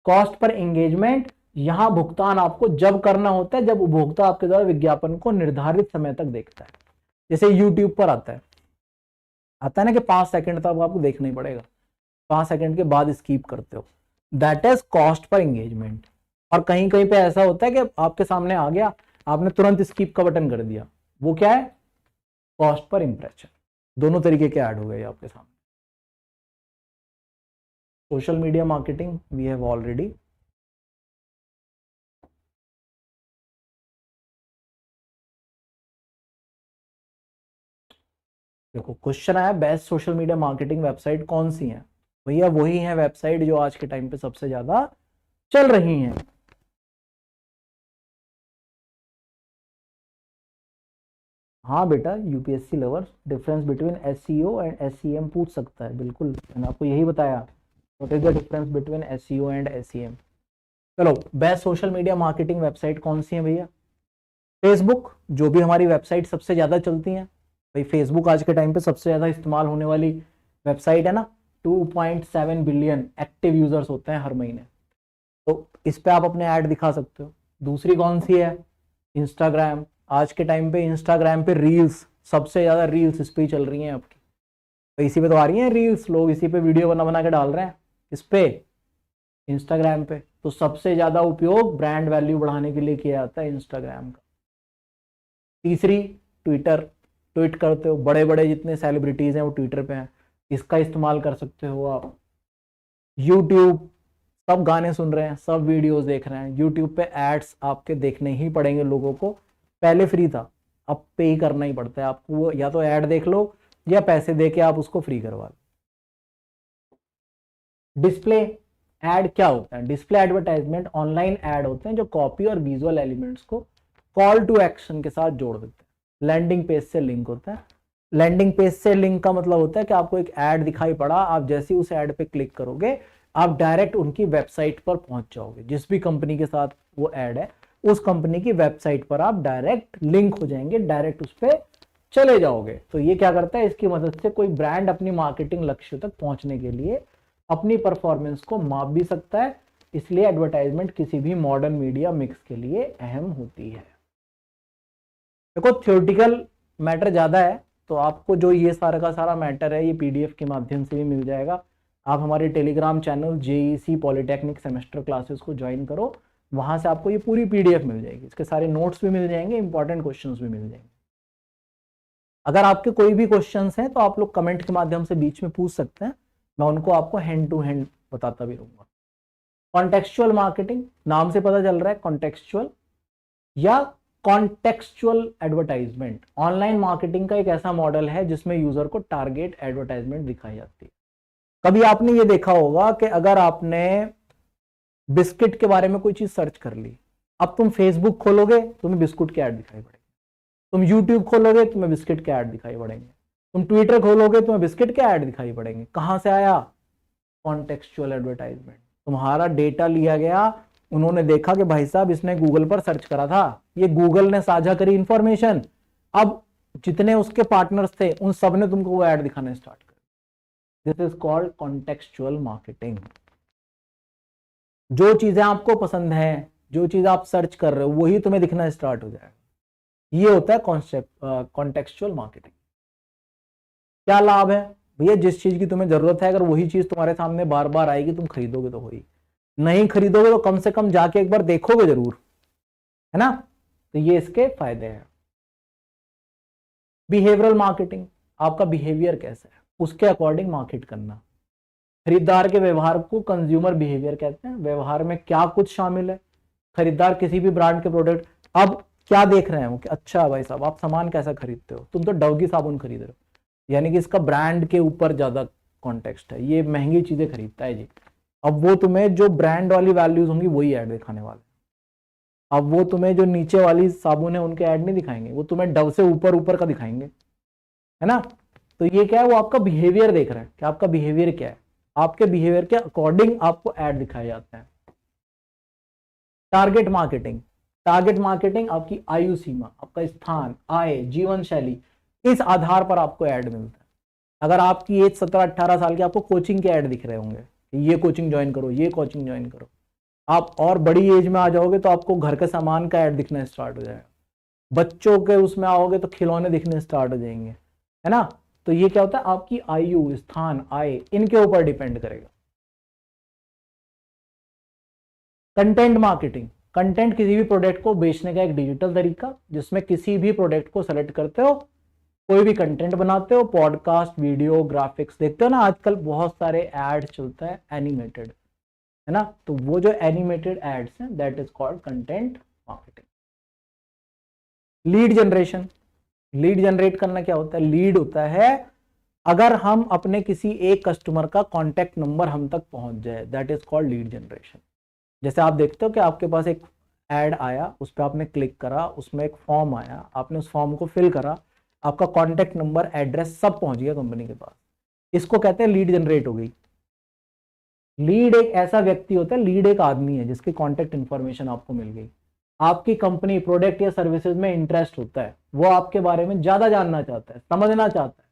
Cost per engagement, यहां भुगतान आपको जब करना होता है जब उपभोक्ता आपके द्वारा विज्ञापन को निर्धारित समय तक देखता है। जैसे यूट्यूब पर आता है ना कि 5 सेकंड तक आपको देखना ही पड़ेगा, 5 सेकंड के बाद स्किप करते हो, that is cost per engagement. और कहीं कहीं पे ऐसा होता है कि आपके सामने आ गया, आपने तुरंत स्किप का बटन कर दिया, वो क्या है? Cost per impression. दोनों तरीके के ऐड हो गए आपके सामने। Social media marketing we have already. देखो क्वेश्चन आया best social media marketing website कौन सी है? भैया वही है वेबसाइट जो आज के टाइम पे सबसे ज्यादा चल रही हैं। हाँ बेटा, UPSC lovers, difference between SEO and SEM पूछ सकता है, बिल्कुल मैंने आपको यही बताया, what is the difference between SEO and SEM. चलो, best social media marketing website कौन सी है भैया? फेसबुक, जो भी हमारी वेबसाइट सबसे ज्यादा चलती हैं भाई, फेसबुक आज के टाइम पे सबसे ज्यादा इस्तेमाल होने वाली वेबसाइट है ना। 2.7 बिलियन एक्टिव यूजर्स होते हैं हर महीने, तो इस पे आप अपने ऐड दिखा सकते हो। दूसरी कौन सी है? इंस्टाग्राम। आज के टाइम पे इंस्टाग्राम पे रील्स, सबसे ज्यादा रील्स इस पे ही चल रही हैं आपकी, तो इसी पे तो आ रही हैं रील्स, लोग इसी पे वीडियो बना बना के डाल रहे हैं, इस पे इंस्टाग्राम पे। तो सबसे ज्यादा उपयोग ब्रांड वैल्यू बढ़ाने के लिए किया जाता है इंस्टाग्राम का। तीसरी ट्विटर, ट्वीट करते हो, बड़े बड़े जितने सेलिब्रिटीज हैं वो ट्विटर पे हैं, इसका इस्तेमाल कर सकते हो आप। यूट्यूब, सब गाने सुन रहे हैं, सब वीडियोस देख रहे हैं, यूट्यूब पे एड्स आपके देखने ही पड़ेंगे लोगों को। पहले फ्री था, अब पे ही करना ही पड़ता है आपको, या तो ऐड देख लो या पैसे दे के आप उसको फ्री करवा लो। डिस्प्ले ऐड क्या होता है? डिस्प्ले एडवर्टाइजमेंट ऑनलाइन ऐड होते हैं जो कॉपी और विजुअल एलिमेंट्स को कॉल टू एक्शन के साथ जोड़ देते हैं। लैंडिंग पेज से लिंक होता है। लैंडिंग पेज से लिंक का मतलब होता है कि आपको एक ऐड दिखाई पड़ा, आप जैसे ही उस ऐड पे क्लिक करोगे आप डायरेक्ट उनकी वेबसाइट पर पहुंच जाओगे। जिस भी कंपनी के साथ वो ऐड है उस कंपनी की वेबसाइट पर आप डायरेक्ट लिंक हो जाएंगे, डायरेक्ट उस पर चले जाओगे। तो ये क्या करता है, इसकी मदद से कोई ब्रांड अपनी मार्केटिंग लक्ष्य तक पहुंचने के लिए अपनी परफॉर्मेंस को माप भी सकता है, इसलिए एडवर्टाइजमेंट किसी भी मॉडर्न मीडिया मिक्स के लिए अहम होती है। देखो थ्योरेटिकल मैटर ज्यादा है, तो आपको जो ये सारा का सारा मैटर है ये पीडीएफ के माध्यम से भी मिल जाएगा। आप हमारे Telegram channel JEC polytechnic semester classes को ज्वाइन करो, वहां से आपको ये पूरी पीडीएफ मिल जाएगी, इसके सारे नोट्स भी मिल जाएंगे, इंपॉर्टेंट क्वेश्चंस भी मिल जाएंगे। अगर आपके कोई भी क्वेश्चंस हैं तो आप लोग कमेंट के माध्यम से बीच में पूछ सकते हैं, मैं उनको आपको हैंड टू हैंड बताता भी रहूंगा। कॉन्टेक्सचुअल मार्केटिंग, नाम से पता चल रहा है कॉन्टेक्सचुअल या कॉन्टेक्सचुअल एडवर्टाइजमेंट ऑनलाइन मार्केटिंग का एक ऐसा मॉडल है जिसमें यूजर को टारगेट एडवर्टाइजमेंट दिखाई जाती है। कभी आपने ये देखा होगा कि अगर आपने बिस्किट के बारे में कोई चीज सर्च कर ली, अब तुम फेसबुक खोलोगे तुम्हें बिस्कुट के ऐड दिखाई पड़ेंगे, तुम यूट्यूब खोलोगे तुम्हें बिस्किट के ऐड दिखाई पड़ेंगे, तुम ट्विटर खोलोगे तुम्हें बिस्किट के ऐड दिखाई पड़ेंगे। कहां से आया? Contextual advertisement. तुम्हारा डेटा लिया गया, उन्होंने देखा कि भाई साहब इसने गूगल पर सर्च करा था, ये गूगल ने साझा करी इंफॉर्मेशन, अब जितने उसके पार्टनर्स थे उन सब ने तुमको वो ऐड दिखाना स्टार्ट कर। This is called contextual marketing. जो चीजें आपको पसंद है, जो चीज आप सर्च कर रहे हो वही तुम्हें दिखना स्टार्ट हो जाएगा। ये होता है कॉन्सेप्ट कॉन्टेक्चुअल मार्केटिंग। क्या लाभ है भैया? जिस चीज की तुम्हें जरूरत है अगर वही चीज तुम्हारे सामने बार बार आएगी तुम खरीदोगे तो वही, नहीं खरीदोगे तो कम से कम जाके एक बार देखोगे जरूर, है ना। तो ये इसके फायदे हैं। बिहेवियरल मार्केटिंग, आपका बिहेवियर कैसा है उसके अकॉर्डिंग मार्केट करना। खरीदार के व्यवहार को कंज्यूमर बिहेवियर कहते हैं। व्यवहार में क्या कुछ शामिल है? खरीदार किसी भी ब्रांड के प्रोडक्ट, अब क्या देख रहे हैं वो कि अच्छा भाई साहब आप सामान कैसा खरीदते हो, तुम तो डव की साबुन खरीद रहे हो, यानी कि इसका ब्रांड के ऊपर ज्यादा कॉन्टेक्स्ट है, ये महंगी चीजें खरीदता है जी। अब वो तुम्हें जो ब्रांड वाली वैल्यूज होंगी वही ऐड दिखाने वाले। अब वो तुम्हें जो नीचे वाली साबुन है उनके ऐड नहीं दिखाएंगे, वो तुम्हें डव से ऊपर ऊपर का दिखाएंगे, है ना। तो ये क्या है, वो आपका बिहेवियर देख रहे हैं कि आपका बिहेवियर क्या है, आपके बिहेवियर के अकॉर्डिंग आपको ऐड दिखाए जाते हैं। टारगेट मार्केटिंग, टारगेट मार्केटिंग आपकी आयु सीमा, आपका स्थान, आय, जीवन शैली, इस आधार पर आपको ऐड मिलता है। अगर आपकी एज 17-18 साल की, आपको कोचिंग के ऐड दिख रहे होंगे, ये कोचिंग ज्वाइन करो, ये कोचिंग ज्वाइन करो। आप और बड़ी एज में आ जाओगे तो आपको घर के सामान का ऐड दिखना स्टार्ट हो जाएगा। बच्चों के उसमें आओगे तो खिलौने दिखने स्टार्ट हो जाएंगे, है ना। तो ये क्या होता है, आपकी आयु, स्थान, आय, इनके ऊपर डिपेंड करेगा। कंटेंट मार्केटिंग, कंटेंट किसी भी प्रोडक्ट को बेचने का एक डिजिटल तरीका, जिसमें किसी भी प्रोडक्ट को सेलेक्ट करते हो, कोई भी कंटेंट बनाते हो, पॉडकास्ट, वीडियो, ग्राफिक्स देखते हो ना आजकल बहुत सारे ऐड चलता है एनिमेटेड, है ना। तो वो जो एनिमेटेड एड्स हैं that is called content marketing. Lead generation, lead generate करना क्या होता है? लीड होता है अगर हम अपने किसी एक कस्टमर का कॉन्टैक्ट नंबर हम तक पहुंच जाए, that is called lead generation. जैसे आप देखते हो कि आपके पास एक ऐड आया, उस पर आपने क्लिक करा, उसमें एक फॉर्म आया, आपने उस फॉर्म को फिल करा, आपका कॉन्टैक्ट नंबर, एड्रेस सब पहुंच गया कंपनी के पास, इसको कहते हैं लीड जनरेट हो गई। लीड एक ऐसा व्यक्ति होता है, लीड एक आदमी है जिसकी कॉन्टैक्ट इंफॉर्मेशन आपको मिल गई, आपकी कंपनी प्रोडक्ट या सर्विसेज में इंटरेस्ट होता है, वो आपके बारे में ज्यादा जानना चाहता है, समझना चाहता है,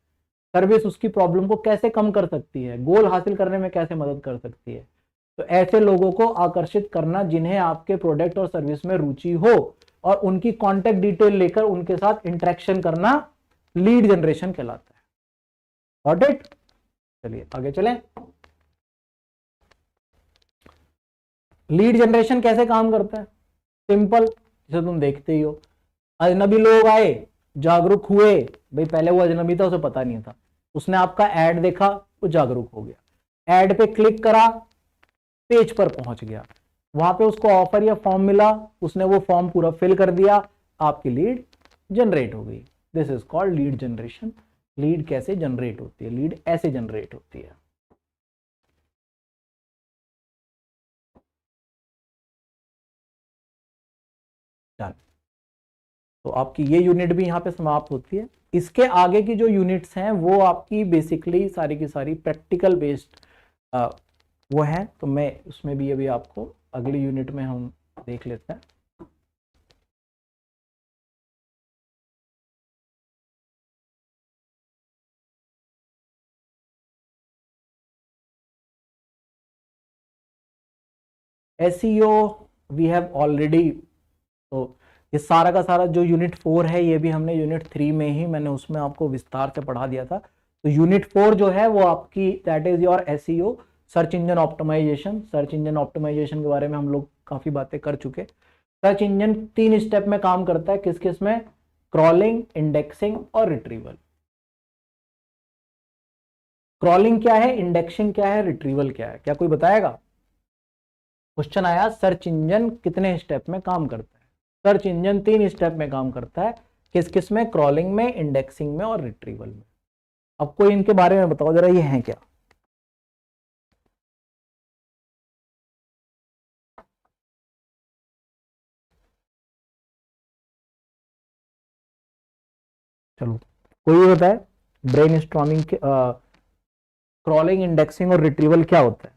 सर्विस उसकी प्रॉब्लम को कैसे कम कर सकती है, गोल हासिल करने में कैसे मदद कर सकती है। तो ऐसे लोगों को आकर्षित करना जिन्हें आपके प्रोडक्ट और सर्विस में रुचि हो, और उनकी कॉन्टैक्ट डिटेल लेकर उनके साथ इंटरेक्शन करना, लीड जनरेशन कहलाता है। Got it? चलिए आगे चलें। लीड जनरेशन कैसे काम करता है? सिंपल, जैसे तुम देखते ही हो, अजनबी लोग आए, जागरूक हुए, भाई पहले वो अजनबी था उसे पता नहीं था, उसने आपका ऐड देखा, वो जागरूक हो गया, ऐड पे क्लिक करा, पेज पर पहुंच गया, वहां पे उसको ऑफर या फॉर्म मिला, उसने वो फॉर्म पूरा फिल कर दिया, आपकी लीड जनरेट हो गई। This is called lead generation. Lead कैसे जनरेट होती है? लीड ऐसे जनरेट होती है। डन। तो आपकी ये यूनिट भी यहां पे समाप्त होती है। इसके आगे की जो यूनिट्स हैं वो आपकी बेसिकली सारी की सारी प्रैक्टिकल बेस्ड वो है, तो मैं उसमें भी अभी आपको अगली यूनिट में हम देख लेते हैं। एसईओ वी हैव ऑलरेडी, तो ये सारा का सारा जो यूनिट 4 है ये भी हमने यूनिट 3 में ही मैंने उसमें आपको विस्तार से पढ़ा दिया था। तो यूनिट 4 जो है वो आपकी that is your SEO, search engine optimization. Search engine optimization के बारे में हम लोग काफी बातें कर चुके। सर्च इंजन 3 स्टेप में काम करता है, किस किस में? क्रॉलिंग, इंडेक्सिंग और रिट्रीवल। क्रॉलिंग क्या है, इंडेक्सिंग क्या है, रिट्रीवल क्या है? क्या कोई बताएगा? क्वेश्चन आया सर्च इंजन कितने स्टेप में काम करता है? सर्च इंजन 3 स्टेप में काम करता है, किस किस में? क्रॉलिंग में, इंडेक्सिंग में और रिट्रीवल में। अब कोई इनके बारे में बताओ जरा, ये हैं क्या? चलो कोई ये बताए, ब्रेन स्टॉर्मिंग के क्रॉलिंग, इंडेक्सिंग और रिट्रीवल क्या होता है?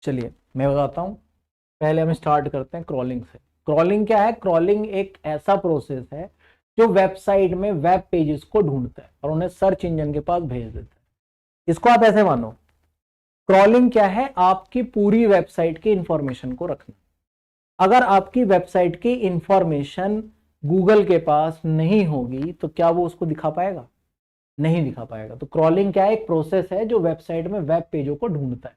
चलिए मैं बताता हूँ। पहले हम स्टार्ट करते हैं क्रॉलिंग से। क्रॉलिंग क्या है? क्रॉलिंग एक ऐसा प्रोसेस है जो वेबसाइट में वेब पेजेस को ढूंढता है और उन्हें सर्च इंजन के पास भेज देता है। इसको आप ऐसे मानो, क्रॉलिंग क्या है? आपकी पूरी वेबसाइट की इंफॉर्मेशन को रखना। अगर आपकी वेबसाइट की इंफॉर्मेशन गूगल के पास नहीं होगी तो क्या वो उसको दिखा पाएगा? नहीं दिखा पाएगा। तो क्रॉलिंग क्या है? एक प्रोसेस है जो वेबसाइट में वेब पेजों को ढूंढता है,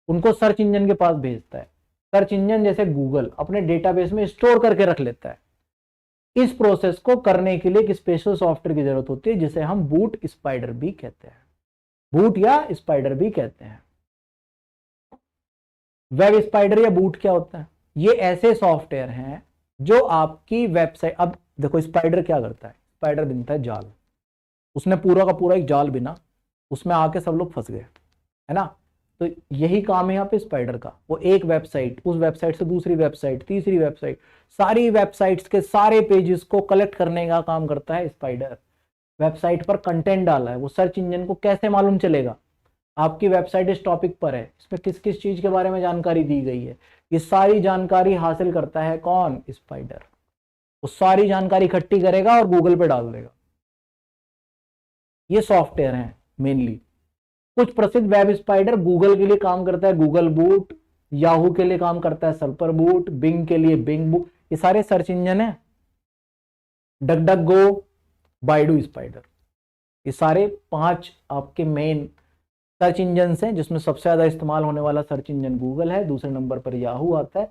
उनको सर्च इंजन के पास भेजता है। सर्च इंजन जैसे गूगल अपने डेटाबेस में स्टोर करके रख लेता है। इस प्रोसेस को करने के लिए एक स्पेशल सॉफ्टवेयर की जरूरत होती है जिसे हम बूट स्पाइडर भी कहते हैं। बूट या स्पाइडर भी कहते हैं। वेब स्पाइडर या बूट क्या होता है? ये ऐसे सॉफ्टवेयर हैं जो आपकी वेबसाइट, अब देखो स्पाइडर क्या करता है? स्पाइडर बिनता है जाल। उसने पूरा का पूरा एक जाल बिना, उसमें आके सब लोग फंस गए, है ना? तो यही काम है यहाँ पे स्पाइडर का। वो एक वेबसाइट, उस वेबसाइट से दूसरी वेबसाइट, तीसरी वेबसाइट, सारी वेबसाइट्स के सारे पेजेस को कलेक्ट करने का काम करता है स्पाइडर। वेबसाइट पर कंटेंट डाला है, वो सर्च इंजन को कैसे मालूम चलेगा आपकी वेबसाइट इस टॉपिक पर है, इसमें किस किस चीज के बारे में जानकारी दी गई है? ये सारी जानकारी हासिल करता है कौन? स्पाइडर। वो सारी जानकारी इकट्ठी करेगा और गूगल पे डाल देगा। ये सॉफ्टवेयर है मेनली। कुछ प्रसिद्ध वेब स्पाइडर गूगल के लिए काम करता है, गूगल बूट। याहू के लिए काम करता है सर्पर बूट। बिंग के लिए बिंग बूट। ये सारे सर्च इंजन है। DuckDuckGo, Baidu spider, ये सारे 5 आपके मेन सर्च इंजन हैं जिसमें सबसे ज्यादा इस्तेमाल होने वाला सर्च इंजन गूगल है, दूसरे नंबर पर याहू आता है।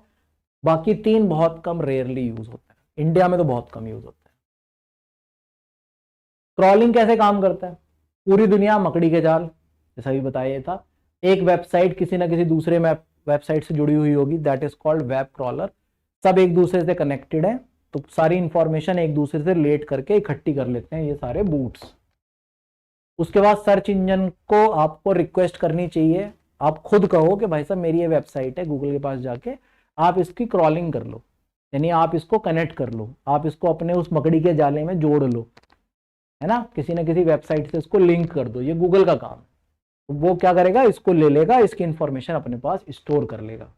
बाकी 3 बहुत कम, रेयरली यूज होता है, इंडिया में तो बहुत कम यूज होता है। क्रॉलिंग कैसे काम करता है? पूरी दुनिया मकड़ी के जाल, जैसा भी बताया था। एक वेबसाइट किसी ना किसी दूसरे वेबसाइट से जुड़ी हुई होगी, that is called web crawler. सब एक दूसरे से कनेक्टेड है, तो सारी इंफॉर्मेशन एक दूसरे से रिलेट करके इकट्ठी कर लेते हैं ये सारे बूट्स। उसके बाद सर्च इंजन को आपको रिक्वेस्ट करनी चाहिए। आप खुद कहो कि भाई साहब मेरी ये वेबसाइट है, गूगल के पास जाके आप इसकी क्रॉलिंग कर लो, यानी आप इसको कनेक्ट कर लो, आप इसको अपने उस मकड़ी के जाले में जोड़ लो, है ना? किसी ना किसी वेबसाइट से इसको लिंक कर दो। ये गूगल का काम है। तो वो क्या करेगा? इसको ले लेगा, इसकी इंफॉर्मेशन अपने पास स्टोर कर लेगा।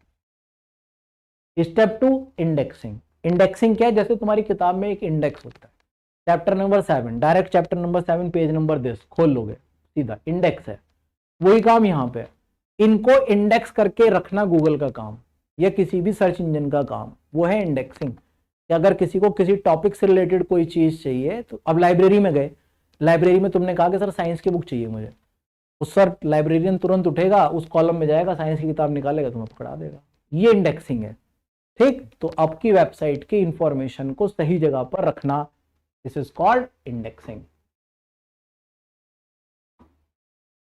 Step 2, indexing. इंडेक्सिंग क्या है? जैसे तुम्हारी किताब में एक इंडेक्स होता है, chapter number 7, direct chapter number 7 page number this खोल लोगे, सीधा इंडेक्स है। वही काम यहाँ पे। इनको इंडेक्स करके रखना गूगल का काम, या किसी भी सर्च इंजन का काम, वो है इंडेक्सिंग। कि अगर किसी को किसी टॉपिक से रिलेटेड कोई चीज चाहिए, तो अब लाइब्रेरी में गए, लाइब्रेरी में तुमने कहा कि सर साइंस की बुक चाहिए मुझे, उस सर लाइब्रेरियन तुरंत उठेगा, उस कॉलम में जाएगा, साइंस की किताब निकालेगा, तुम्हें पकड़ा देगा। ये इंडेक्सिंग है। ठीक, तो आपकी वेबसाइट की इंफॉर्मेशन को सही जगह पर रखना, दिस इज कॉल्ड इंडेक्सिंग।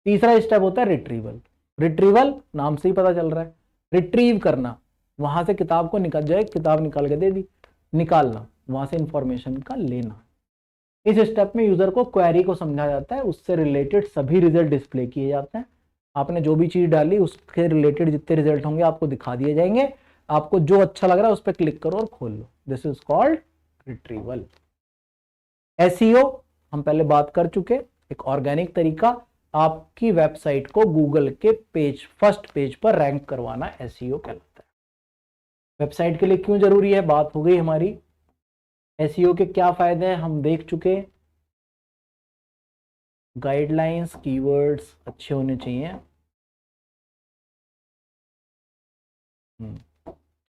तीसरा स्टेप होता है रिट्रीवल। रिट्रीवल नाम से ही पता चल रहा है, रिट्रीव करना। वहां से किताब को निकल जाए, किताब निकाल के दे दी, निकालना, वहां से इंफॉर्मेशन का लेना। इस स्टेप में यूजर को क्वेरी को समझा जाता है, उससे रिलेटेड सभी रिजल्ट डिस्प्ले किए जाते हैं। आपने जो भी चीज डाली उसके रिलेटेड जितने रिजल्ट होंगे आपको दिखा दिए जाएंगे। आपको जो अच्छा लग रहा है उस पर क्लिक करो और खोल लो। This is called retrieval. SEO हम पहले बात कर चुके, एक ऑर्गेनिक तरीका आपकी वेबसाइट को गूगल के पेज, फर्स्ट पेज पर रैंक करवाना एसईओ कहलाता है। वेबसाइट के लिए क्यों जरूरी है, बात हो गई हमारी। एसईओ के क्या फायदे हैं हम देख चुके। गाइडलाइंस, कीवर्ड्स अच्छे होने चाहिए।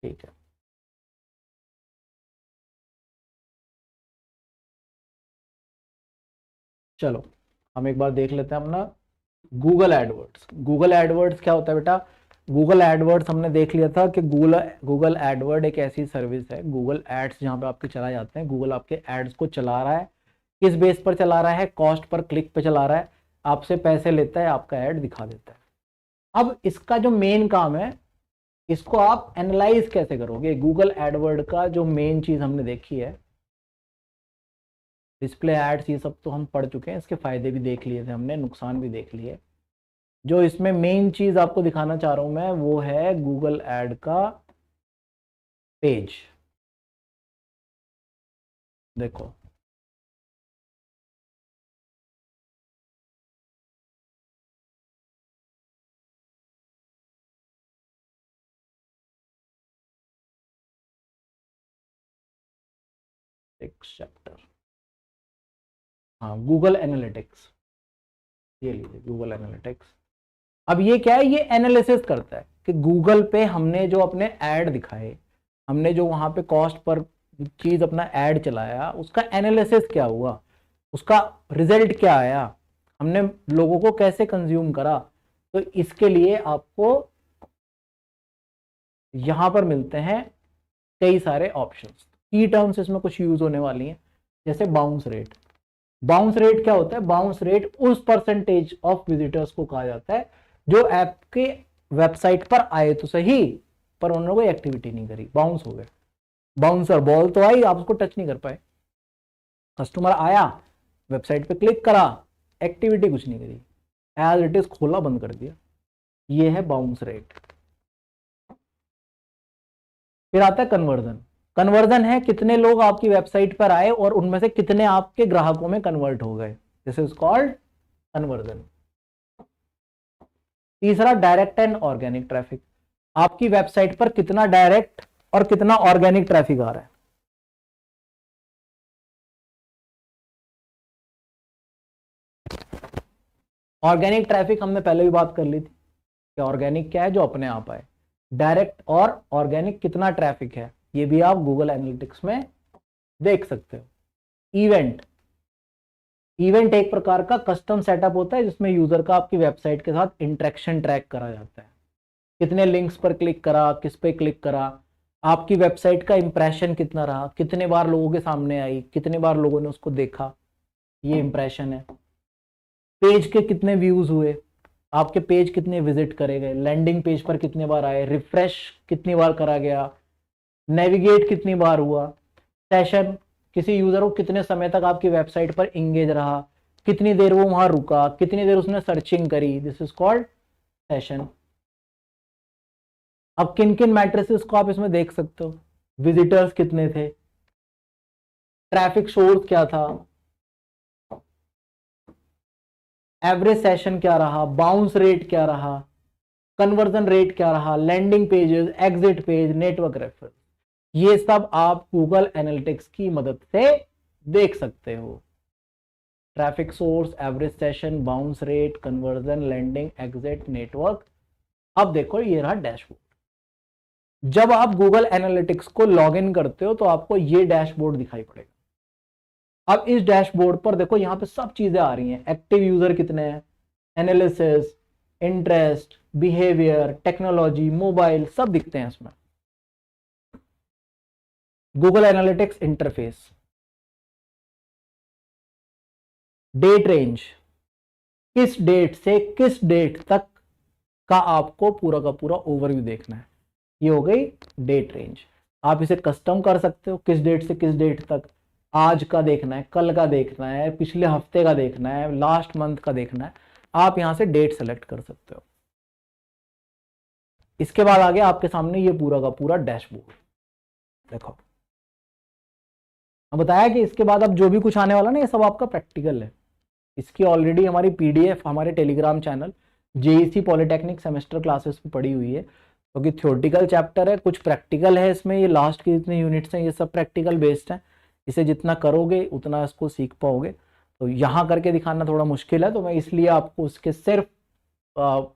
ठीक है। चलो हम एक बार देख लेते हैं अपना गूगल एडवर्ड्स। गूगल एडवर्ड्स क्या होता है बेटा? गूगल एडवर्ड्स हमने देख लिया था कि गूगल गूगल एडवर्ड एक ऐसी सर्विस है, गूगल एड्स, जहां पे आपके चला जाते हैं। गूगल आपके एड्स को चला रहा है, किस बेस पर चला रहा है? कॉस्ट पर क्लिक पे चला रहा है। आपसे पैसे लेता है, आपका ऐड दिखा देता है। अब इसका जो मेन काम है, इसको आप एनालाइज कैसे करोगे? गूगल एडवर्ड का जो मेन चीज हमने देखी है, डिस्प्ले एड्स, ये सब तो हम पढ़ चुके हैं, इसके फायदे भी देख लिए थे हमने, नुकसान भी देख लिए। जो इसमें मेन चीज आपको दिखाना चाह रहा हूं मैं, वो है गूगल एड का पेज। देखो चैप्टर, हाँ गूगल एनालिटिक्स, ये लीजिए गूगल एनालिटिक्स। अब ये क्या है, ये एनालिसिस करता है कि गूगल पे हमने जो अपने ऐड दिखाए, हमने जो वहां पे कॉस्ट पर चीज अपना ऐड चलाया, उसका एनालिसिस क्या हुआ, उसका रिजल्ट क्या आया, हमने लोगों को कैसे कंज्यूम करा। तो इसके लिए आपको यहां पर मिलते हैं कई सारे ऑप्शंस। की टर्म्स इसमें कुछ यूज होने वाली हैं, जैसे बाउंस रेट। बाउंस रेट क्या होता है, बाउंस रेट उस परसेंटेज ऑफ विजिटर्स को कहा जाता है जो ऐप के वेबसाइट पर आए तो सही, पर उन्होंने कोई एक्टिविटी नहीं करी, बाउंस हो गए। बाउंसर, बॉल तो आई, आप उसको टच नहीं कर पाए। कस्टमर आया, वेबसाइट पे क्लिक करा, एक्टिविटी कुछ नहीं करी, एज इट इज खोला बंद कर दिया, ये है बाउंस रेट। फिर आता है कन्वर्जन। कन्वर्जन है कितने लोग आपकी वेबसाइट पर आए और उनमें से कितने आपके ग्राहकों में कन्वर्ट हो गए, दिस इज कॉल्ड कन्वर्जन। तीसरा डायरेक्ट एंड ऑर्गेनिक ट्रैफिक, आपकी वेबसाइट पर कितना डायरेक्ट और कितना ऑर्गेनिक ट्रैफिक आ रहा है। ऑर्गेनिक ट्रैफिक हमने पहले भी बात कर ली थी कि ऑर्गेनिक क्या है, जो अपने आप आए। डायरेक्ट और ऑर्गेनिक कितना ट्रैफिक है, ये भी आप गूगल एनालिटिक्स में देख सकते हो। इवेंट, इवेंट एक प्रकार का कस्टम सेटअप होता है जिसमें यूजर का आपकी वेबसाइट के साथ इंटरेक्शन ट्रैक करा जाता है, कितने लिंक्स पर क्लिक करा, किस पे क्लिक करा, आपकी वेबसाइट का इंप्रेशन कितना रहा, कितने बार लोगों के सामने आई, कितने बार लोगों ने उसको देखा, ये इंप्रेशन है। पेज के कितने व्यूज हुए, आपके पेज कितने विजिट करे गए, लैंडिंग पेज पर कितने बार आए, रिफ्रेश कितनी बार करा गया, नेविगेट कितनी बार हुआ, सेशन, किसी यूजर को कितने समय तक आपकी वेबसाइट पर इंगेज रहा, कितनी देर वो वहां रुका, कितनी देर उसने सर्चिंग करी, दिस इज कॉल्ड सेशन। अब किन किन मैट्रिसेस को आप इसमें देख सकते हो, विजिटर्स कितने थे, ट्रैफिक सोर्स क्या था, एवरेज सेशन क्या रहा, बाउंस रेट क्या रहा, कन्वर्जन रेट क्या रहा, landing pages, exit page, network reference, ये सब आप गूगल एनालिटिक्स की मदद से देख सकते हो। Traffic source, average session, bounce rate, conversion, landing, exit, network. अब देखो ये रहा डैशबोर्ड। जब आप गूगल एनालिटिक्स को लॉग इन करते हो तो आपको ये डैशबोर्ड दिखाई पड़ेगा। अब इस डैशबोर्ड पर देखो यहां पे सब चीजें आ रही हैं, एक्टिव यूजर कितने हैं, analysis, interest, behaviour, technology, mobile, सब दिखते हैं इसमें। Google Analytics interface, date range, किस डेट से किस डेट तक का आपको पूरा का पूरा ओवरव्यू देखना है, ये हो गई डेट रेंज। आप इसे कस्टम कर सकते हो, किस डेट से किस डेट तक, आज का देखना है, कल का देखना है, पिछले हफ्ते का देखना है, लास्ट मंथ का देखना है, आप यहां से डेट सेलेक्ट कर सकते हो। इसके बाद आ गया आपके सामने ये पूरा का पूरा डैशबोर्ड। देखो अब बताया कि इसके बाद अब जो भी कुछ आने वाला ना ये सब आपका प्रैक्टिकल है। इसकी ऑलरेडी हमारी पीडीएफ हमारे Telegram channel JEC polytechnic semester classes पे पड़ी हुई है, क्योंकि थ्योरेटिकल चैप्टर है, कुछ प्रैक्टिकल है इसमें। ये लास्ट के जितने यूनिट्स हैं ये सब प्रैक्टिकल बेस्ड हैं, इसे जितना करोगे उतना इसको सीख पाओगे। तो यहाँ करके दिखाना थोड़ा मुश्किल है, तो मैं इसलिए आपको उसके सिर्फ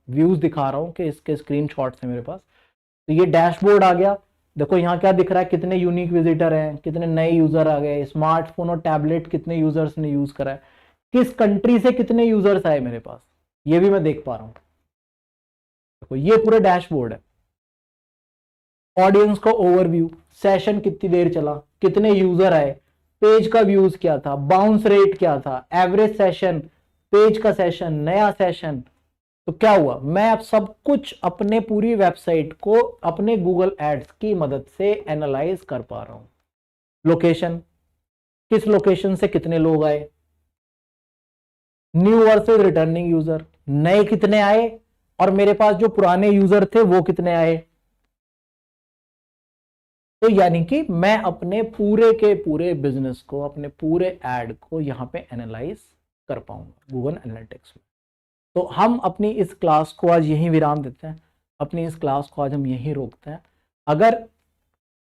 व्यूज दिखा रहा हूँ कि इसके स्क्रीनशॉट्स हैं मेरे पास। तो ये डैशबोर्ड आ गया। देखो यहाँ क्या दिख रहा है, कितने यूनिक विजिटर हैं, कितने नए यूजर आ गए, स्मार्टफोन और टैबलेट कितने यूजर्स ने यूज करा है, किस कंट्री से कितने यूजर्स आए मेरे पास, ये भी मैं देख पा रहा हूं। देखो ये पूरा डैशबोर्ड है। ऑडियंस का ओवरव्यू, सेशन कितनी देर चला, कितने यूजर आए, पेज का व्यूज क्या था, बाउंस रेट क्या था, एवरेज सेशन, पेज का सेशन, नया सेशन। तो क्या हुआ, मैं अब सब कुछ अपने पूरी वेबसाइट को अपने गूगल एड्स की मदद से एनालाइज कर पा रहा हूं। लोकेशन, किस लोकेशन से कितने लोग आए, न्यू वर्सेस रिटर्निंग यूजर, नए कितने आए और मेरे पास जो पुराने यूजर थे वो कितने आए। तो यानी कि मैं अपने पूरे के पूरे बिजनेस को, अपने पूरे एड को यहां पे एनालाइज कर पाऊंगा गूगल एनालिटिक्स में। तो हम अपनी इस क्लास को आज यहीं विराम देते हैं, अपनी इस क्लास को आज हम यहीं रोकते हैं। अगर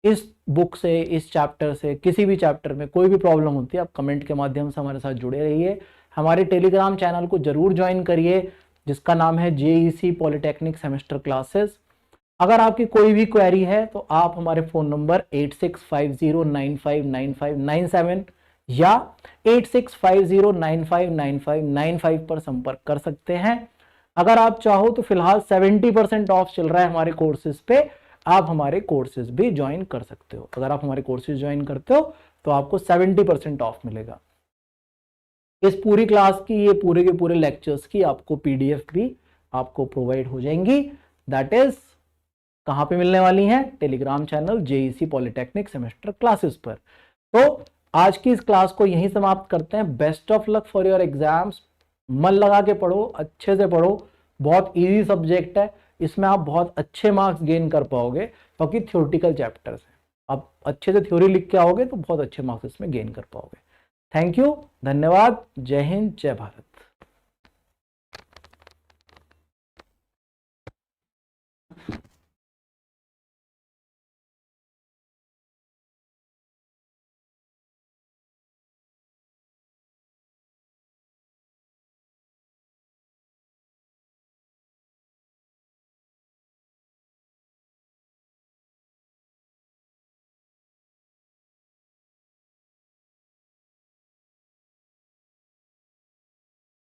इस बुक से, इस चैप्टर से, किसी भी चैप्टर में कोई भी प्रॉब्लम होती है, आप कमेंट के माध्यम से हमारे साथ जुड़े रहिए। हमारे टेलीग्राम चैनल को जरूर ज्वाइन करिए जिसका नाम है जेईसी पॉलिटेक्निक सेमेस्टर क्लासेस। अगर आपकी कोई भी क्वेरी है तो आप हमारे फ़ोन नंबर 8650959597 या 8650959595 पर संपर्क कर सकते हैं। अगर आप चाहो तो फिलहाल 70% ऑफ चल रहा है हमारे कोर्सेज पे, आप हमारे कोर्सेज भी ज्वाइन कर सकते हो। अगर आप हमारे कोर्सेज ज्वाइन करते हो तो आपको 70% ऑफ मिलेगा। इस पूरी क्लास की, ये पूरे के पूरे लेक्चर्स की आपको पीडीएफ भी आपको प्रोवाइड हो जाएंगी। दैट इज कहां पे मिलने वाली हैं? Telegram channel JEC polytechnic semester classes पर। तो आज की इस क्लास को यहीं समाप्त करते हैं। Best of luck for your exams. मन लगा के पढ़ो, अच्छे से पढ़ो, बहुत इजी सब्जेक्ट है, इसमें आप बहुत अच्छे मार्क्स गेन कर पाओगे क्योंकि थ्योरेटिकल चैप्टर्स हैं। आप अच्छे से थ्योरी लिख के आओगे तो बहुत अच्छे मार्क्स इसमें गेन कर पाओगे। थैंक यू, धन्यवाद, जय हिंद, जय भारत।